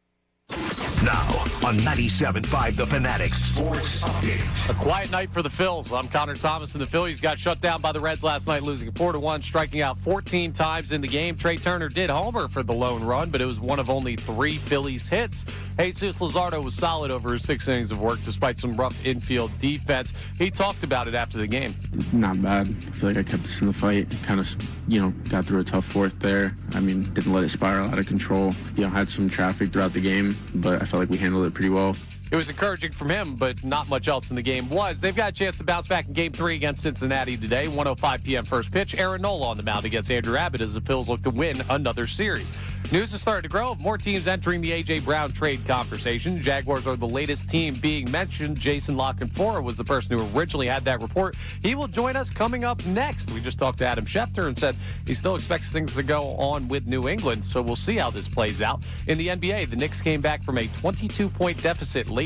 Now on 97.5 The Fanatic Sports Update. A quiet night for the Phils. I'm Connor Thomas, and the Phillies got shut down by the Reds last night, losing 4-1, striking out 14 times in the game. Trey Turner did homer for the lone run, but it was one of only 3 Phillies hits. Jesus Luzardo was solid over his 6 innings of work, despite some rough infield defense. He talked about it after the game. Not bad. I feel like I kept us in the fight. Kind of, got through a tough fourth there. I mean, didn't let it spiral out of control. Had some traffic throughout the game, but I felt like we handled it pretty well. It was encouraging from him, but not much else in the game was. They've got a chance to bounce back in Game 3 against Cincinnati today. 1:05 p.m. first pitch. Aaron Nola on the mound against Andrew Abbott as the Phils look to win another series. News is starting to grow. More teams entering the A.J. Brown trade conversation. Jaguars are the latest team being mentioned. Jason LaCanfora was the person who originally had that report. He will join us coming up next. We just talked to Adam Schefter and said he still expects things to go on with New England, so we'll see how this plays out. In the NBA, the Knicks came back from a 22-point deficit late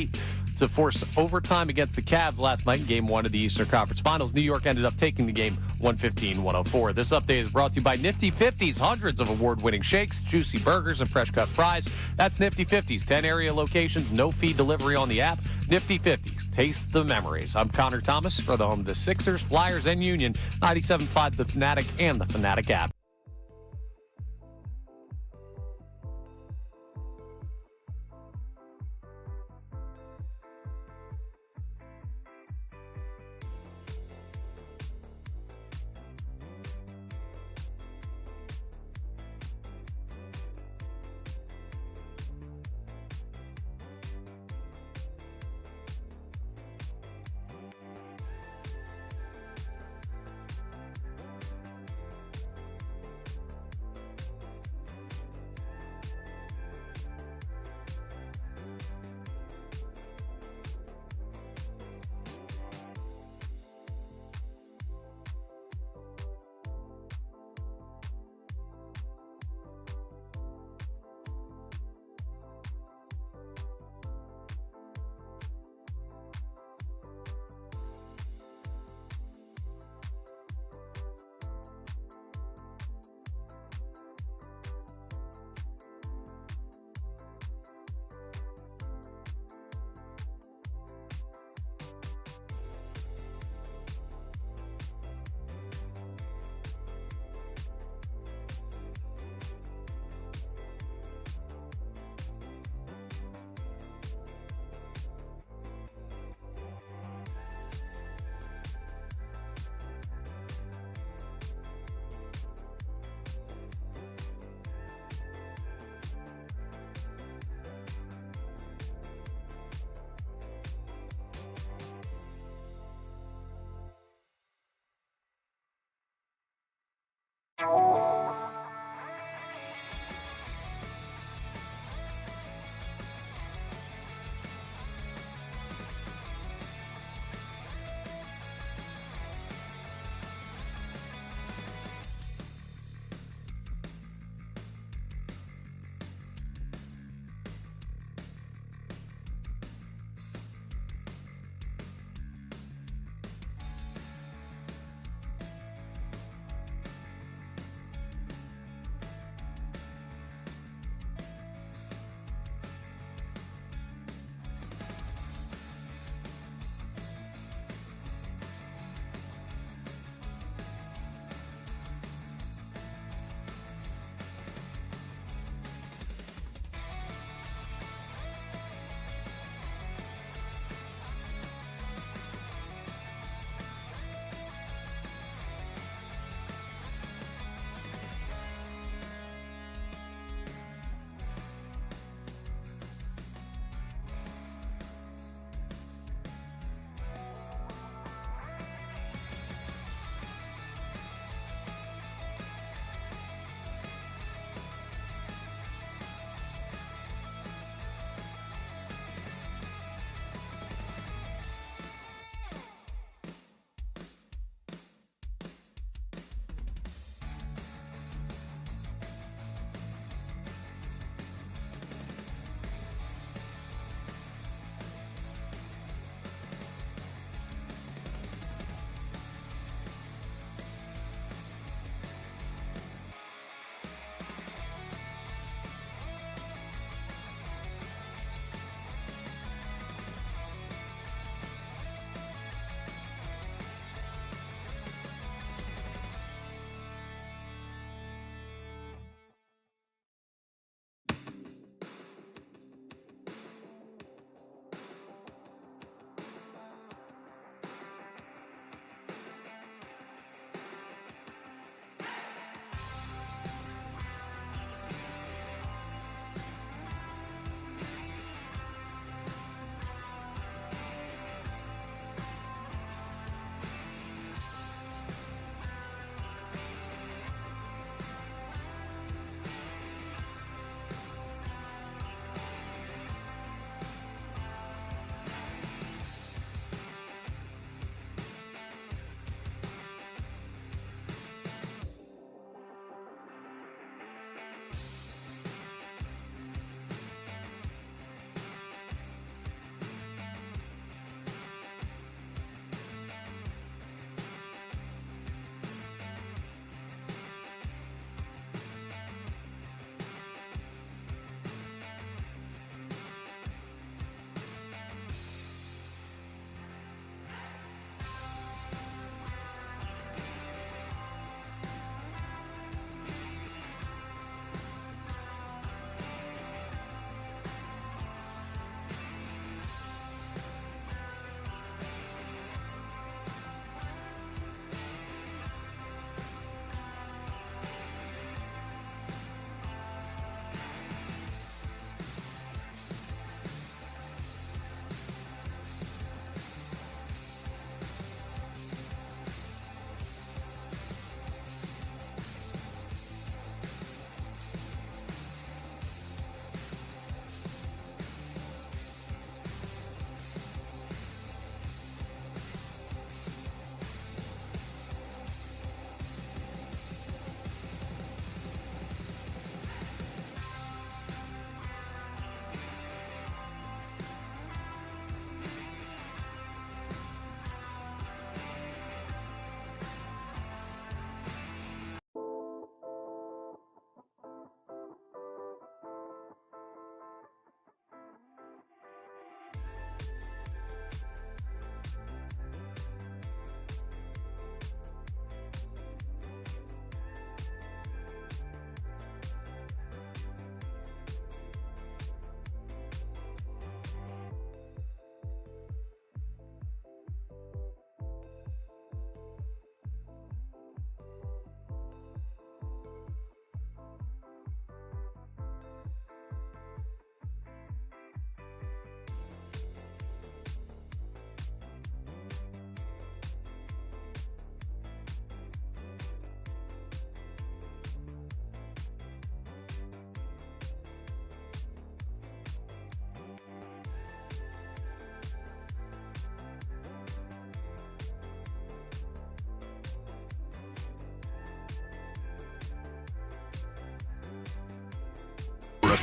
to force overtime against the Cavs last night in Game 1 of the Eastern Conference Finals. New York ended up taking the game 115-104. This update is brought to you by Nifty 50s. Hundreds of award-winning shakes, juicy burgers, and fresh-cut fries. That's Nifty 50s. 10 area locations, no fee delivery on the app. Nifty 50s. Taste the memories. I'm Connor Thomas for the home of the Sixers, Flyers, and Union. 97.5 The Fanatic and the Fanatic app.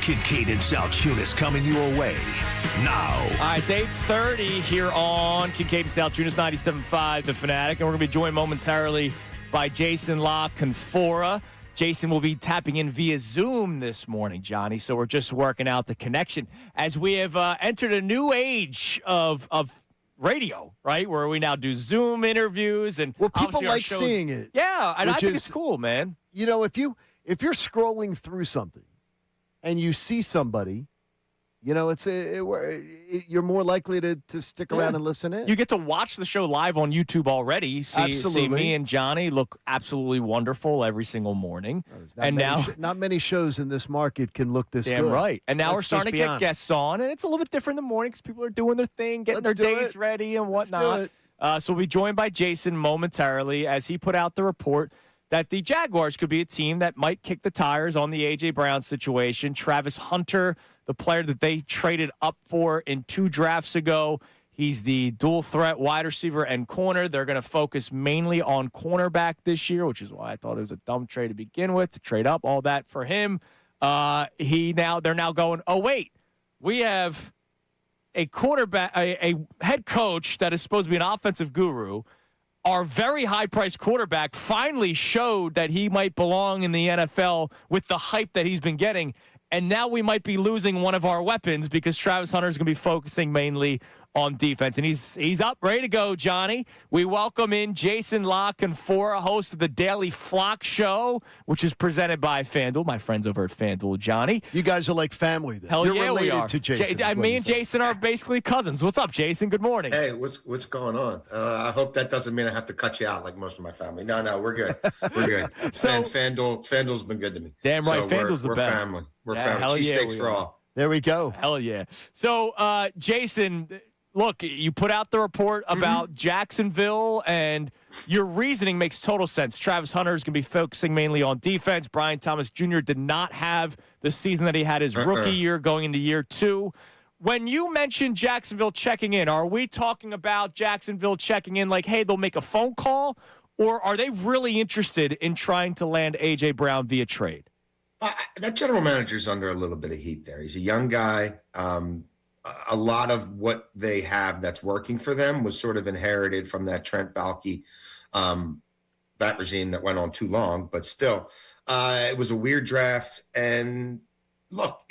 Kincade and Salciunas coming your way now. All right, it's 8:30 here on Kincade and Salciunas 97.5 The Fanatic, and we're going to be joined momentarily by Jason La Canfora. Jason will be tapping in via Zoom this morning, Johnny, so we're just working out the connection as we have entered a new age of radio, right, where we now do Zoom interviews. And well, people obviously our like shows, seeing it. Yeah, and I think it's cool, man. You know, if you're scrolling through something and you see somebody, you know, you're more likely to stick around and listen in. You get to watch the show live on YouTube already. See me and Johnny look absolutely wonderful every single morning. Not many shows in this market can look this good. Damn right. And now we're Let's starting to just be get honest. guests on, and it's a little bit different in the morning because people are doing their thing, getting their days ready and whatnot. So we'll be joined by Jason momentarily as he put out the report that the Jaguars could be a team that might kick the tires on the A.J. Brown situation. Travis Hunter, the player that they traded up for in 2 drafts ago, he's the dual threat wide receiver and corner. They're going to focus mainly on cornerback this year, which is why I thought it was a dumb trade to begin with, to trade up, all that for him. They're now going, oh, wait, we have a quarterback, a head coach that is supposed to be an offensive guru. Our very high-priced quarterback finally showed that he might belong in the NFL with the hype that he's been getting, and now we might be losing one of our weapons because Travis Hunter is going to be focusing mainly on defense. And he's up, ready to go, Johnny. We welcome in Jason La Canfora, host of the Daily Flock Show, which is presented by FanDuel. My friends over at FanDuel, Johnny. You guys are like family then. Hell You're yeah, related we are. to Jason. Me and Jason are basically cousins. What's up, Jason? Good morning. Hey, what's going on? I hope that doesn't mean I have to cut you out like most of my family. No, we're good. We're good. And FanDuel's been good to me. Damn right, so FanDuel's the best. Family. We're family. Cheesesteaks for all. There we go. Hell yeah. So, Jason, look, you put out the report about Jacksonville, and your reasoning makes total sense. Travis Hunter is going to be focusing mainly on defense. Brian Thomas Jr. did not have the season that he had his rookie year going into year 2. When you mentioned Jacksonville checking in, are we talking about Jacksonville checking in like, hey, they'll make a phone call, or are they really interested in trying to land A.J. Brown via trade? That general manager's under a little bit of heat there. He's a young guy. A lot of what they have that's working for them was sort of inherited from that Trent Baalke, that regime that went on too long. But still, it was a weird draft. And look,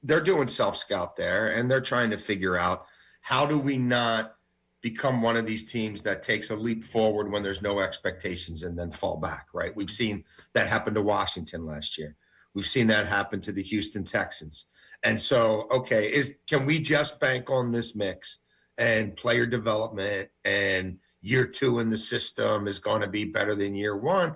they're doing self-scout there, and they're trying to figure out how do we not become one of these teams that takes a leap forward when there's no expectations and then fall back, right? We've seen that happen to Washington last year. We've seen that happen to the Houston Texans. And so, can we just bank on this mix and player development and year 2 in the system is going to be better than year 1?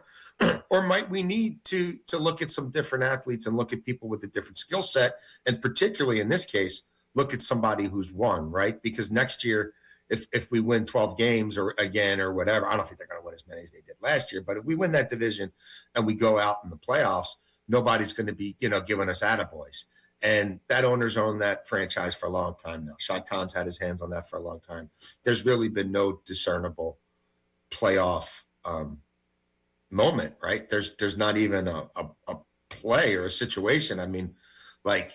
Or might we need to look at some different athletes and look at people with a different skill set? And particularly in this case, look at somebody who's won, right? Because next year, if we win 12 games or whatever, I don't think they're going to win as many as they did last year. But if we win that division and we go out in the playoffs, nobody's going to be, giving us attaboys. And that owner's owned that franchise for a long time now. Shad Khan's had his hands on that for a long time. There's really been no discernible playoff moment, right? There's not even a play or a situation. I mean, I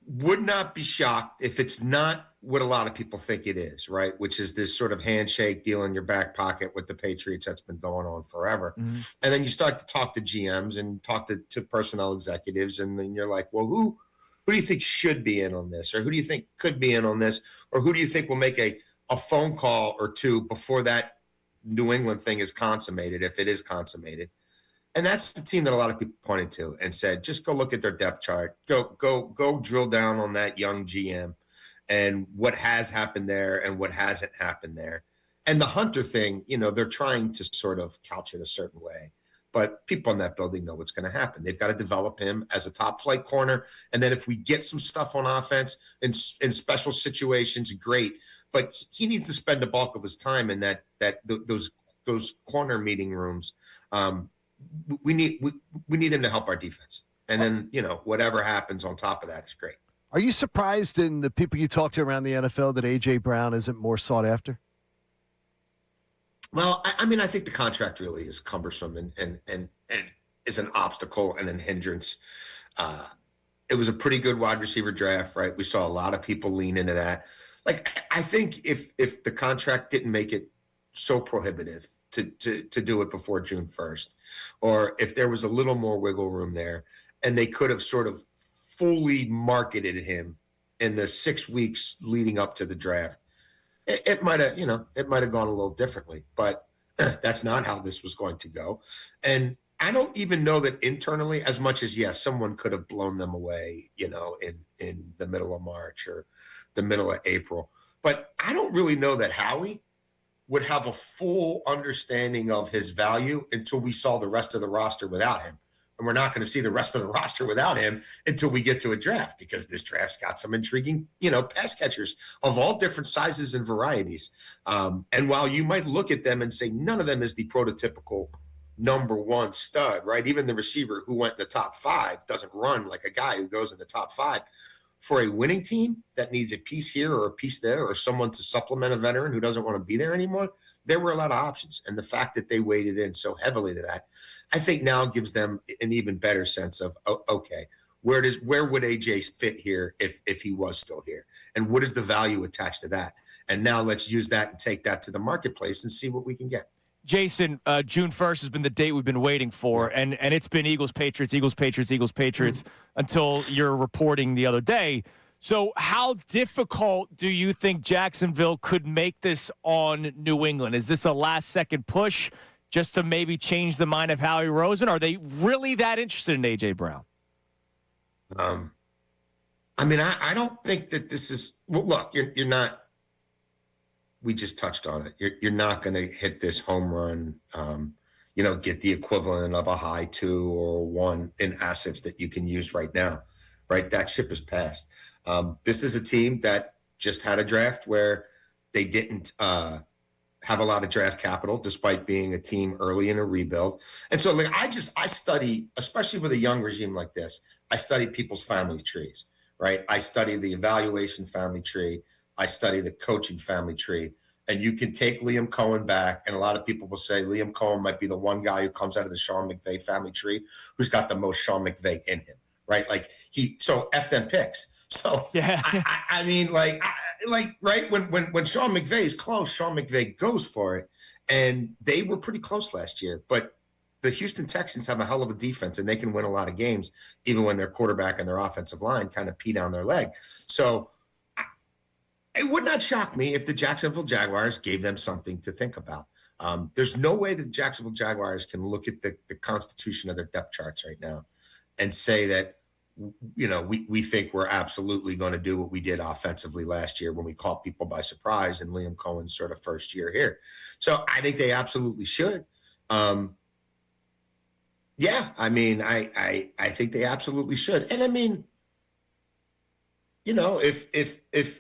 would not be shocked if it's not what a lot of people think it is, right? Which is this sort of handshake deal in your back pocket with the Patriots that's been going on forever. Mm-hmm. And then you start to talk to GMs and talk to personnel executives, and then you're like, well, who do you think should be in on this? Or who do you think could be in on this? Or who do you think will make a phone call or two before that New England thing is consummated, if it is consummated? And that's the team that a lot of people pointed to and said, just go look at their depth chart. Go drill down on that young GM and what has happened there and what hasn't happened there. And the Hunter thing, they're trying to sort of couch it a certain way. But people in that building know what's going to happen. They've got to develop him as a top flight corner. And then if we get some stuff on offense in special situations, great. But he needs to spend the bulk of his time in those corner meeting rooms. We need him to help our defense. And then, whatever happens on top of that is great. Are you surprised in the people you talk to around the NFL that A.J. Brown isn't more sought after? Well, I think the contract really is cumbersome and is an obstacle and an hindrance. It was a pretty good wide receiver draft, right? We saw a lot of people lean into that. Like, I think if the contract didn't make it so prohibitive to do it before June 1st, or if there was a little more wiggle room there, and they could have sort of fully marketed him in the 6 weeks leading up to the draft, it might have, gone a little differently. But that's not how this was going to go. And I don't even know that internally, as much as, yes, someone could have blown them away, in the middle of March or the middle of April. But I don't really know that Howie would have a full understanding of his value until we saw the rest of the roster without him. And we're not going to see the rest of the roster without him until we get to a draft, because this draft's got some intriguing, pass catchers of all different sizes and varieties. And while you might look at them and say none of them is the prototypical number one stud, right? Even the receiver who went in the top 5 doesn't run like a guy who goes in the top 5. For a winning team that needs a piece here or a piece there, or someone to supplement a veteran who doesn't want to be there anymore, there were a lot of options. And the fact that they waded in so heavily to that, I think now gives them an even better sense of, okay, where would AJ fit here if he was still here? And what is the value attached to that? And now let's use that and take that to the marketplace and see what we can get. Jason, June 1st has been the date we've been waiting for, and it's been Eagles-Patriots until your reporting the other day. So how difficult do you think Jacksonville could make this on New England? Is this a last-second push just to maybe change the mind of Howie Roseman? Are they really that interested in A.J. Brown? I don't think that this is – well, look, you're not – we just touched on it. You're not going to hit this home run, get the equivalent of a high 2 or 1 in assets that you can use right now, right? That ship has passed. This is a team that just had a draft where they didn't have a lot of draft capital, despite being a team early in a rebuild. And so, I study, especially with a young regime like this, I study people's family trees, right? I study the evaluation family tree. I study the coaching family tree, and you can take Liam Cohen back, and a lot of people will say Liam Cohen might be the one guy who comes out of the Sean McVay family tree who's got the most Sean McVay in him, right? So F them picks. So yeah, right when Sean McVay is close, Sean McVay goes for it, and they were pretty close last year. But the Houston Texans have a hell of a defense, and they can win a lot of games, even when their quarterback and their offensive line kind of pee down their leg. So it would not shock me if the Jacksonville Jaguars gave them something to think about. There's no way the Jacksonville Jaguars can look at the constitution of their depth charts right now and say that, we think we're absolutely going to do what we did offensively last year when we caught people by surprise in Liam Cohen's sort of first year here. So I think they absolutely should. I think they absolutely should. And if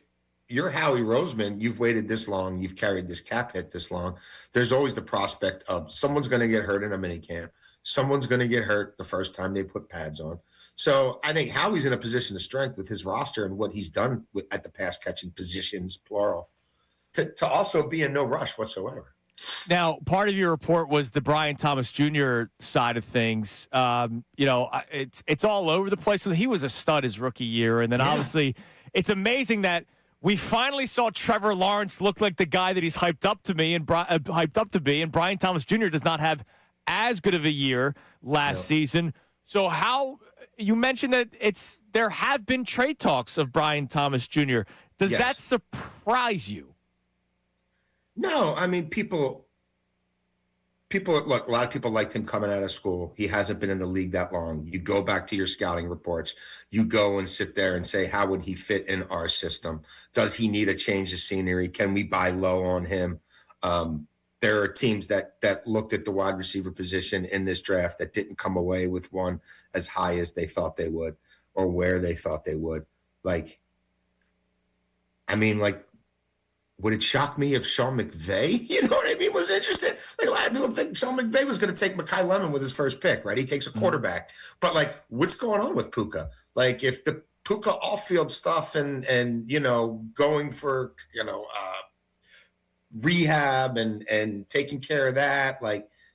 you're Howie Roseman, you've waited this long, you've carried this cap hit this long, there's always the prospect of someone's going to get hurt in a minicamp. Someone's going to get hurt the first time they put pads on. So I think Howie's in a position of strength with his roster and what he's done at the pass catching positions, plural, to also be in no rush whatsoever. Now, part of your report was the Brian Thomas Jr. side of things. It's all over the place. So he was a stud his rookie year. And then obviously it's amazing that we finally saw Trevor Lawrence look like the guy that he's hyped up to be, and Brian Thomas Jr. does not have as good of a year last season. So how you mentioned that there have been trade talks of Brian Thomas Jr. Does that surprise you? No, people look, a lot of people liked him coming out of school. He hasn't been in the league that long. You go back to your scouting reports. You go and sit there and say, how would he fit in our system? Does he need a change of scenery? Can we buy low on him? There are teams that looked at the wide receiver position in this draft that didn't come away with one as high as they thought they would or where they thought they would. Would it shock me if Sean McVay, was interested? A lot of people think Sean McVay was going to take Mekhi Lemon with his first pick, right? He takes a quarterback. But, what's going on with Puka? If the Puka off-field stuff and going for, rehab and taking care of that,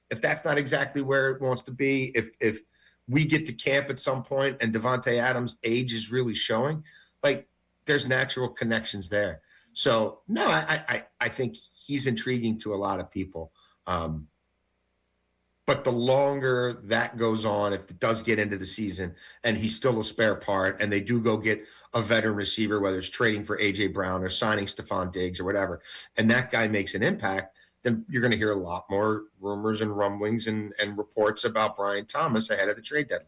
if that's not exactly where it wants to be, if we get to camp at some point and Devontae Adams' age is really showing, like there's natural connections there. So no, I think he's intriguing to a lot of people. But the longer that goes on, if it does get into the season and he's still a spare part and they do go get a veteran receiver, whether it's trading for A.J. Brown or signing Stephon Diggs or whatever, and that guy makes an impact, then you're going to hear a lot more rumors and rumblings and reports about Brian Thomas ahead of the trade deadline.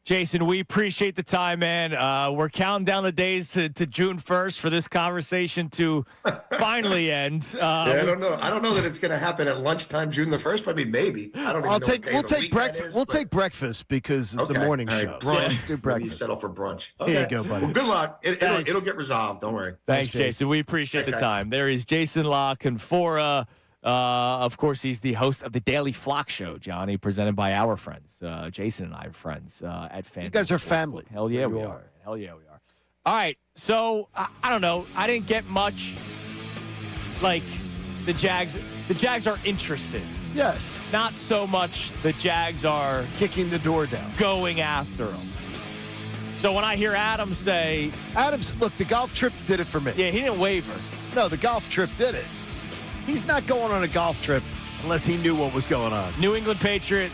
Jason, we appreciate the time, man. We're counting down the days to June 1st for this conversation to finally end. I don't know. I don't know that it's going to happen at lunchtime, June the 1st. I mean, maybe. I don't even know. We'll take breakfast. We'll take breakfast because it's a morning show. Brunch. Let's do breakfast. You settle for brunch. Okay. Here you go, buddy. Well, good luck. It'll get resolved. Don't worry. Thanks, Jason. We appreciate the time. There is Jason La Canfora. Of course, he's the host of the Daily Flock Show, Johnny, presented by our friends. Jason and I are friends at Fantasy. You guys are family. Hell yeah, we are. Hell yeah, we are. All right, so I don't know. I didn't get much. Like the Jags. The Jags are interested. Yes. Not so much the Jags are kicking the door down, going after them. So when I hear Adams say, look, the golf trip did it for me. Yeah, he didn't waver. No, the golf trip did it. He's not going on a golf trip unless he knew what was going on. New England Patriot,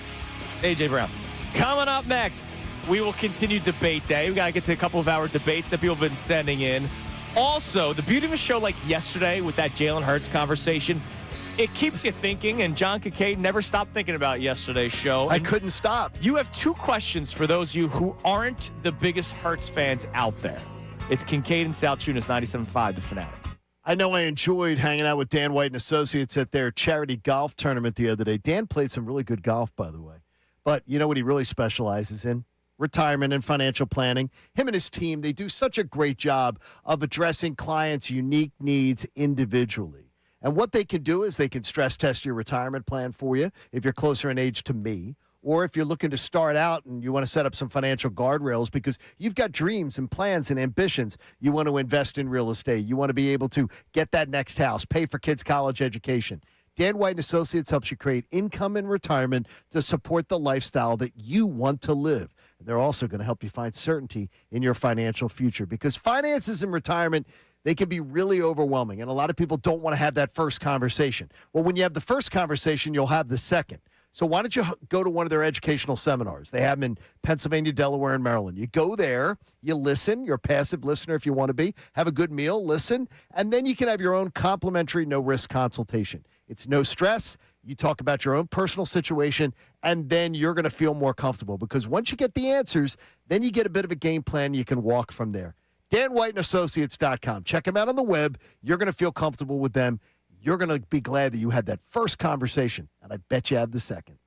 A.J. Brown. Coming up next, we will continue debate day. We got to get to a couple of our debates that people have been sending in. Also, the beauty of a show like yesterday with that Jalen Hurts conversation, it keeps you thinking, and John Kincade never stopped thinking about yesterday's show. I couldn't stop. You have two questions for those of you who aren't the biggest Hurts fans out there. It's Kincade and Salciunas, 97.5, The Fanatic. I know I enjoyed hanging out with Dan White and Associates at their charity golf tournament the other day. Dan played some really good golf, by the way. But you know what he really specializes in? Retirement and financial planning. Him and his team, they do such a great job of addressing clients' unique needs individually. And what they can do is they can stress test your retirement plan for you if you're closer in age to me. Or if you're looking to start out and you want to set up some financial guardrails because you've got dreams and plans and ambitions. You want to invest in real estate. You want to be able to get that next house, pay for kids' college education. Dan White & Associates helps you create income in retirement to support the lifestyle that you want to live. And they're also going to help you find certainty in your financial future because finances in retirement, they can be really overwhelming. And a lot of people don't want to have that first conversation. Well, when you have the first conversation, you'll have the second. So why don't you go to one of their educational seminars? They have them in Pennsylvania, Delaware, and Maryland. You go there, you listen, you're a passive listener if you want to be, have a good meal, listen, and then you can have your own complimentary no-risk consultation. It's no stress. You talk about your own personal situation, and then you're going to feel more comfortable because once you get the answers, then you get a bit of a game plan. You can walk from there. DanWhiteandAssociates.com. Check them out on the web. You're going to feel comfortable with them. You're going to be glad that you had that first conversation, and I bet you have the second.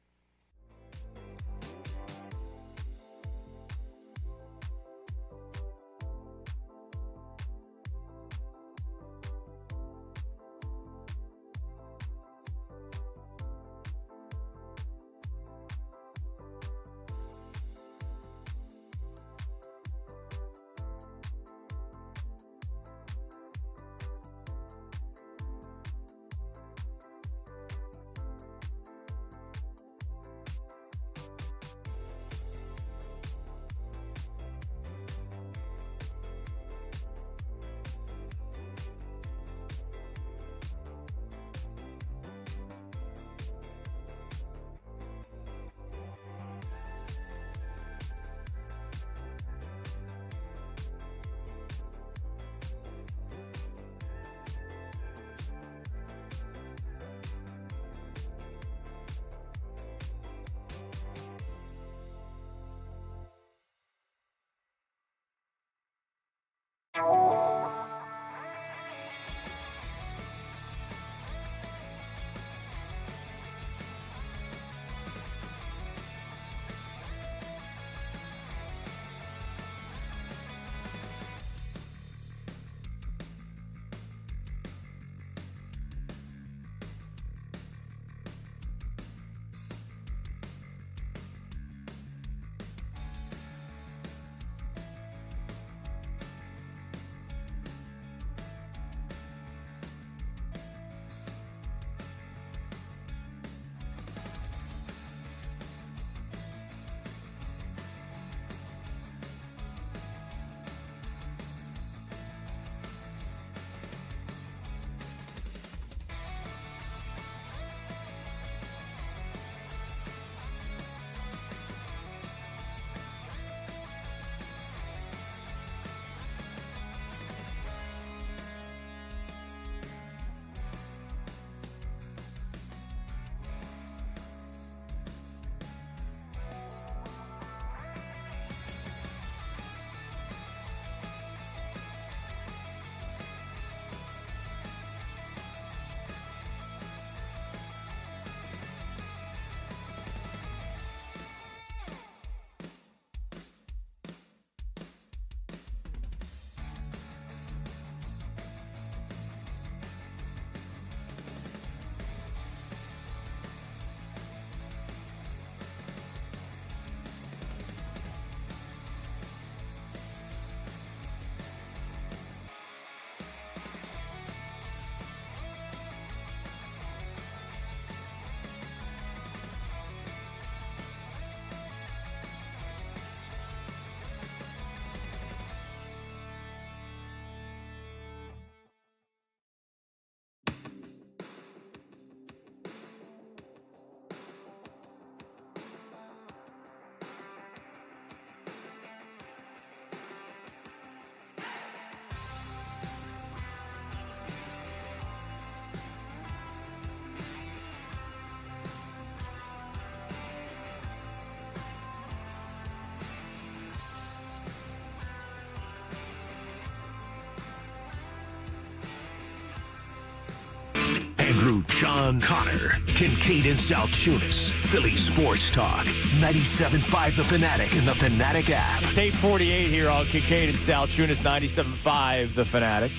Andrew John Connor, Kincade and Salciunas, Philly Sports Talk, 97.5 The Fanatic and the Fanatic app. It's 8:48 here on Kincade and Salciunas, 97.5 The Fanatic.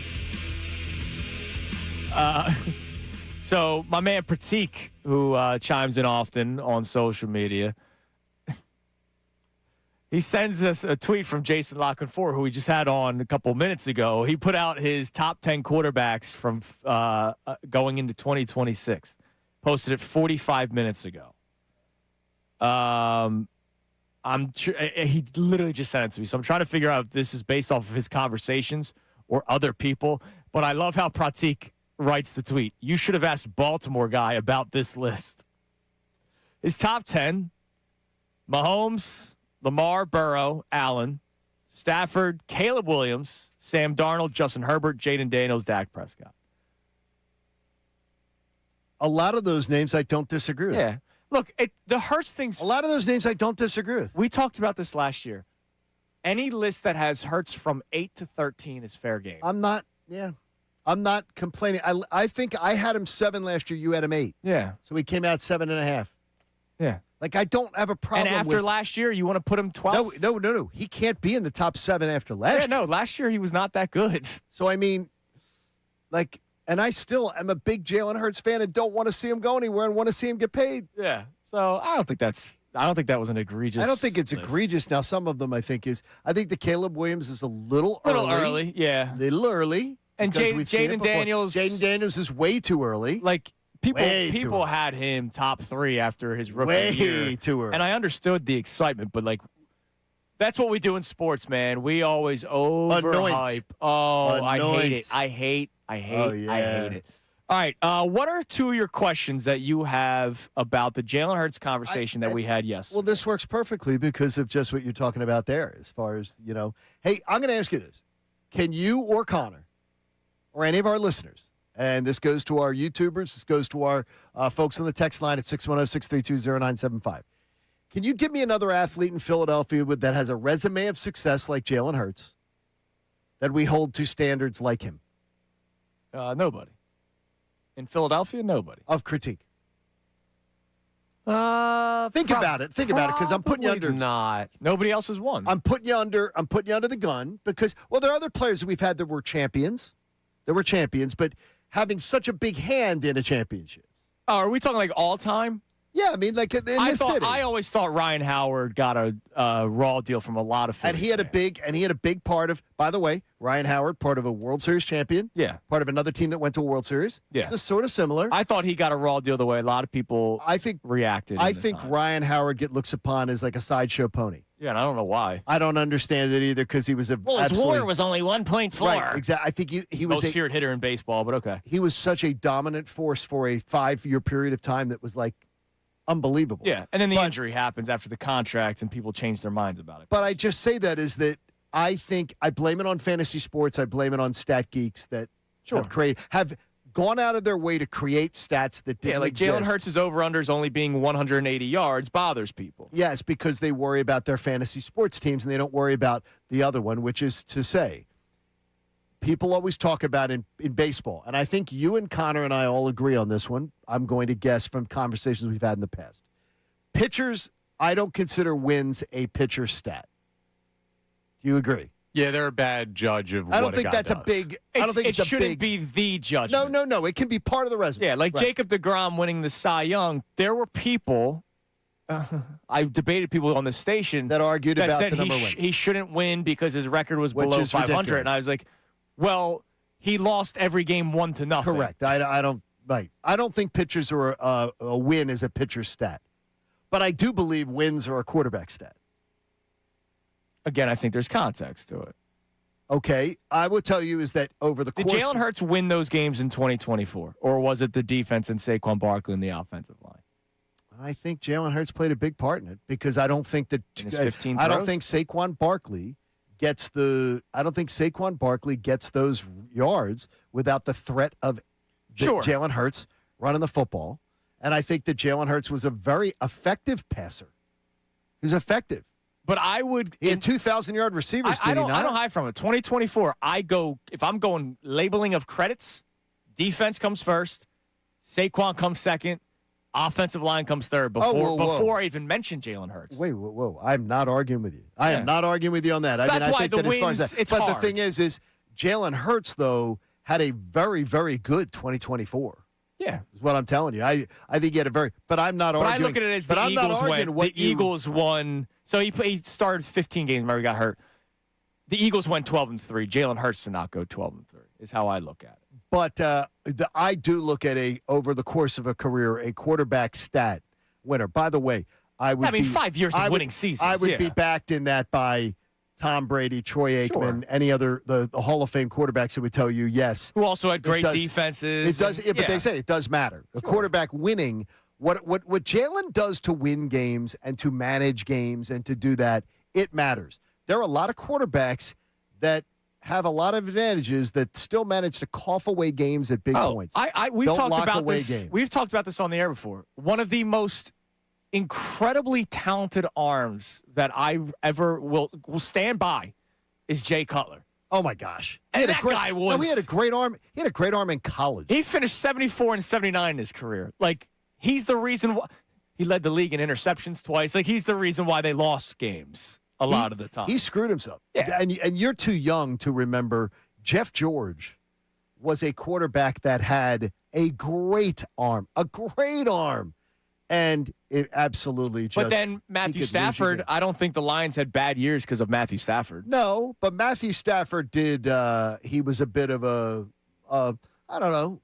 So my man Pratik, who chimes in often on social media, he sends us a tweet from Jason Lockenfor, who we just had on a couple minutes ago. He put out his top 10 quarterbacks from going into 2026. Posted it 45 minutes ago. He literally just sent it to me, so I'm trying to figure out if this is based off of his conversations or other people. But I love how Pratik writes the tweet. You should have asked Baltimore guy about this list. His top 10: Mahomes, Lamar, Burrow, Allen, Stafford, Caleb Williams, Sam Darnold, Justin Herbert, Jaden Daniels, Dak Prescott. A lot of those names I don't disagree with. Yeah. Look, the Hurts thing's... A lot of those names I don't disagree with. We talked about this last year. Any list that has Hurts from 8 to 13 is fair game. I'm not complaining. I think I had him 7 last year. You had him 8. Yeah. So he came out 7.5. Yeah. Like, I don't have a problem And after with... last year, you want to put him 12? No. He can't be in the top 7 after last year. No, last year he was not that good. So, I mean, like, and I still am a big Jalen Hurts fan and don't want to see him go anywhere and want to see him get paid. Yeah. So, I don't think that was an egregious I don't think it's list. egregious. Now, some of them I think the Caleb Williams is a little early. Yeah. Little early. And Jaden Daniels. Jaden Daniels is way too early. Like, people had him top 3 after his rookie year. Way too early. And I understood the excitement, but like, that's what we do in sports, man. We always overhype. Oh, I hate it. I hate it. All right. What are 2 of your questions that you have about the Jalen Hurts conversation that we had yesterday? Well, this works perfectly because of just what you're talking about there as far as, hey, I'm going to ask you this. Can you or Connor or any of our listeners, and this goes to our YouTubers, this goes to our folks on the text line at 610-632-0975. Can you give me another athlete in Philadelphia that has a resume of success like Jalen Hurts that we hold to standards like him? Nobody. In Philadelphia, nobody. Of critique. Think about it, because I'm putting you under. Not. Nobody else has won. I'm putting you under the gun because, well, there are other players that we've had that were champions. But having such a big hand in a championship. Oh, are we talking like all time? Yeah, I mean, like in this city. I always thought Ryan Howard got a raw deal from a lot of Phillies and he had a big part of. By the way, Ryan Howard, part of a World Series champion. Yeah, part of another team that went to a World Series. Yeah, so sort of similar. I thought he got a raw deal the way a lot of people reacted. I think Ryan Howard looks upon as like a sideshow pony. Yeah, and I don't know why. I don't understand it either because he was his WAR was only 1.4. Right, exactly. I think he was most feared hitter in baseball, but okay. He was such a dominant force for a 5-year period of time that was like unbelievable. Yeah, and then the injury happens after the contract, and people change their minds about it. But I just say that is that I think I blame it on fantasy sports. I blame it on stat geeks that have gone out of their way to create stats that didn't exist. Jalen Hurts' over-unders only being 180 yards bothers people. Yes, because they worry about their fantasy sports teams, and they don't worry about the other one, which is to say, people always talk about in baseball, and I think you and Connor and I all agree on this one, I'm going to guess from conversations we've had in the past. Pitchers, I don't consider wins a pitcher stat. Do you agree? Yeah, they're a bad judge of what I don't think that's does. a big. I don't think it shouldn't be the judge. No. It can be part of the resume. Yeah, like right. Jacob deGrom winning the Cy Young. There were people. I've debated people on the station that argued that about said the number one. He shouldn't win because his record was below 500, ridiculous. and I was like, well, he lost every game 1-0. Correct. I don't. Right. I don't think pitchers are a win is a pitcher's stat, but I do believe wins are a quarterback stat. Again, I think there's context to it. Okay, I will tell you is that over the course... Did Jalen Hurts win those games in 2024, or was it the defense and Saquon Barkley in the offensive line? I think Jalen Hurts played a big part in it because I don't think that... I don't think Saquon Barkley gets the... I don't think Saquon Barkley gets those yards without the threat of Jalen Hurts running the football. And I think that Jalen Hurts was a very effective passer. He was effective. But I would... He had 2,000-yard receivers, I don't not? hide from it. 2024, if I'm going labeling of credits, defense comes first, Saquon comes second. Offensive line comes third before I even mentioned Jalen Hurts. Whoa. I'm not arguing with you. I am not arguing with you on that. So I that's why think the that as far as wins, that, it's but hard. the thing is Jalen Hurts, though, had a very, very good 2024. Yeah. Is what I'm telling you. I think he had a very – but I'm not arguing. But I look at it as the Eagles win. Eagles won. So he started 15 games. Remember, he got hurt. The Eagles went 12-3. Jalen Hurts did not go 12-3 is how I look at it. But I do look at over the course of a career, a quarterback stat winner. By the way, I would 5 years of winning seasons. I would be backed in that by Tom Brady, Troy Aikman, any other the Hall of Fame quarterbacks who would tell you yes. Who also had great defenses. It does, but they say it does matter. A quarterback winning, what Jalen does to win games and to manage games and to do that, it matters. There are a lot of quarterbacks that have a lot of advantages that still manage to cough away games at big points. We've talked about this. Games. We've talked about this on the air before. One of the most incredibly talented arms that I ever will stand by is Jay Cutler. Oh my gosh! And that guy was. He had a great arm. He had a great arm in college. He finished 74 and 79 in his career. Like he's the reason why he led the league in interceptions twice. Like he's the reason why they lost games a lot of the time. He screwed himself. Yeah. And you're too young to remember Jeff George was a quarterback that had a great arm. And it absolutely just. But then Matthew Stafford, I don't think the Lions had bad years because of Matthew Stafford. No, but Matthew Stafford did. He was a bit of a I don't know,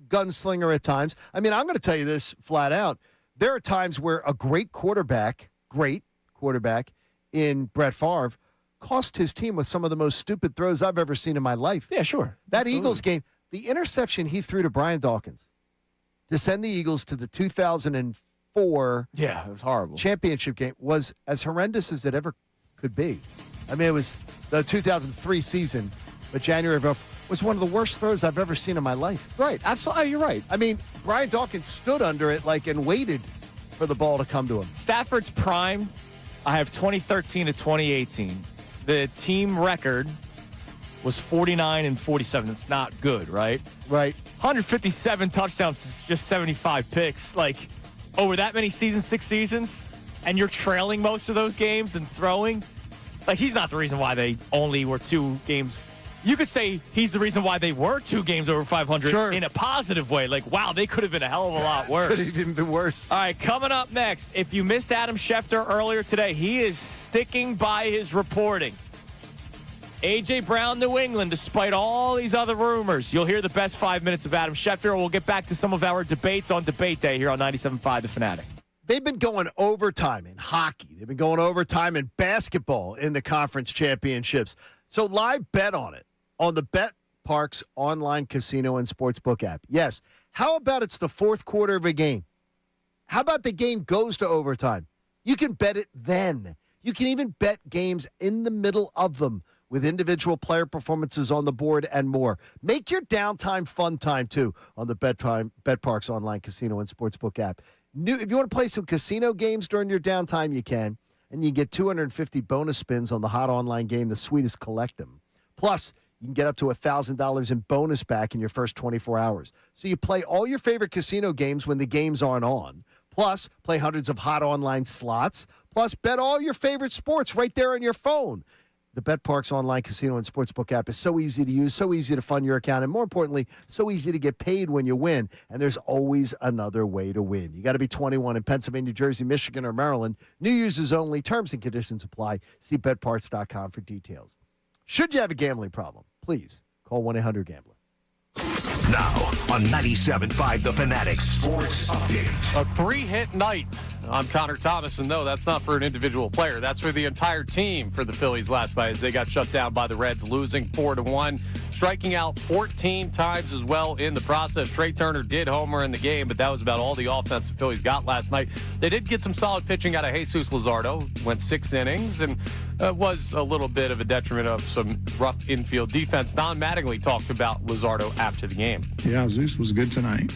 gunslinger at times. I mean, I'm going to tell you this flat out. There are times where a great quarterback in Brett Favre cost his team with some of the most stupid throws I've ever seen in my life. Yeah, sure. That Eagles game, the interception he threw to Brian Dawkins to send the Eagles to the 2004 it was horrible championship game was as horrendous as it ever could be. I mean, it was the 2003 season, but January was one of the worst throws I've ever seen in my life. Right, absolutely. You're right. I mean, Brian Dawkins stood under it and waited for the ball to come to him. Stafford's prime, I have 2013 to 2018. The team record was 49 and 47. That's not good, right? Right. 157 touchdowns, just 75 picks. Like, over that many seasons, 6 seasons, and you're trailing most of those games and throwing. Like, he's not the reason why they only were 2 games. You could say he's the reason why they were 2 games over 500 in a positive way. Like, wow, they could have been a hell of a lot worse. Could have even been worse. All right, coming up next, if you missed Adam Schefter earlier today, he is sticking by his reporting. A.J. Brown, New England, despite all these other rumors. You'll hear the best 5 minutes of Adam Schefter, and we'll get back to some of our debates on Debate Day here on 97.5 The Fanatic. They've been going overtime in hockey. They've been going overtime in basketball in the conference championships. So live bet on it on the Bet Parks online casino and sportsbook app. Yes. How about it's the fourth quarter of a game? How about the game goes to overtime? You can bet it then. You can even bet games in the middle of them with individual player performances on the board and more. Make your downtime fun time, too, on the Bet Parks online casino and sportsbook app. If you want to play some casino games during your downtime, you can. And you get 250 bonus spins on the hot online game, The Sweetest Collect 'em. Plus, you can get up to $1,000 in bonus back in your first 24 hours. So you play all your favorite casino games when the games aren't on. Plus, play hundreds of hot online slots. Plus, bet all your favorite sports right there on your phone. The Bet Parks online casino and sportsbook app is so easy to use, so easy to fund your account, and more importantly, so easy to get paid when you win. And there's always another way to win. You got to be 21 in Pennsylvania, Jersey, Michigan, or Maryland. New users only. Terms and conditions apply. See betparts.com for details. Should you have a gambling problem, please call 1-800-GAMBLER. Now on 97.5 The Fanatic Sports Update. A 3-hit night. I'm Connor Thomas, and no, that's not for an individual player. That's for the entire team for the Phillies last night as they got shut down by the Reds, losing 4-1, striking out 14 times as well in the process. Trey Turner did homer in the game, but that was about all the offense the Phillies got last night. They did get some solid pitching out of Jesus Luzardo, went 6 innings, and was a little bit of a detriment of some rough infield defense. Don Mattingly talked about Luzardo after the game. Yeah, Zeus was good tonight.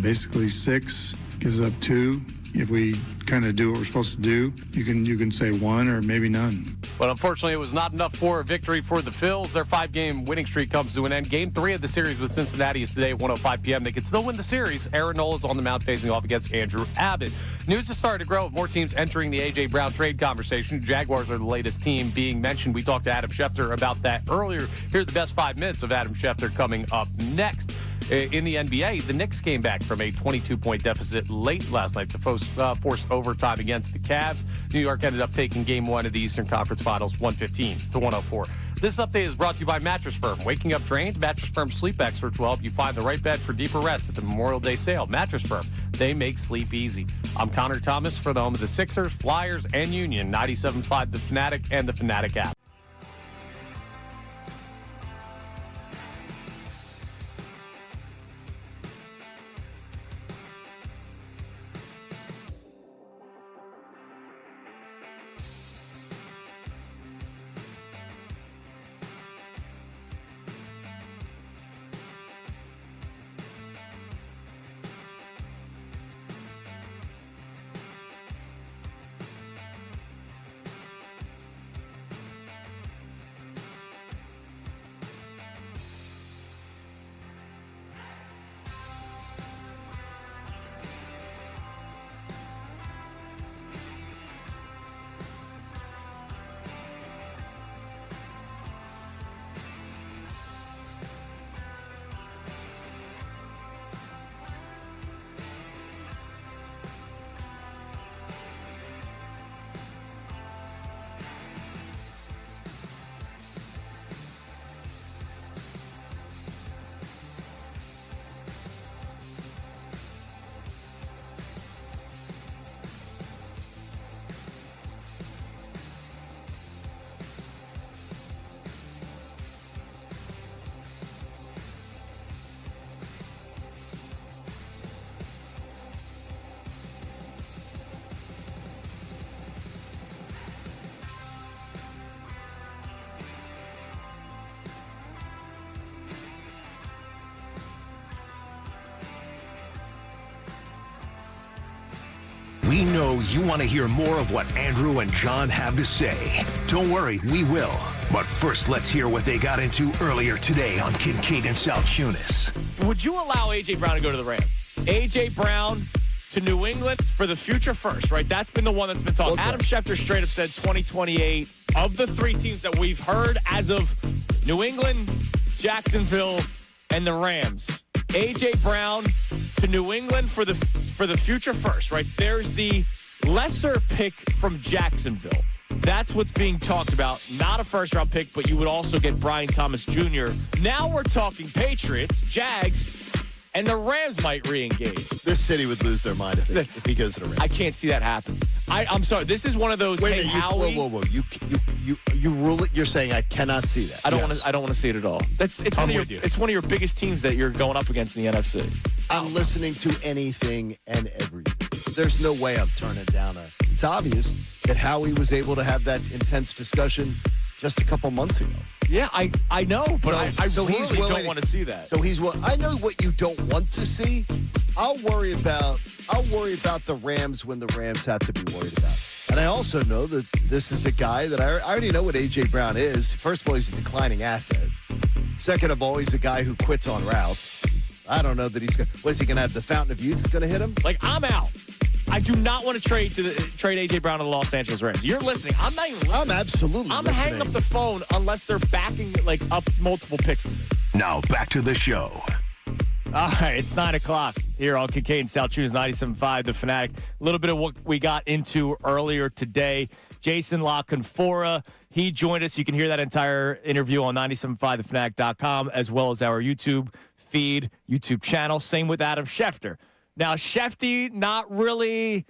Basically 6, gives up 2. If we kind of do what we're supposed to do, you can say 1 or maybe none. But unfortunately, it was not enough for a victory for the Phils. Their 5-game winning streak comes to an end. Game 3 of the series with Cincinnati is today at 1:05 p.m. They can still win the series. Aaron Nola is on the mound facing off against Andrew Abbott. News is starting to grow with more teams entering the A.J. Brown trade conversation. Jaguars are the latest team being mentioned. We talked to Adam Schefter about that earlier. Here are the best 5 minutes of Adam Schefter coming up next. In the NBA, the Knicks came back from a 22-point deficit late last night to force overtime against the Cavs. New York ended up taking Game 1 of the Eastern Conference Finals 115-104. This update is brought to you by Mattress Firm. Waking up drained? Mattress Firm sleep experts will help you find the right bed for deeper rest at the Memorial Day sale. Mattress Firm, they make sleep easy. I'm Connor Thomas for the home of the Sixers, Flyers, and Union. 97.5 The Fanatic and the Fanatic app. We know you want to hear more of what Andrew and John have to say. Don't worry, we will. But first, let's hear what they got into earlier today on Kincade and Salciunas. Would you allow A.J. Brown to go to the Rams? A.J. Brown to New England for the future first, right? That's been the one that's been talked. Okay. Adam Schefter straight up said 2028. Of the 3 teams that we've heard as of New England, Jacksonville, and the Rams, A.J. Brown to New England for the future first, right? There's the lesser pick from Jacksonville. That's what's being talked about. Not a first-round pick, but you would also get Brian Thomas Jr. Now we're talking Patriots, Jags, and the Rams might re-engage. This city would lose their mind if he goes to the Rams. I can't see that happen. I'm sorry. This is one of those. Wait a minute, whoa. You rule it. You're saying I cannot see that. I don't want to see it at all. It's one of your biggest teams that you're going up against in the NFC. I'm listening to anything and everything. There's no way I'm turning down It's obvious that Howie was able to have that intense discussion just a couple months ago. Yeah, I know, but I really don't want to see that. So I know what you don't want to see. I'll worry about the Rams when the Rams have to be worried about. And I also know that this is a guy that I already know what A.J. Brown is. First of all, he's a declining asset. Second of all, he's a guy who quits on routes. I don't know that he's going to. What is he going to have? The fountain of youth is going to hit him? Like, I'm out. I do not want to trade A.J. Brown to the Los Angeles Rams. You're listening. I'm not even listening. I'm absolutely I'm listening. hanging up the phone unless they're backing up multiple picks to me. Now back to the show. All right, it's 9 o'clock here on Kincade and Salciunas 97.5 The Fanatic. A little bit of what we got into earlier today. Jason La Canfora, he joined us. You can hear that entire interview on 97.5thefanatic.com as well as our YouTube feed, YouTube channel. Same with Adam Schefter. Now, Schefty, not really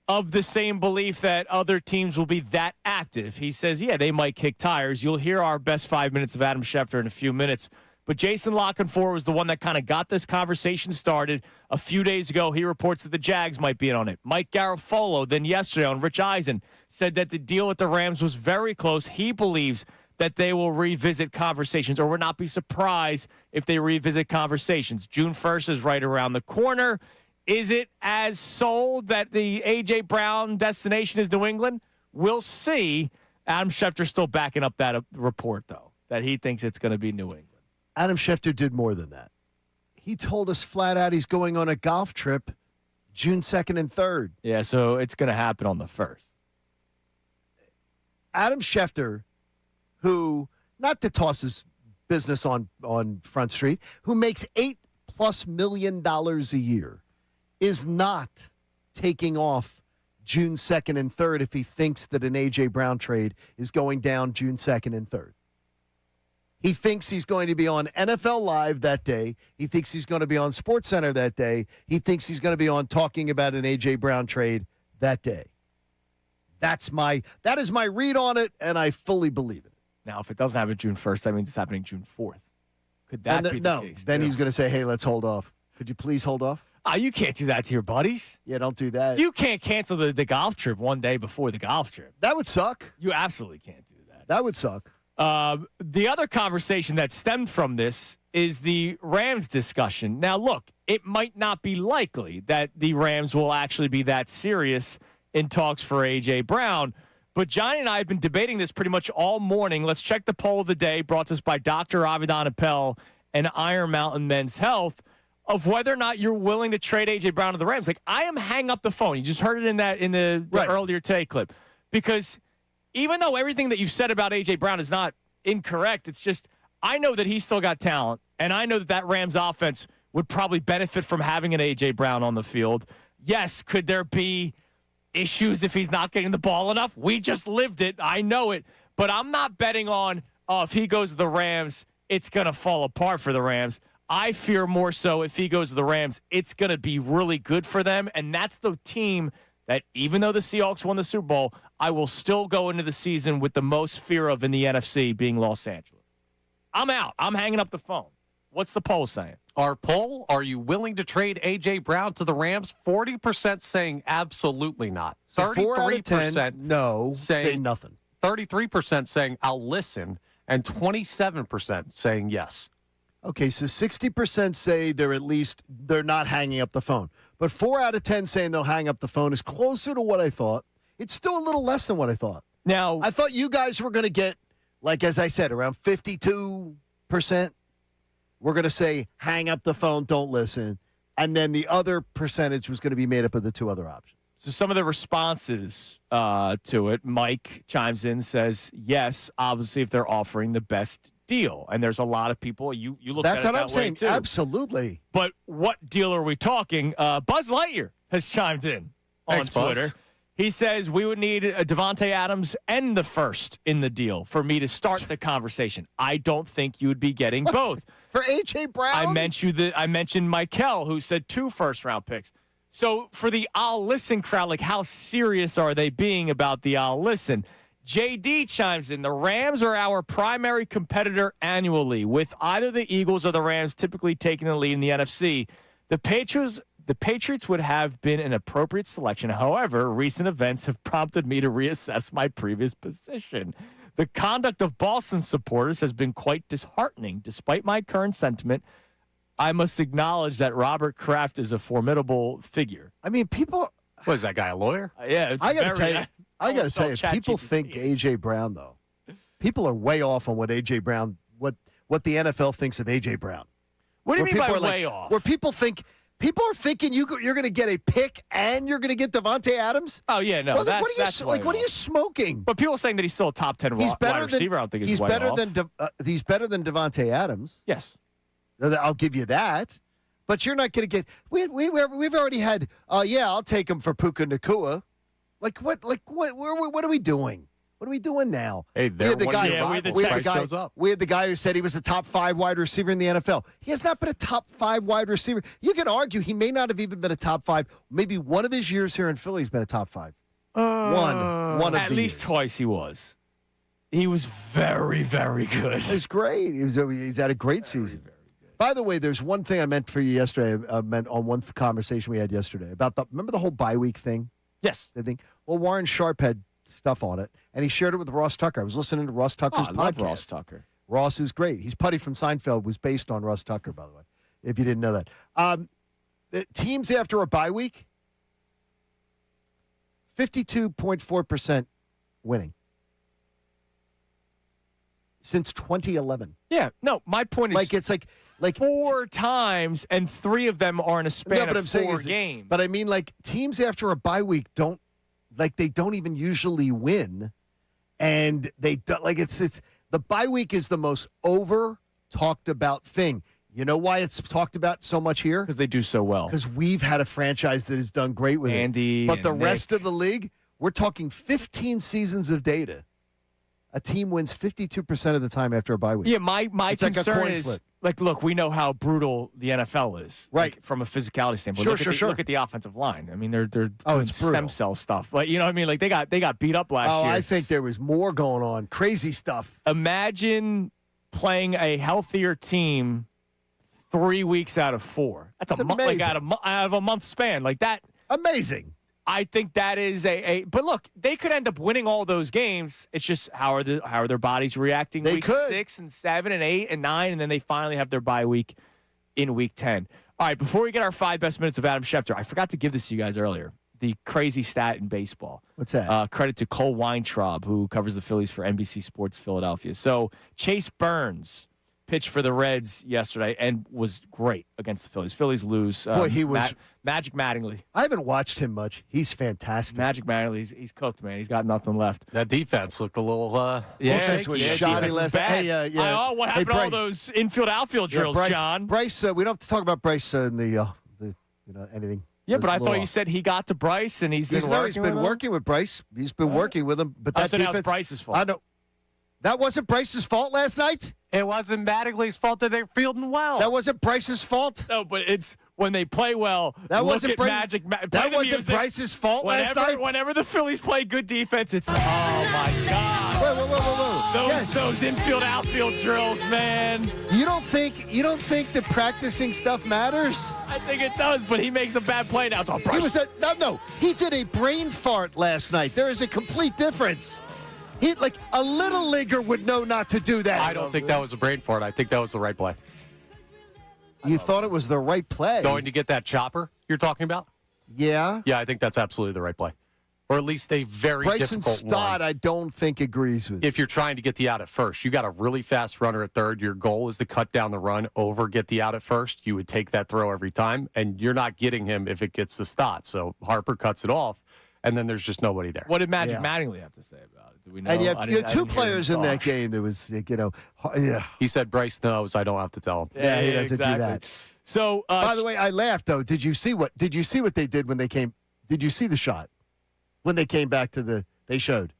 of the same belief that other teams will be that active. He says, yeah, they might kick tires. You'll hear our best 5 minutes of Adam Schefter in a few minutes. But Jason La Canfora was the one that kind of got this conversation started. A few days ago, he reports that the Jags might be in on it. Mike Garafolo, then yesterday on Rich Eisen, said that the deal with the Rams was very close. He believes that they will revisit conversations or would not be surprised if they revisit conversations. June 1st is right around the corner. Is it as sold that the A.J. Brown destination is New England? We'll see. Adam Schefter's still backing up that report, though, that he thinks it's going to be New England. Adam Schefter did more than that. He told us flat out he's going on a golf trip June 2nd and 3rd. Yeah, so it's going to happen on the 1st. Adam Schefter, who, not to toss his business on Front Street, who makes $8+ million a year, is not taking off June 2nd and 3rd if he thinks that an A.J. Brown trade is going down June 2nd and 3rd. He thinks he's going to be on NFL Live that day. He thinks he's going to be on SportsCenter that day. He thinks he's going to be on talking about an A.J. Brown trade that day. That is my read on it, and I fully believe it. Now, if it doesn't happen June 1st, that means it's happening June 4th. Could that be the case? Then too? he's going to say, hey, let's hold off. Could you please hold off? You can't do that to your buddies. Yeah, don't do that. You can't cancel the golf trip one day before the golf trip. That would suck. You absolutely can't do that. That would suck. The other conversation that stemmed from this is the Rams discussion. Now, look, it might not be likely that the Rams will actually be that serious in talks for A.J. Brown, but Johnny and I have been debating this pretty much all morning. Let's check the poll of the day brought to us by Dr. Avidan Appel and Iron Mountain Men's Health of whether or not you're willing to trade A.J. Brown to the Rams. Like, I am hang up the phone. You just heard it in the Right. earlier today clip. Because even though everything that you've said about A.J. Brown is not incorrect, it's just I know that he's still got talent, and I know that Rams offense would probably benefit from having an A.J. Brown on the field. Yes, could there be issues if he's not getting the ball enough? We just lived it. I know it. But I'm not betting on, if he goes to the Rams, it's going to fall apart for the Rams. I fear more so if he goes to the Rams, it's going to be really good for them. And that's the team that, even though the Seahawks won the Super Bowl, I will still go into the season with the most fear of in the NFC being Los Angeles. I'm out. I'm hanging up the phone. What's the poll saying? Our poll, are you willing to trade A.J. Brown to the Rams? 40% saying absolutely not. So 4 out of 10, no, say say nothing. 33% saying I'll listen, and 27% saying yes. Okay, so 60% say they're not hanging up the phone. But 4 out of 10 saying they'll hang up the phone is closer to what I thought. It's still a little less than what I thought. Now, I thought you guys were going to get, like as I said, around 52%. We're going to say hang up the phone, don't listen. And then the other percentage was going to be made up of the two other options. So some of the responses to it, Mike chimes in, says, yes, obviously, if they're offering the best deal. And there's a lot of people, you look That's at it what that I'm saying. way, too. Absolutely. But what deal are we talking? Buzz Lightyear has chimed in on Thanks, Buzz. Twitter. He says, we would need a Devontae Adams and the first in the deal for me to start the conversation. I don't think you would be getting both. For A.J. Brown? I mentioned Michael, who said 2 first-round picks. So for the I'll listen crowd, like how serious are they being about the I'll listen? JD chimes in, the Rams are our primary competitor annually, with either the Eagles or the Rams typically taking the lead in the NFC. The Patriots would have been an appropriate selection. However, recent events have prompted me to reassess my previous position. The conduct of Boston supporters has been quite disheartening. Despite my current sentiment, I must acknowledge that Robert Kraft is a formidable figure. I mean, people. What is that guy, a lawyer? Yeah, it's I got to very- tell you, people think A.J. Brown, though. People are way off on what A.J. Brown, what the NFL thinks of A.J. Brown. What do you Where mean by people are way off? Where people are thinking you're going to get a pick and you're going to get Devontae Adams? Oh, yeah, no. Well, then that's what are you smoking? But people are saying that he's still a top 10 wide receiver. I don't think he's way better off. he's better than Devontae Adams. Yes. I'll give you that. But you're not going to get. We've already had. I'll take him for Puka Nacua. What are we doing? What are we doing now? Hey, we had the guy. shows up. We had the guy who said he was a top 5 wide receiver in the NFL. He has not been a top 5 wide receiver. You can argue he may not have even been a top 5. Maybe one of his years here in Philly has been a top 5. One of at least years. twice he was. He was very, very good. It's great. He's had a great season. By the way, there's one thing I meant for you yesterday. I meant on one conversation we had yesterday about remember the whole bye week thing? Yes. The thing. Well, Warren Sharp had stuff on it, and he shared it with Ross Tucker. I was listening to Ross Tucker's I podcast. love Ross Tucker. Ross is great. He's Putty from Seinfeld was based on Ross Tucker, by the way, if you didn't know that. The teams after a bye week, 52.4% winning. since 2011. Yeah, no, my point is Like it's like 4 times, and 3 of them are in a span of 4 games. But I mean, like teams after a bye week don't even usually win, and they don't, like it's the bye week is the most over talked about thing. You know why it's talked about so much here? Because they do so well. Because we've had a franchise that has done great with Andy, it. But the and rest Nick. of the league, we're talking 15 seasons of data. A team wins 52% of the time after a bye week. Yeah, my It's like a concern coin is, flip. like, look, we know how brutal the NFL is, Right? Like, from a physicality standpoint. Sure. Look at the offensive line. I mean, they're doing it's stem brutal. cell stuff. Like, you know what I mean? Like they got beat up last year. I think there was more going on. Crazy stuff. Imagine playing a healthier team 3 weeks out of 4. That's It's a month, like amazing. out of a month span, like that. Amazing. I think that is but look, they could end up winning all those games. It's just how are their bodies reacting They week could. 6 and 7 and 8 and 9, and then they finally have their bye week in week 10. All right, before we get our 5 best minutes of Adam Schefter, I forgot to give this to you guys earlier. The crazy stat in baseball. What's that? Credit to Cole Weintraub, who covers the Phillies for NBC Sports Philadelphia. So Chase Burns pitched for the Reds yesterday and was great against the Phillies. Phillies lose. Boy, he was Magic Mattingly. I haven't watched him much. He's fantastic. Magic Mattingly, he's cooked, man. He's got nothing left. That defense looked a little Defense was shoddy last night. Hey, what happened to all those infield outfield drills, Bryce, John? Bryce, we don't have to talk about Bryce in the anything. Yeah, but I Those thought little- you said he got to Bryce and he's been working he's been with him? working with Bryce. He's been working with him. But I that thought that was defense, Bryce's fault. I know. That wasn't Bryce's fault last night? It wasn't Mattingly's fault that they're fielding well. That wasn't Bryce's fault? No, but it's when they play well. That look wasn't at Bryce- Magic. Play that the wasn't music. Bryce's fault last Whenever- night? Whenever the Phillies play good defense, it's, oh, my God. Whoa. Those infield outfield drills, man. You don't think that practicing stuff matters? I think it does, but he makes a bad play now. It's all Bryce. He did a brain fart last night. There is a complete difference. He like a little leaguer would know not to do that. I don't think that was a brain fart. I think that was the right play. You thought it was the right play. Going to get that chopper you're talking about? Yeah. Yeah, I think that's absolutely the right play. Or at least a very Bryson difficult Stott, one. I don't think agrees with. If you're trying to get the out at first, you got a really fast runner at third. Your goal is to cut down the run over, get the out at first. You would take that throw every time, and you're not getting him if it gets to Stott. So Harper cuts it off, and then there's just nobody there. What did Magic Mattingly have to say about it? Do we know? And you have I two didn't hear him players in that talk. game that was, yeah. He said Bryce knows. I don't have to tell him. Yeah, he doesn't do that. So, by the way, I laughed though. Did you see what they did when they came? Did you see the shot when they came back to they showed?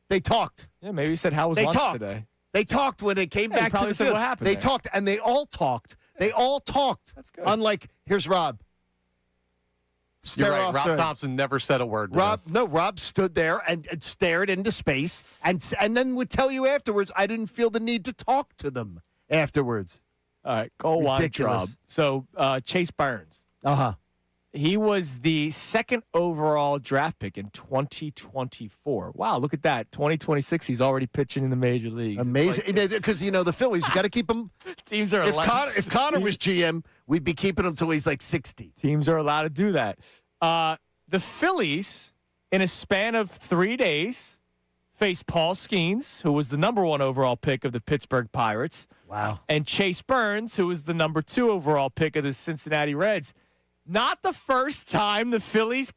They talked. Yeah, maybe he said, how was They lunch talked. today? They talked when they came Yeah, he back to probably the said field. what happened They there. talked, and they all talked. They all talked. That's good. Unlike, here's Rob. You're Stare right. off Rob the- Thompson never said a word. to him. Rob stood there and stared into space and then would tell you afterwards, I didn't feel the need to talk to them afterwards. All right, Cole Ridiculous. Weintraub. So Chase Burns. Uh-huh. He was the 2nd overall draft pick in 2024. Wow, look at that. 2026, he's already pitching in the major leagues. Amazing. Because, the Phillies, you got to keep them. Teams are If Connor was GM, we'd be keeping him until he's like 60. Teams are allowed to do that. The Phillies, in a span of 3 days, faced Paul Skeens, who was the number 1 overall pick of the Pittsburgh Pirates. Wow. And Chase Burns, who was the number 2 overall pick of the Cincinnati Reds. Not the first time the Phillies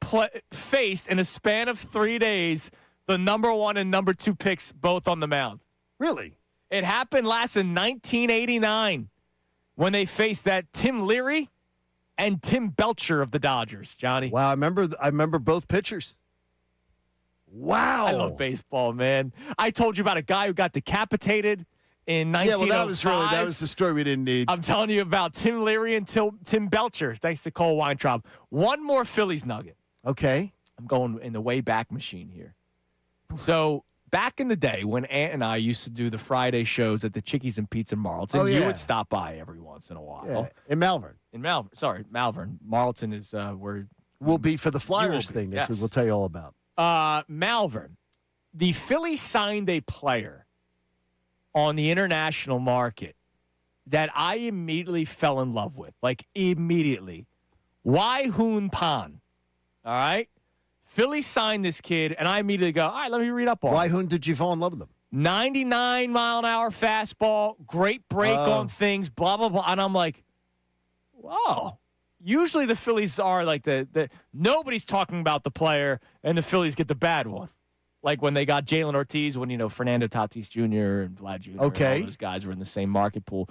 faced, in a span of 3 days, the number 1 and number 2 picks both on the mound. Really? It happened last in 1989 when they faced that Tim Leary and Tim Belcher of the Dodgers, Johnny. Wow, I remember both pitchers. Wow. I love baseball, man. I told you about a guy who got decapitated in 1905. Yeah, well, that was the story we didn't need. I'm telling you about Tim Leary and Tim Belcher, thanks to Cole Weintraub. One more Phillies nugget. Okay. I'm going in the way back machine here. So back in the day when Ant and I used to do the Friday shows at the Chickies and Pizza in Marlton, you would stop by every once in a while. Yeah, in Malvern. Malvern. Marlton is where we'll be for the Flyers You will be, thing. yes. We'll tell you all about. Malvern. The Phillies signed a player on the international market that I immediately fell in love with. Like, immediately. Wai Hoon Pan. All right? Philly signed this kid, and I immediately go, all right, let me read up on Why him. whom did you fall in love with him? 99-mile-an-hour fastball, great break on things, blah, blah, blah. And I'm like, whoa. Usually the Phillies are like the nobody's talking about the player, and the Phillies get the bad one. Like when they got Jalen Ortiz, when, Fernando Tatis Jr. and Vlad Jr. Okay. And all those guys were in the same market pool.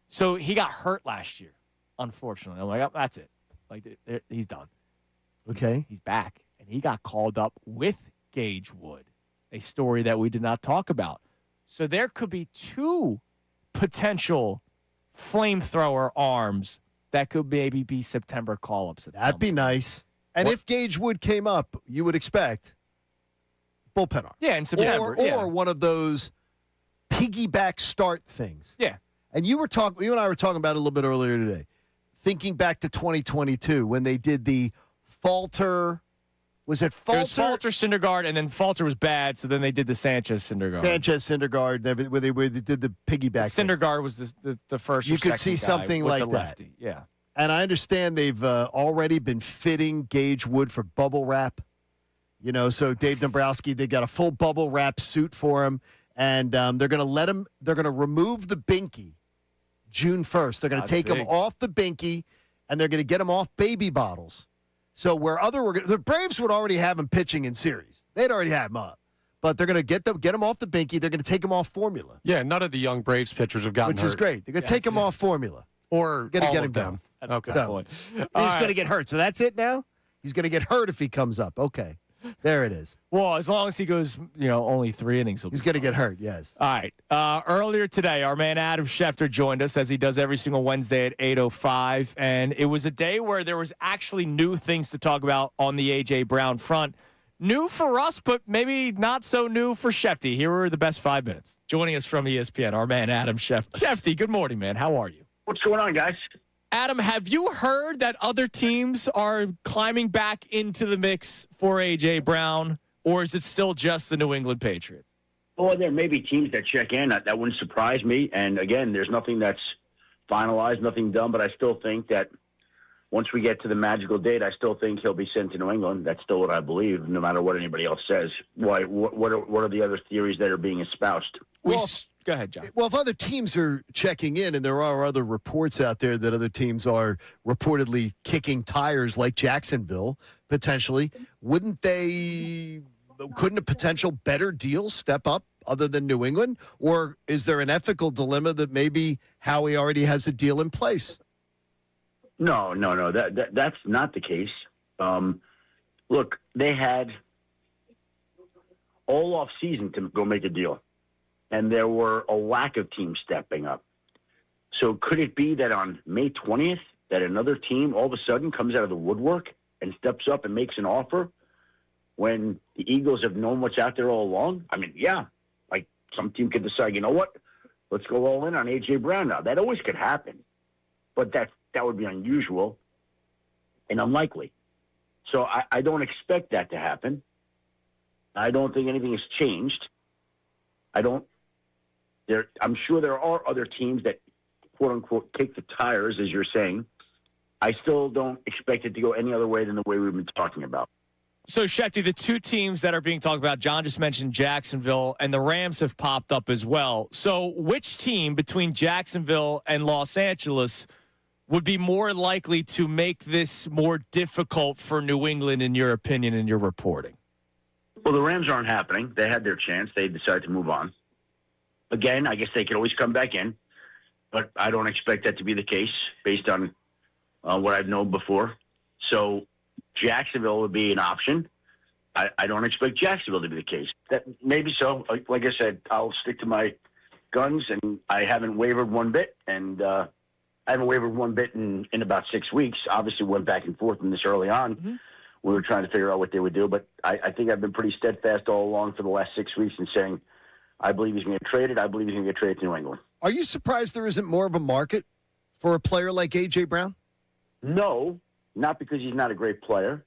So he got hurt last year, unfortunately. I'm like, oh, that's it. Like, he's done. Okay. He's back. And he got called up with Gage Wood, a story that we did not talk about. So there could be two potential flamethrower arms that could maybe be September call-ups. That'd be nice. And if Gage Wood came up, you would expect bullpen arm. Yeah, in September. Or one of those piggyback start things. Yeah. And you and I were talking about it a little bit earlier today. Thinking back to 2022 when they did the Falter. Was it Falter? It was Falter, Syndergaard, and then Falter was bad, so then they did the Sanchez, Syndergaard. Where they did the piggyback. Syndergaard was the first. You or could see second guy something with like the that. lefty. Yeah. And I understand they've already been fitting Gage Wood for bubble wrap. So Dave Dombrowski, they got a full bubble wrap suit for him, and they're going to remove the binky June 1st. They're going to take him off the binky, and they're going to get him off baby bottles. So the Braves would already have him pitching in series. They'd already have him up. But they're going to get him off the binky. They're going to take him off formula. Yeah, none of the young Braves pitchers have gotten Which hurt. is great. They're going to take him off formula. Or going to all get of him them. down. That's a good point. He's going to get hurt. So that's it now? He's going to get hurt if he comes up. Okay. There it is. Well, as long as he goes, only 3 innings. He's going to get hurt, yes. All right. Earlier today, our man Adam Schefter joined us, as he does every single Wednesday at 8:05. And it was a day where there was actually new things to talk about on the A.J. Brown front. New for us, but maybe not so new for Schefty. Here are the best 5 minutes. Joining us from ESPN, our man Adam Schefter. Schefty, good morning, man. How are you? What's going on, guys? Adam, have you heard that other teams are climbing back into the mix for A.J. Brown, or is it still just the New England Patriots? Well, there may be teams that check in. That wouldn't surprise me. And, again, there's nothing that's finalized, nothing done, but I still think that once we get to the magical date, I still think he'll be sent to New England. That's still what I believe, no matter what anybody else says. Why? What are the other theories that are being espoused? Go ahead, John. Well, if other teams are checking in, and there are other reports out there that other teams are reportedly kicking tires like Jacksonville, potentially, couldn't a potential better deal step up other than New England? Or is there an ethical dilemma that maybe Howie already has a deal in place? No. That's not the case. Look, they had all off season to go make a deal, and there were a lack of teams stepping up. So could it be that on May 20th that another team all of a sudden comes out of the woodwork and steps up and makes an offer when the Eagles have known what's out there all along? I mean, yeah, like some team could decide, you know what, let's go all in on A.J. Brown now. That always could happen, but that would be unusual and unlikely. So I don't expect that to happen. I don't think anything has changed. I'm sure there are other teams that, quote unquote, kick the tires, as you're saying. I still don't expect it to go any other way than the way we've been talking about. So, Schefty, the two teams that are being talked about, John just mentioned Jacksonville, and the Rams have popped up as well. So which team between Jacksonville and Los Angeles would be more likely to make this more difficult for New England, in your opinion, in your reporting? Well, the Rams aren't happening. They had their chance. They decided to move on. Again, I guess they could always come back in, but I don't expect that to be the case based on what I've known before. So Jacksonville would be an option. I don't expect Jacksonville to be the case. That maybe so. Like I said, I'll stick to my guns, and I haven't wavered one bit. And I haven't wavered one bit in about 6 weeks. Obviously, went back and forth in this early on. Mm-hmm. We were trying to figure out what they would do, but I think I've been pretty steadfast all along for the last 6 weeks in saying I believe he's going to get traded. I believe he's going to get traded to New England. Are you surprised there isn't more of a market for a player like A.J. Brown? No, not because he's not a great player,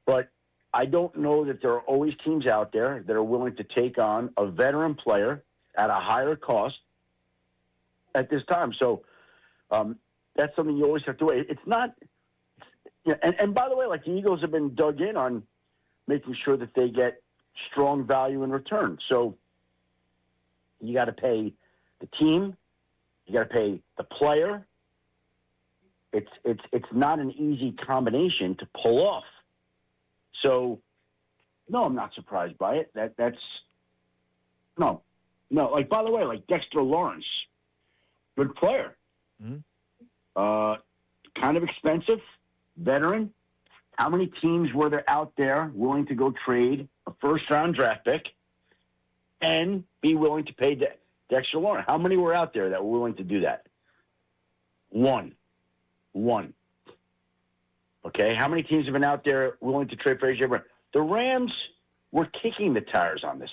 but I don't know that there are always teams out there that are willing to take on a veteran player at a higher cost at this time. So that's something you always have to wait. It's not – and by the way, like the Eagles have been dug in on making sure that they get strong value in return. So you got to pay the team, you got to pay the player. It's not an easy combination to pull off. So, no, I'm not surprised by it. That's no. Like, by the way, like Dexter Lawrence, good player. Kind of expensive, veteran. How many teams were there out there willing to go trade a first-round draft pick and be willing to pay Dexter Lawrence? How many were out there that were willing to do that? One. Okay, how many teams have been out there willing to trade for A.J. Brown? The Rams were kicking the tires on this.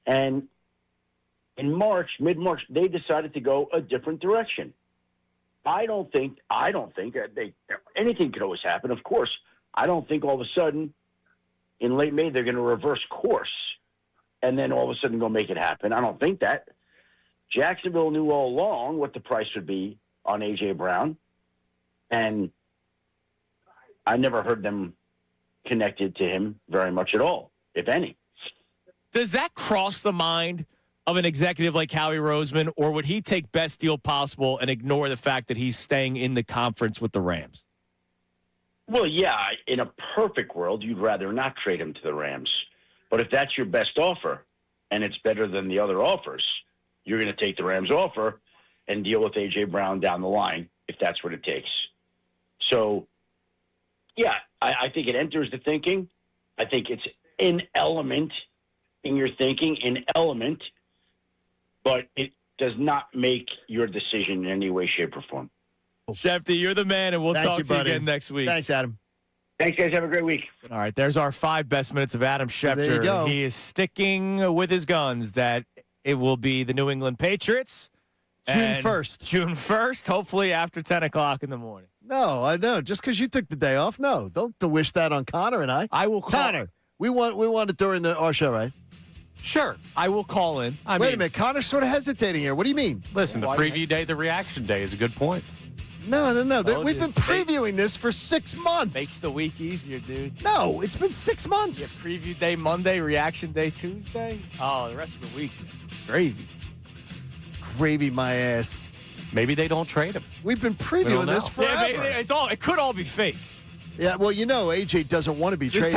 And in mid-March, they decided to go a different direction. I don't think anything could always happen, of course. I don't think all of a sudden in late May they're going to reverse course and then all of a sudden go make it happen. I don't think that. Jacksonville knew all along what the price would be on A.J. Brown, and I never heard them connected to him very much at all, if any. Does that cross the mind of an executive like Howie Roseman, or would he take best deal possible and ignore the fact that he's staying in the conference with the Rams? Well, yeah, in a perfect world, you'd rather not trade him to the Rams. But if that's your best offer and it's better than the other offers, you're going to take the Rams offer and deal with A.J. Brown down the line if that's what it takes. So, yeah, I think it enters the thinking. I think it's an element in your thinking, but it does not make your decision in any way, shape, or form. Schefter, you're the man, and we'll talk to you again next week. Thanks, Adam. Thanks, guys. Have a great week. All right, there's our 5 best minutes of Adam Schefter. There you go. He is sticking with his guns that it will be the New England Patriots. June 1st. June 1st, hopefully after 10 o'clock in the morning. No, I know. Just because you took the day off, no. Don't wish that on Connor and I. I will call. Connor, we want it during our show, right? Sure, I will call in. Wait a minute. Connor's sort of hesitating here. What do you mean? Listen, the preview day, the reaction day is a good point. No. We've been previewing this for 6 months. Makes the week easier, dude. No, it's been 6 months. Yeah, preview day Monday, reaction day Tuesday. Oh, the rest of the week's just gravy. Gravy my ass. Maybe they don't trade him. We've been previewing this forever. Yeah, it could all be fake. Yeah, well, AJ doesn't want to be traded.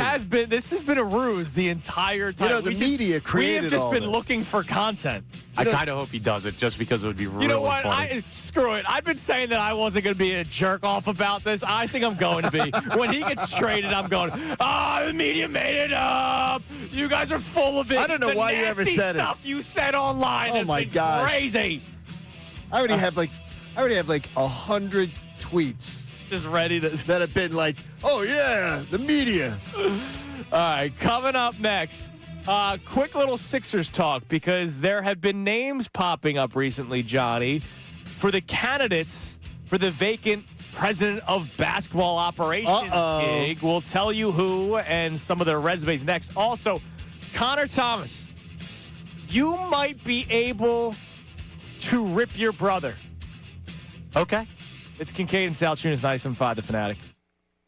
This has been a ruse the entire time. The media created We have just all been this. looking for content. I kind of hope he does it just because it would be really You know what? funny. Screw it. I've been saying that I wasn't going to be a jerk off about this. I think I'm going to be. When he gets traded, I'm going, the media made it up. You guys are full of it. I don't know why you ever said it. Stuff you said online has my been gosh. crazy. I already have like 100 tweets. Just ready to. That have been like, oh, yeah, the media. All right, coming up next, quick little Sixers talk because there have been names popping up recently, Johnny, for the candidates for the vacant president of basketball operations gig. We'll tell you who and some of their resumes next. Also, Connor Thomas, you might be able to rip your brother. Okay. It's Kincade and Salciunas, 97.5 The Fanatic.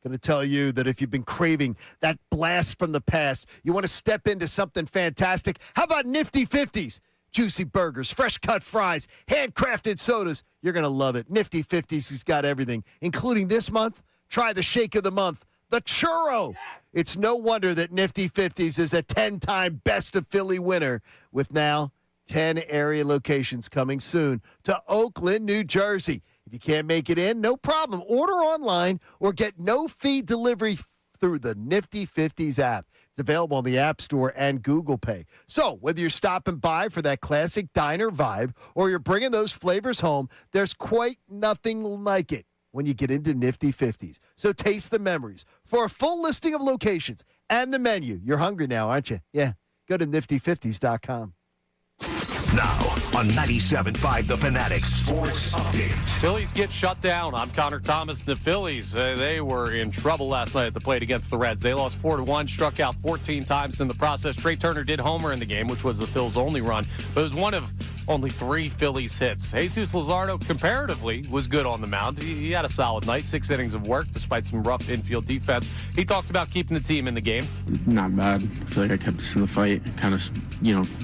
Going to tell you that if you've been craving that blast from the past, you want to step into something fantastic. How about Nifty 50s? Juicy burgers, fresh cut fries, handcrafted sodas. You're going to love it. Nifty 50s has got everything, including this month. Try the shake of the month, the churro. It's no wonder that Nifty 50s is a 10-time Best of Philly winner with now 10 area locations coming soon to Oakland, New Jersey. If you can't make it in, no problem. Order online or get no-fee delivery through the Nifty 50s app. It's available on the App Store and Google Pay. So whether you're stopping by for that classic diner vibe or you're bringing those flavors home, there's quite nothing like it when you get into Nifty 50s. So taste the memories. For a full listing of locations and the menu, you're hungry now, aren't you? Yeah. Go to nifty50s.com. Now on 97.5 The Fanatic Sports Update. Phillies get shut down. I'm Connor Thomas. The Phillies, they were in trouble last night at the plate against the Reds. They lost 4-1, struck out 14 times in the process. Trey Turner did homer in the game, which was the Phils' only run. But it was one of only 3 Phillies hits. Jesus Luzardo, comparatively, was good on the mound. He had a solid night, 6 innings of work, despite some rough infield defense. He talked about keeping the team in the game. Not bad. I feel like I kept us in the fight. Kind of,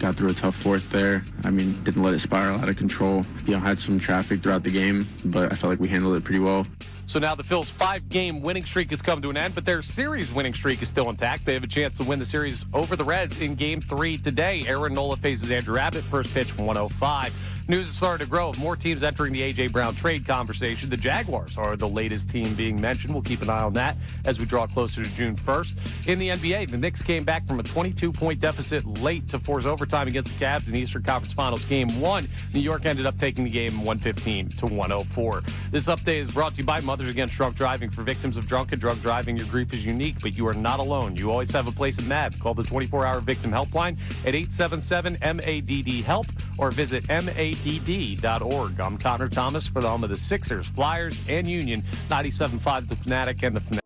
got through a tough fourth there. I mean, didn't let it spiral out of control. Had some traffic throughout the game, but I felt like we handled it pretty well. So now the Phils' 5-game winning streak has come to an end, but their series winning streak is still intact. They have a chance to win the series over the Reds in Game 3 today. Aaron Nola faces Andrew Abbott. First pitch, 105. News has started to grow of more teams entering the A.J. Brown trade conversation. The Jaguars are the latest team being mentioned. We'll keep an eye on that as we draw closer to June 1st. In the NBA, the Knicks came back from a 22-point deficit late to force overtime against the Cavs in the Eastern Conference Finals Game 1. New York ended up taking the game 115-104. This update is brought to you by Mothers Against Drunk Driving. For victims of drunk and drug driving, your grief is unique, but you are not alone. You always have a place in MAD. Call the 24-hour victim helpline at 877-MADD-HELP or visit MADD.org. I'm Connor Thomas for the home of the Sixers, Flyers, and Union. 97.5 The Fanatic and the Fanatic.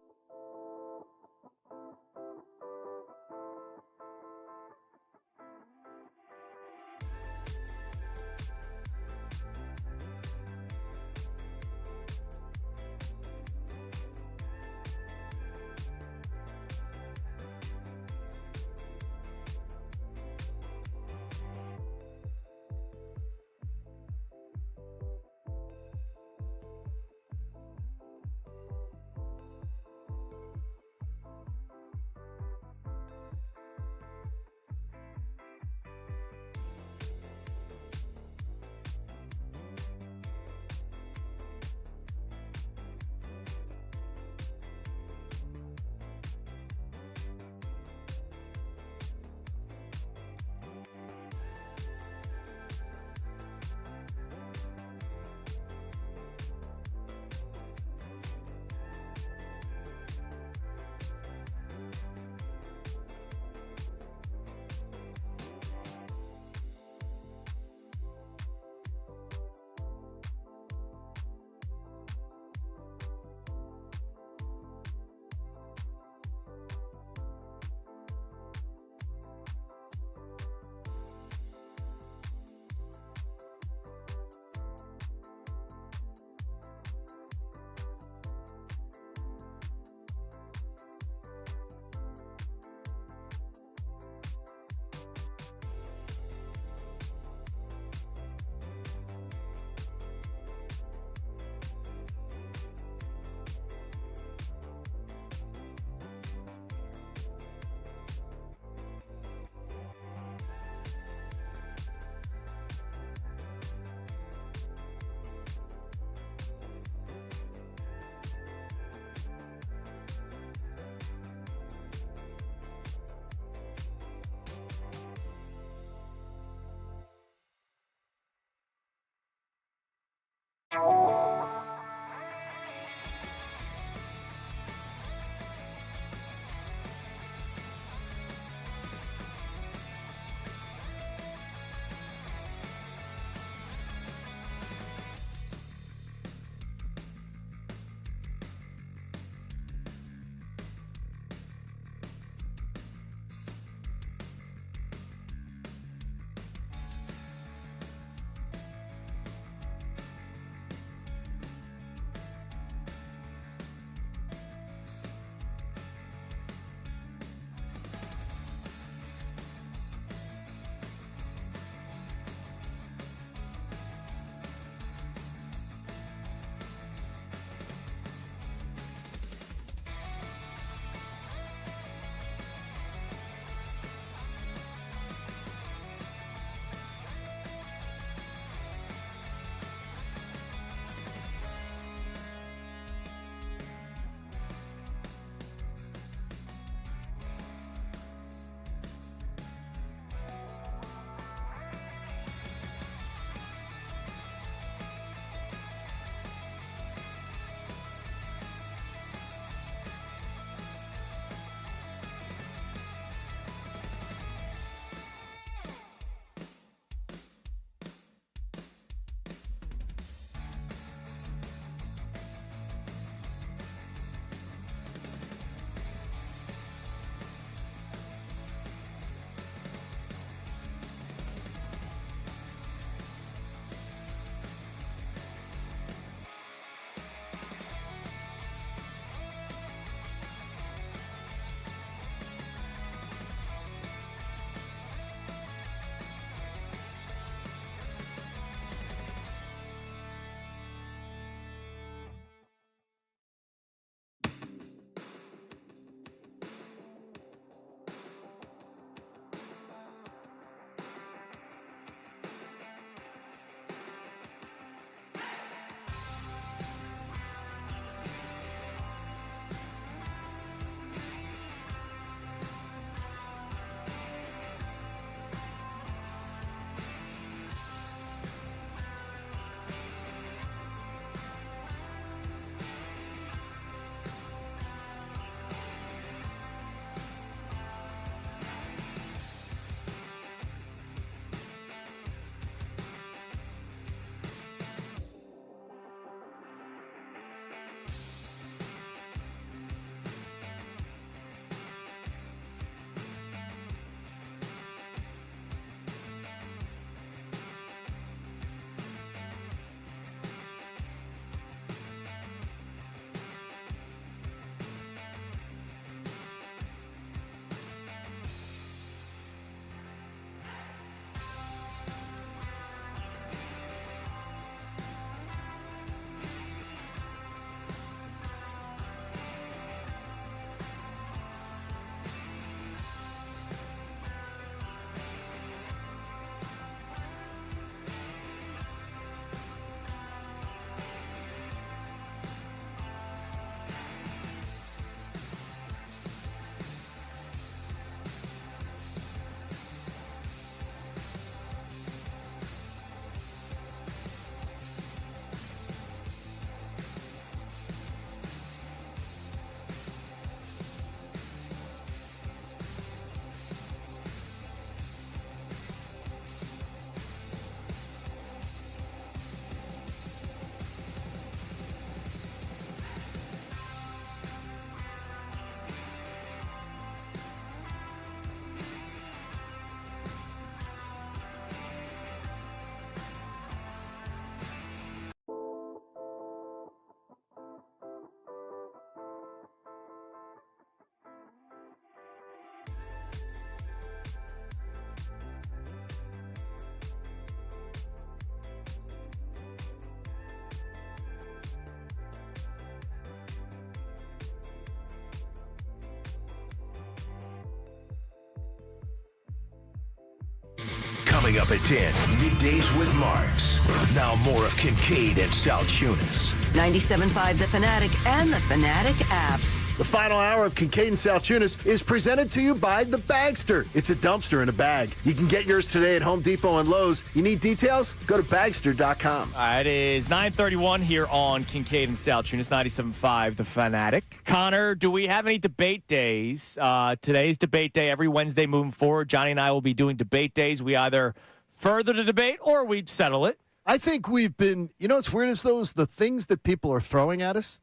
Coming up at 10, Middays with Marks. Now more of Kincade and Salciunas. 97.5 The Fanatic and the Fanatic app. The final hour of Kincade and Salciunas is presented to you by The Bagster. It's a dumpster in a bag. You can get yours today at Home Depot and Lowe's. You need details? Go to bagster.com. All right, it is 9:31 here on Kincade and Salciunas, 97.5 The Fanatic. Connor, do we have any debate days? Today's debate day every Wednesday moving forward. Johnny and I will be doing debate days. We either further the debate or we settle it. I think we've been, you know what's weird is the things that people are throwing at us,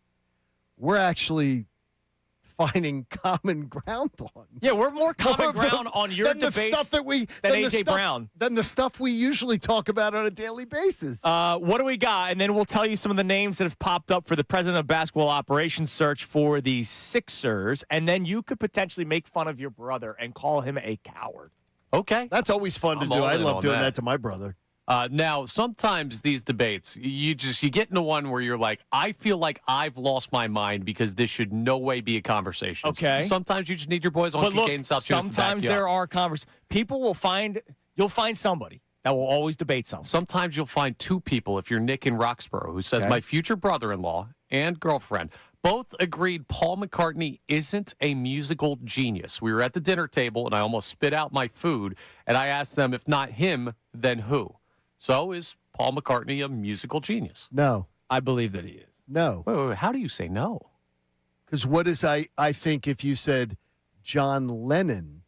we're actually finding common ground on. Yeah, we're more common ground on your than debates the stuff that we, than than the A.J. stuff- Brown. Than the stuff we usually talk about on a daily basis. What do we got? And then we'll tell you some of the names that have popped up for the president of basketball operations search for the Sixers. And then you could potentially make fun of your brother and call him a coward. Okay. That's always fun to I'm do. all I in love on doing that. that to my brother. Now, sometimes these debates, you get into one where you're like, I feel like I've lost my mind because this should no way be a conversation. Okay. Sometimes you just need your boys on But look, Kincade and Salciunas to back sometimes you up. there are people will find, you'll find somebody that will always debate something. Sometimes you'll find two people, if you're Nick in Roxborough, who says, Okay. my future brother-in-law and girlfriend both agreed Paul McCartney isn't a musical genius. We were at the dinner table, and I almost spit out my food, and I asked them, if not him, then who? So is Paul McCartney a musical genius? No. I believe that he is. No. Wait, how do you say no? Because what is I think if you said John Lennon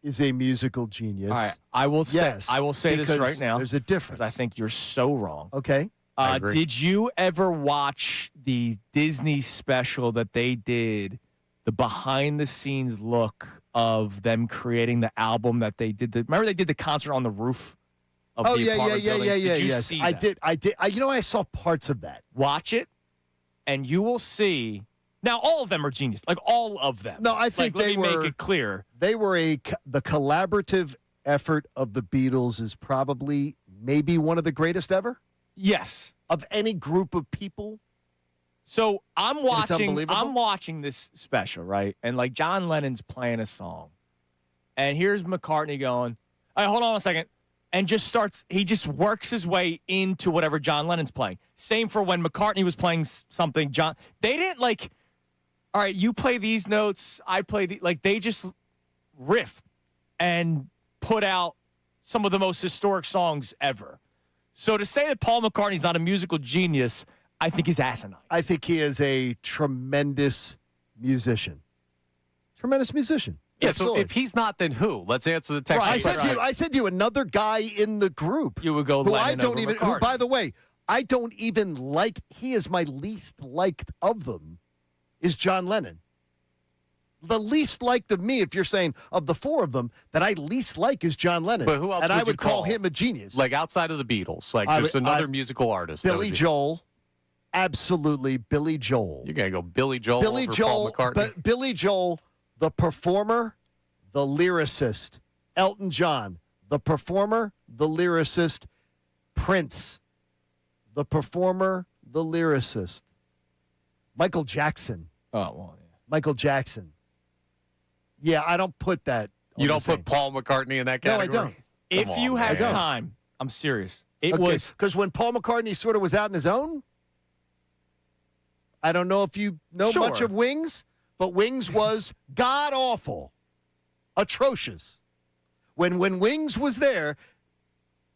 is a musical genius. All right, I will say, Yes, this because right now. there's a difference. I think you're so wrong. Okay. I agree. Did you ever watch the Disney special that they did, the behind-the-scenes look of them creating the album that they did? Remember they did the concert on the roof of Oh the yeah, apartment buildings? Did you yes. see I that? did. I saw parts of that. Watch it, and you will see. Now, all of them are genius. Like, all of them. No, I think let they me were. make it clear. They were the collaborative effort of the Beatles is probably maybe one of the greatest ever Yes. of any group of people. So I'm It's watching. unbelievable. I'm watching this special, right? And like John Lennon's playing a song, and here's McCartney going, "All right, hold on a second," and just starts. He just works his way into whatever John Lennon's playing. Same for when McCartney was playing something. They didn't like. All right, you play these notes. I play they just riffed and put out some of the most historic songs ever. So to say that Paul McCartney's not a musical genius, I think is asinine. I think he is a tremendous musician. Tremendous musician. Yeah, Absolutely. so if he's not, then who? Let's answer the text. I said to you another guy in the group. You would go who Lennon I don't over even. Who, McCartney. by the way, I don't even like. He is my least liked of them. Is John Lennon. The least liked of me, if you're saying of the four of them, that I least like is John Lennon. But who else and I would you would call call him a genius. Like outside of the Beatles, like I just would- another I- musical artist. that Billy would be- Joel. Absolutely, Billy Joel. You're gonna go Billy Joel Billy over Joel, Paul McCartney. but Billy Joel, the performer, the lyricist. Elton John, the performer, the lyricist. Prince, the performer, the lyricist. Michael Jackson. Oh, well, yeah. Michael Jackson. Yeah, I don't put that. You on don't the same. put Paul McCartney in that No, I category. don't. If Come you on, have man. time, I'm serious. It Okay, was because when Paul McCartney sort of was out on his own, I don't know if you know Sure. much of Wings, but Wings was god awful, atrocious. When Wings was there,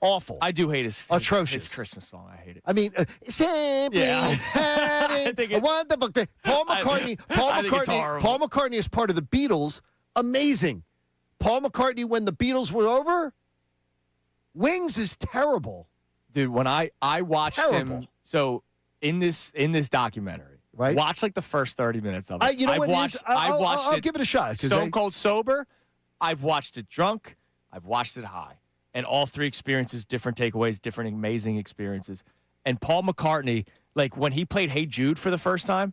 awful. I do hate his Atrocious. his Christmas song. I hate it. I mean, simply Yeah. I having think a wonderful day. Paul I McCartney. think it's horrible. Paul McCartney is part of the Beatles. Amazing. Paul McCartney, when the Beatles were over, Wings is terrible. Dude, when I watched Terrible. him, so in this documentary, Right. watch like the first 30 minutes of it. You know I've what it is? watched, I'll- I've watched I'll it give it a shot, 'cause Stone they- cold sober. I've watched it drunk. I've watched it high. And all three experiences, different takeaways, different amazing experiences. And Paul McCartney, like when he played Hey Jude for the first time,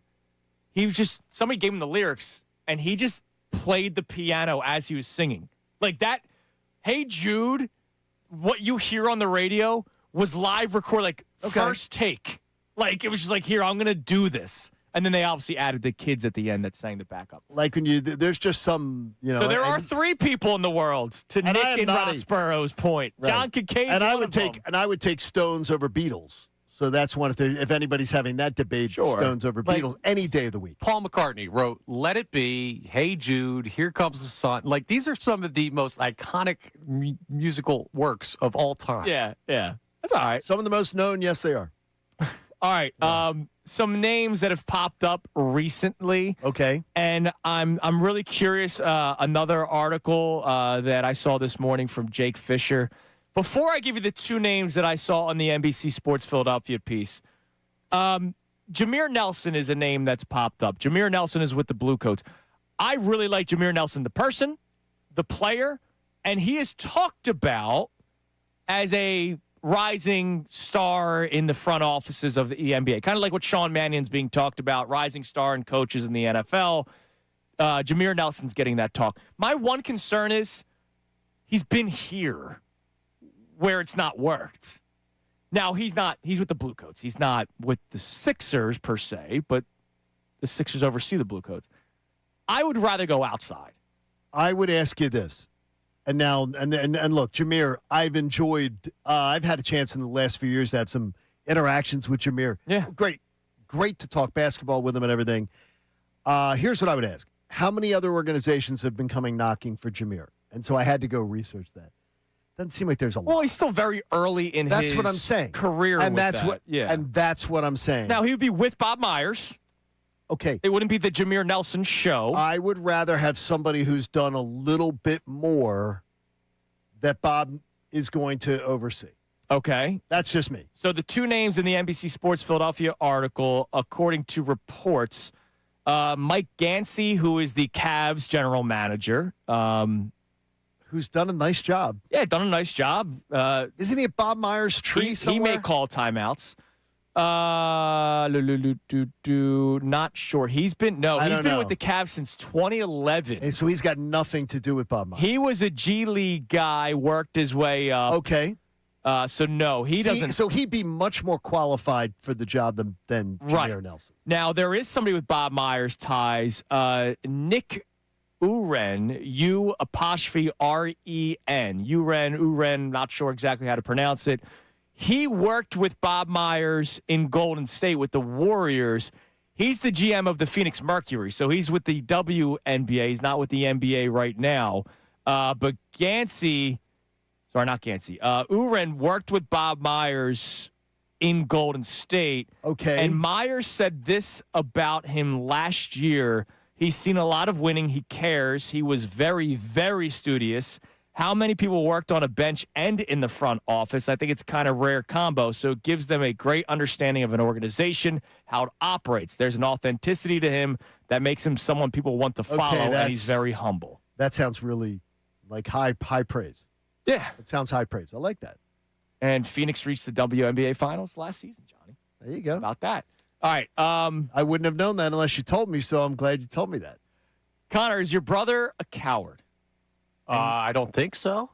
he was just, somebody gave him the lyrics and he just played the piano as he was singing. Like that, Hey Jude, what you hear on the radio was live record, like Okay. first take. Like it was just like, here, I'm going to do this. And then they obviously added the kids at the end that sang the backup. Like when there's just some, So there are 3 people in the world, to Nick and Roxborough's point. Right. John Kincade, and I would take Stones over Beatles. So that's one if anybody's having that debate, Stones over Beatles any day of the week. Paul McCartney wrote "Let It Be," "Hey Jude," "Here Comes the Sun." Like these are some of the most iconic musical works of all time. Yeah, that's all right. Some of the most known, yes, they are. All right. Some names that have popped up recently. Okay. And I'm really curious. Another article that I saw this morning from Jake Fisher. Before I give you the 2 names that I saw on the NBC Sports Philadelphia piece, Jameer Nelson is a name that's popped up. Jameer Nelson is with the Blue Coats. I really like Jameer Nelson, the person, the player, and he is talked about as a rising star in the front offices of the NBA. Kind of like what Sean Mannion's being talked about, rising star and coaches in the NFL. Jameer Nelson's getting that talk. My one concern is he's been here where it's not worked. Now, he's with the Blue Coats. He's not with the Sixers per se, but the Sixers oversee the Blue Coats. I would rather go outside. I would ask you this. And now, and look, Jameer, I've had a chance in the last few years to have some interactions with Jameer. Yeah. Great to talk basketball with him and everything. Here's what I would ask. How many other organizations have been coming knocking for Jameer? And so I had to go research that. Doesn't seem like there's a lot. Well, he's still very early in his what I'm saying. career. And with and that's what I'm saying. Now, he would be with Bob Myers. Okay. It wouldn't be the Jameer Nelson show. I would rather have somebody who's done a little bit more that Bob is going to oversee. Okay. That's just me. So the 2 names in the NBC Sports Philadelphia article, according to reports, Mike Gansey, who is the Cavs general manager. Who's done a nice job. Yeah, done a nice job. Isn't he at Bob Myers' tree somewhere? He may call timeouts. Not sure. He's been with the Cavs since 2011. And so he's got nothing to do with Bob Myers. He was a G League guy, worked his way up. Okay. So no, he doesn't. So he'd be much more qualified for the job than Jameer Nelson. Now there is somebody with Bob Myers ties. Nick Uren, U''REN. Uren, not sure exactly how to pronounce it. He worked with Bob Myers in Golden State with the Warriors. He's the GM of the Phoenix Mercury, so he's with the WNBA. He's not with the NBA right now. But Uren worked with Bob Myers in Golden State. Okay. And Myers said this about him last year. He's seen a lot of winning. He cares. He was very, very studious. How many people worked on a bench and in the front office? I think it's kind of rare combo. So it gives them a great understanding of an organization, how it operates. There's an authenticity to him that makes him someone people want to follow, and he's very humble. That sounds really like high praise. Yeah. It sounds high praise. I like that. And Phoenix reached the WNBA Finals last season, Johnny. There you go. How about that? All right. I wouldn't have known that unless you told me, so I'm glad you told me that. Connor, is your brother a coward? I don't think so.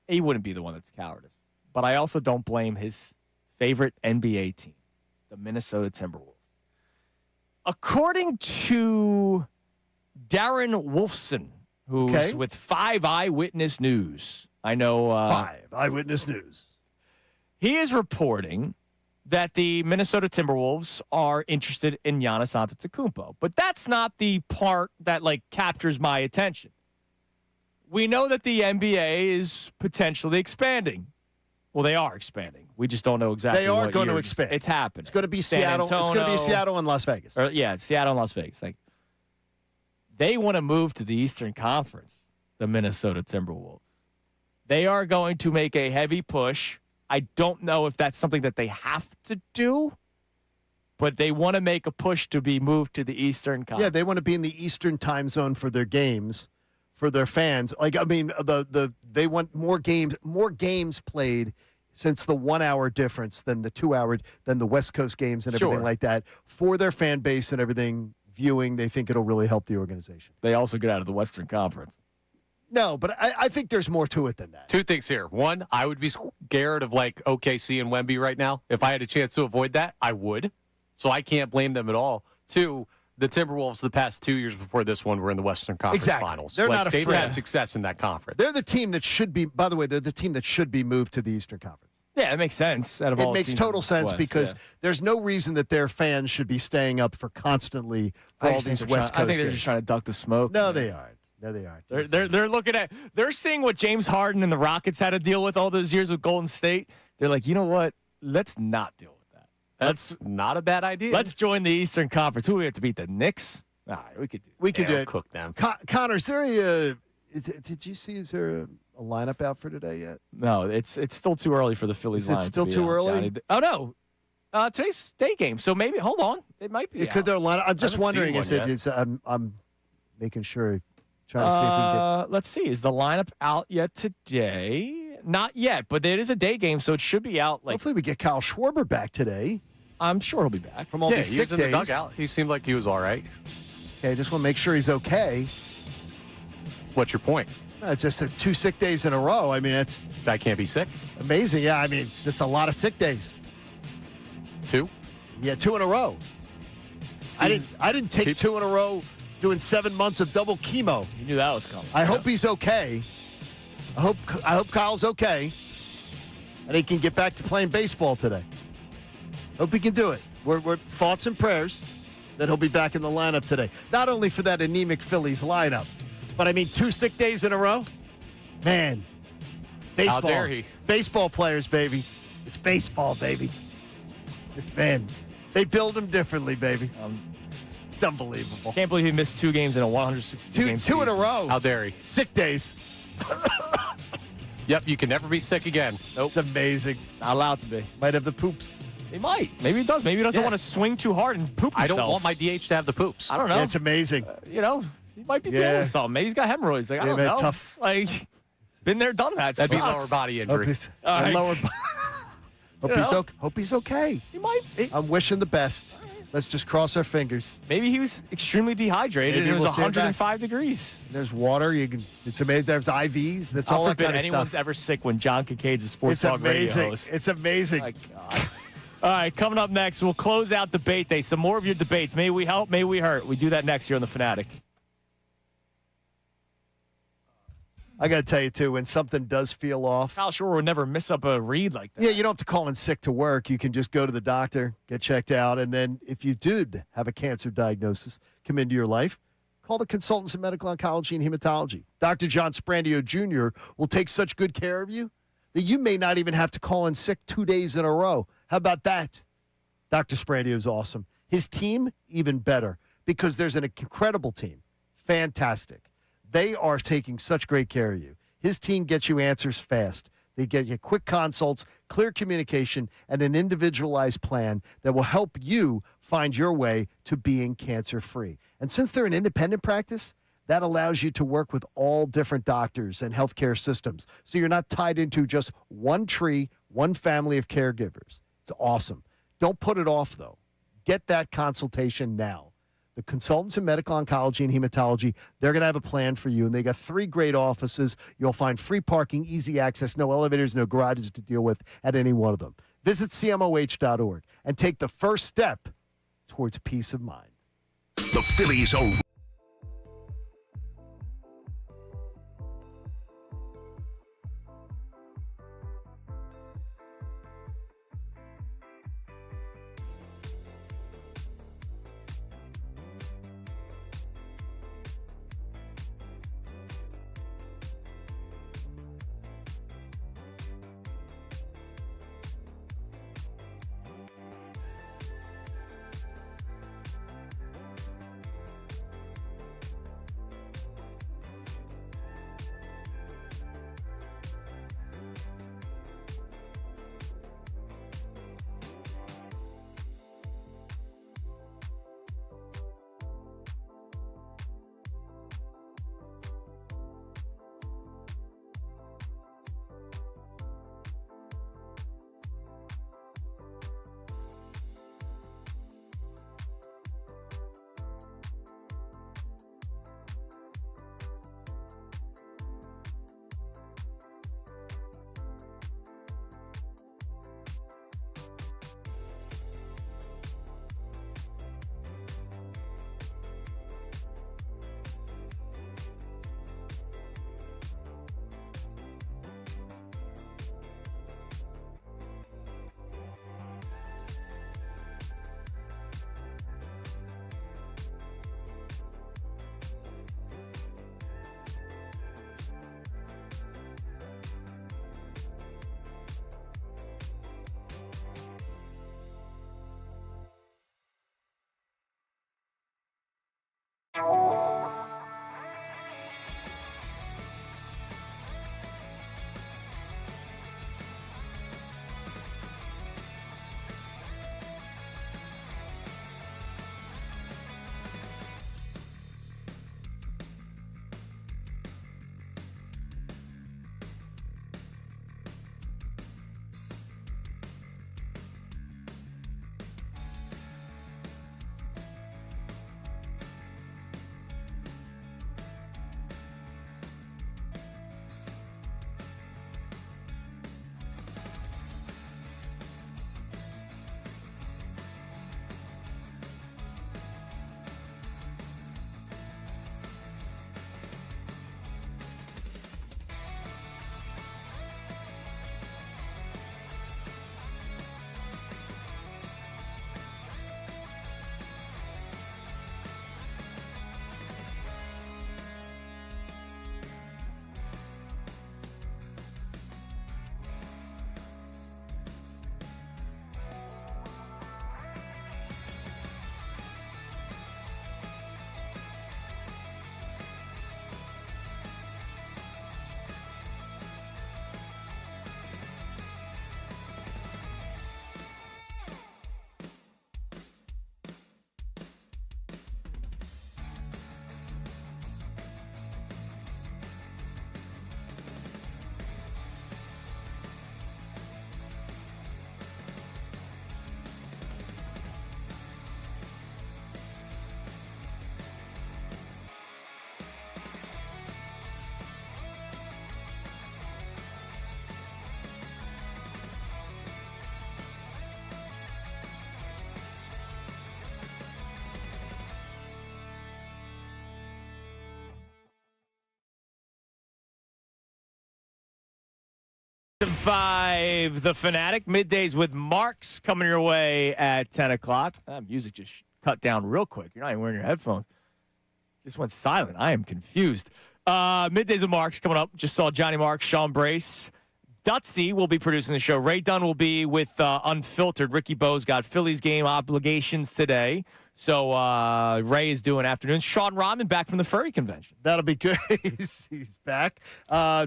He wouldn't be the one that's cowardice. But I also don't blame his favorite NBA team, the Minnesota Timberwolves. According to Darren Wolfson, who's with 5 Eyewitness News. I know. 5 Eyewitness News. He is reporting that the Minnesota Timberwolves are interested in Giannis Antetokounmpo. But that's not the part that, captures my attention. We know that the NBA is potentially expanding. Well, they are expanding. We just don't know exactly. They are what going to years. expand. It's happening. It's going to be San Seattle. Antonio, It's going to be Seattle and Las Vegas. Seattle and Las Vegas. They want to move to the Eastern Conference, the Minnesota Timberwolves. They are going to make a heavy push. I don't know if that's something that they have to do, but they want to make a push to be moved to the Eastern Conference. Yeah, they want to be in the Eastern time zone for their games, for their fans. They want more games played since the 1 hour difference than the 2 hour, than the West Coast games and everything like that for their fan base and everything viewing. They think it'll really help the organization. They also get out of the Western Conference. No, but I think there's more to it than that. 2 things here. One, I would be scared of OKC and Wemby right now. If I had a chance to avoid that, I would. So I can't blame them at all. Two, the Timberwolves the past 2 years before this one were in the Western Conference Exactly. Finals. They're not They've afraid. had success in that conference. They're the team that should be, by the way, they're the team that should be moved to the Eastern Conference. Yeah, it makes sense. Out of It all makes teams total in the sense West, because yeah. there's no reason that their fans should be staying up for constantly for all these West Coast I think they're games. just trying to duck the smoke. No, they aren't. No, they aren't. They're looking at, they're seeing what James Harden and the Rockets had to deal with all those years with Golden State. They're like, you know what? Let's not deal with that. That's not a bad idea. Let's join the Eastern Conference. Who do we have to beat? The Knicks? All right, we could do. We could do it. Cook them. Connor, is there did you see, is there a lineup out for today yet? No, it's still too early for the Phillies. Is it line still to be too out, early? Johnny. Oh no, today's day game. So maybe hold on, it might be. Could there line? I'm just haven't wondering. seen one Is it? I'm making sure. Trying to see if we can get. Let's see. Is the lineup out yet today? Not yet, but it is a day game, so it should be out. Like Hopefully, we get Kyle Schwarber back today I'm sure he'll be back. from all Yeah, these he sick was in the days. dugout. He seemed like he was all right. Okay, just want to make sure he's okay. What's your point? Just 2 sick days in a row. I mean, it's That can't be sick. amazing. Yeah, I mean, it's just a lot of sick days. 2? Yeah, 2 in a row. I didn't take 2 in a row doing 7 months of double chemo. You knew that was coming. I hope he's okay. I hope Kyle's okay, and he can get back to playing baseball today. Hope he can do it. We're thoughts and prayers that he'll be back in the lineup today. Not only for that anemic Phillies lineup, but I mean 2 sick days in a row. Man, baseball. How dare he? Baseball players, baby. It's baseball, baby. This man, they build them differently, baby. It's unbelievable. Can't believe he missed 2 games in a 162 game Two in a season. row. How dare he? Sick days. Yep, you can never be sick again. Nope. It's amazing. Not allowed to be. Might have the poops. He might. Maybe he does. Maybe he doesn't Yeah. want to swing too hard and poop I himself. don't want my DH to have the poops. I don't know. Yeah, it's amazing. You know, he might be Yeah. dealing with something. Maybe he's got hemorrhoids. Like, I Yeah, don't man, know. tough. Like, been there, done that. That'd be Sucks. lower body Hope injury. he's, All right. lower bo- You know? hope he's okay. He might. I'm wishing the best. Let's just cross our fingers. Maybe he was extremely dehydrated Maybe and it was we'll see him 105 degrees. There's water. You can. It's amazing. There's IVs. That's all God that forbid kind of anyone's stuff. ever sick when John Kincaid's a sports It's talk radio amazing. host. It's amazing. My God. All right, coming up next, we'll close out debate day. Some more of your debates. May we help, may we hurt. We do that next here on The Fanatic. I got to tell you too, when something does feel off. Kyle Schwarber would never miss up a read like that. Yeah, you don't have to call in sick to work. You can just go to the doctor, get checked out, and then if you did have a cancer diagnosis come into your life, call the consultants in medical oncology and hematology. Dr. John Sprandio Jr. will take such good care of you that you may not even have to call in sick 2 days in a row. How about that? Dr. Sprandio is awesome. His team, even better, because there's an incredible team. Fantastic. They are taking such great care of you. His team gets you answers fast. They get you quick consults, clear communication, and an individualized plan that will help you find your way to being cancer-free. And since they're an independent practice, that allows you to work with all different doctors and healthcare systems. So you're not tied into just one tree, one family of caregivers. It's awesome. Don't put it off, though. Get that consultation now. The consultants in medical oncology and hematology, they're going to have a plan for you. And they got 3 great offices. You'll find free parking, easy access, no elevators, no garages to deal with at any one of them. Visit CMOH.org and take the first step towards peace of mind. The Phillies are 5, The Fanatic. Middays with Marks coming your way at 10 o'clock. That music just cut down real quick. You're not even wearing your headphones. Just went silent. I am confused. Middays with Marks coming up. Just saw Johnny Marks, Sean Brace. Dutsy will be producing the show. Ray Dunn will be with Unfiltered. Ricky Bo's got Phillies game obligations today. So Ray is doing afternoons. Sean Rahman back from the furry convention. That'll be good. He's back.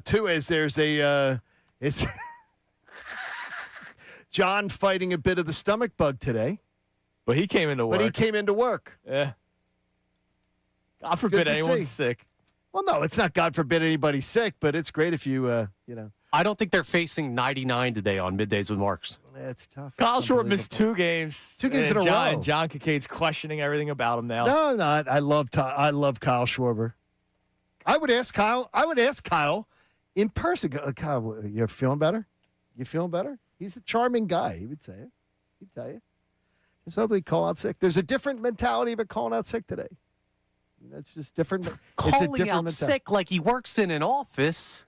Two is there's a it's John fighting a bit of the stomach bug today. But he came into work. Yeah. God forbid anyone's sick. Well, no, it's not God forbid anybody's sick, but it's great if you, I don't think they're facing 99 today on Middays with Marks. It's tough. Kyle Short missed 2 games. 2 games in a row. John Kincaid's questioning everything about him now. No, not. I love Kyle Schwarber. I would ask Kyle in person. Kyle, you're feeling better? You feeling better? He's a charming guy. He would say it. He'd tell you. There's nobody call out sick. There's a different mentality about calling out sick today. It's just different. Calling out sick like he works in an office.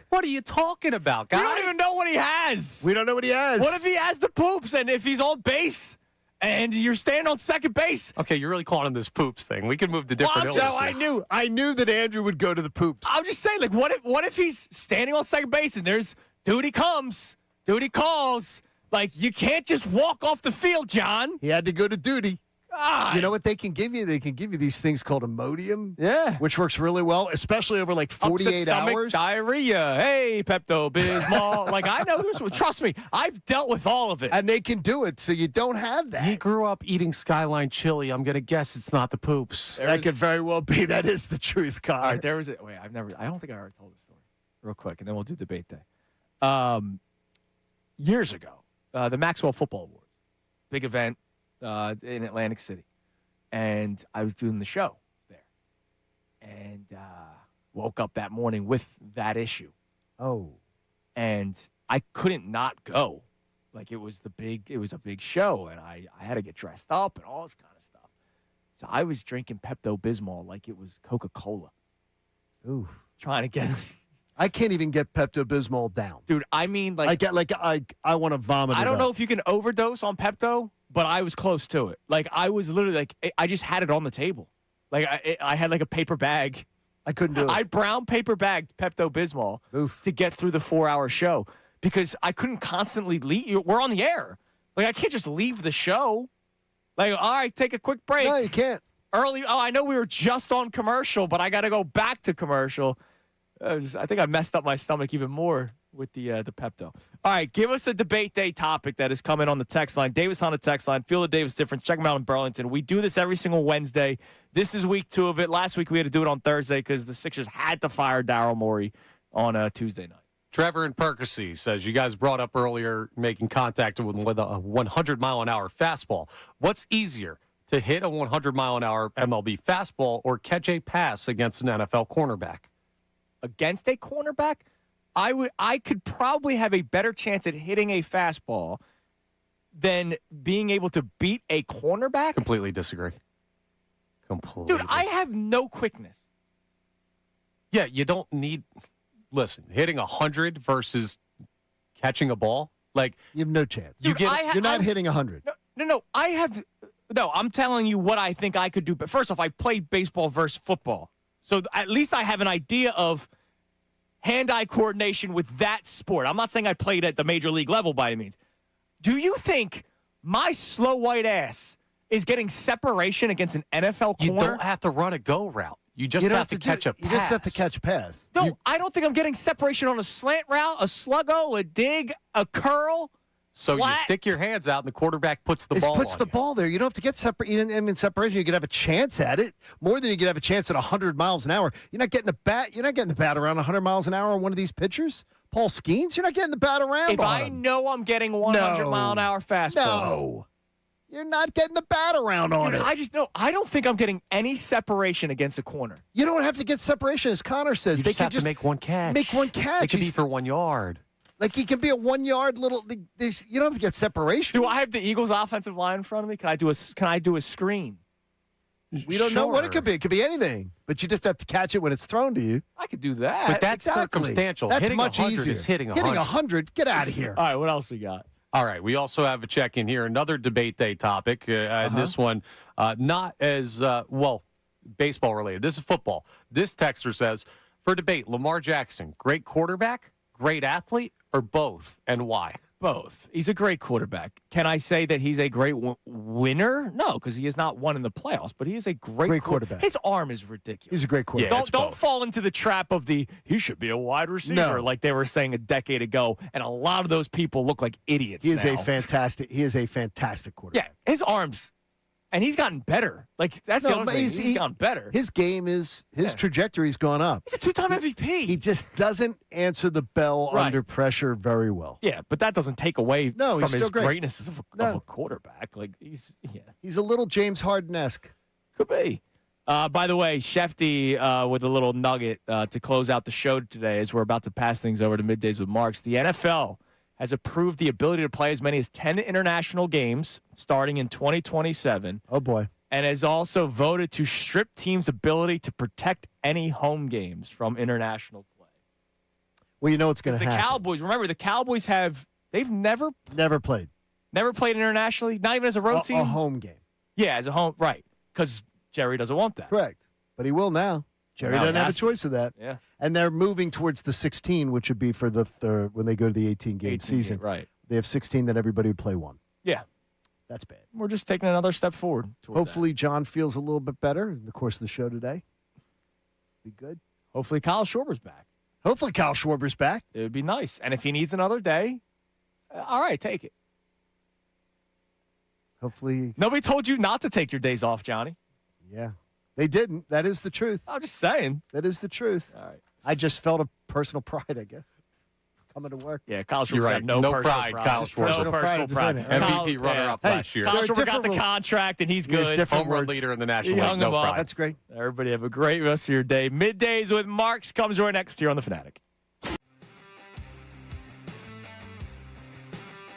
What are you talking about, guys? We don't even know what he has. We don't know what he has. What if he has the poops and if he's on base and you're standing on second base? Okay, you're really calling him this poops thing. We can move to different illnesses. No, I knew that Andrew would go to the poops. I'm just saying, like, what if he's standing on second base and there's duty comes, duty calls. Like, you can't just walk off the field, John. He had to go to duty. God. You know what they can give you? They can give you these things called Imodium. Yeah. Which works really well, especially over like 48 Upset stomach, hours. Diarrhea. Hey, Pepto-Bismol. Like, I know this one. Trust me. I've dealt with all of it. And they can do it, so you don't have that. He grew up eating Skyline chili. I'm going to guess it's not the poops. That could very well be. That is the truth, Kyle. All right, there was wait, I don't think I ever told this story. Real quick, and then we'll do debate day. Years ago, the Maxwell Football Awards. Big event in Atlantic City. And I was doing the show there. And woke up that morning with that issue. Oh. And I couldn't not go. Like, it was a big show, and I had to get dressed up and all this kind of stuff. So I was drinking Pepto-Bismol like it was Coca-Cola. Ooh. Trying to get... I can't even get Pepto-Bismol down. Dude, I mean, like... I want to vomit. I don't know if you can overdose on Pepto, but I was close to it. Like, I was literally like, I just had it on the table. Like, I had like a paper bag. I couldn't do it. I brown paper bagged Pepto-Bismol to get through the 4-hour show because I couldn't constantly leave. We're on the air. Like, I can't just leave the show. Like, all right, take a quick break. No, you can't. I know we were just on commercial, but I got to go back to commercial. I think I messed up my stomach even more with the Pepto. All right, give us a debate day topic that is coming on the text line. Davis on the text line. Feel the Davis difference. Check them out in Burlington. We do this every single Wednesday. This is week 2 of it. Last week we had to do it on Thursday because the Sixers had to fire Daryl Morey on a Tuesday night. Trevor in Percy says, you guys brought up earlier making contact with a 100-mile-an-hour fastball. What's easier, to hit a 100-mile-an-hour MLB fastball or catch a pass against an NFL cornerback? Against a cornerback, I could probably have a better chance at hitting a fastball than being able to beat a cornerback. Completely disagree. Completely. Dude, I have no quickness. Yeah, you don't need. Listen, hitting 100 versus catching a ball, like you have no chance. Dude, you're not hitting 100. No. I'm telling you what I think I could do. But first off, I played baseball versus football. So at least I have an idea of hand-eye coordination with that sport. I'm not saying I played at the major league level by any means. Do you think my slow white ass is getting separation against an NFL corner? You don't have to run a go route. You just have to catch a pass. You just have to catch a pass. No, I don't think I'm getting separation on a slant route, a sluggo, a dig, a curl. So flat. You stick your hands out, and the quarterback puts the ball puts on the you. ball there. You don't have to get separation. In separation, you could have a chance at it more than you could have a chance at 100 miles an hour. You're not getting the bat. You're not getting the bat around 100 miles an hour on one of these pitchers. Paul Skeens, you're not getting the bat around. If I know I'm getting 100-mile-an-hour fastball, no, you're not getting the bat around on it. I just know. I don't think I'm getting any separation against a corner. You don't have to get separation, as Connor says. You just have to make one catch. Make one catch. It could be for 1 yard. Like, he can be a 1 yard little. You don't have to get separation. Do I have the Eagles' offensive line in front of me? Can I do a screen? We don't know what it Sure. could be. It could be anything, but you just have to catch it when it's thrown to you. I could do that. But that's circumstantial. That's Hitting much 100 easier. is hitting 100. Hitting 100, get out of here. All right, what else we got? All right, we also have a check-in here, another debate day topic. And this one, not as, baseball related. This is football. This texter says, for debate, Lamar Jackson, great quarterback, great athlete, or both, and why? Both. He's a great quarterback. Can I say that he's a great winner? No, because he has not won in the playoffs, but he is a great quarterback. His arm is ridiculous. He's a great quarterback. Don't fall into the trap of he should be a wide receiver like they were saying a decade ago, and a lot of those people look like idiots He is now. a fantastic quarterback. Yeah, his arms, and he's gotten better. Like that's the other thing. He's gotten better. His game is trajectory's gone up. He's a 2-time MVP. He just doesn't answer the bell under pressure very well. Yeah, but that doesn't take away from he's his still great. greatness of a quarterback. Like he's a little James Harden-esque. Could be. By the way, Schefter with a little nugget to close out the show today as we're about to pass things over to Middays with Marks. The NFL has approved the ability to play as many as 10 international games starting in 2027. Oh, boy. And has also voted to strip teams' ability to protect any home games from international play. Well, you know what's going to happen. The Cowboys, remember, the Cowboys they've never played. Never played internationally, not even as a road team? A home game. Yeah, as a home, right. Because Jerry doesn't want that. Correct. But he will now. Jerry doesn't have a choice of that. Yeah. And they're moving towards the 16, which would be for the third when they go to the 18-game season. Right. They have 16 that everybody would play one. Yeah. That's bad. We're just taking another step forward. Hopefully John feels a little bit better in the course of the show today. Be good. Hopefully Kyle Schwarber's back. Hopefully Kyle Schwarber's back. It would be nice. And if he needs another day, all right, take it. Hopefully. Nobody told you not to take your days off, Johnny. Yeah. They didn't. That is the truth. I'm just saying. That is the truth. All right. I just felt a personal pride, I guess, coming to work. Yeah, Kyle Schwarber You're right. got no personal pride, Kyle Schwarber. No personal pride. MVP runner-up last year. Kyle There are Schwarber got the different rules. contract, and he's good. different Home run words. leader in the National He League. hung No him up. pride. That's great. Everybody have a great rest of your day. Middays with Marks comes right next here on The Fanatic.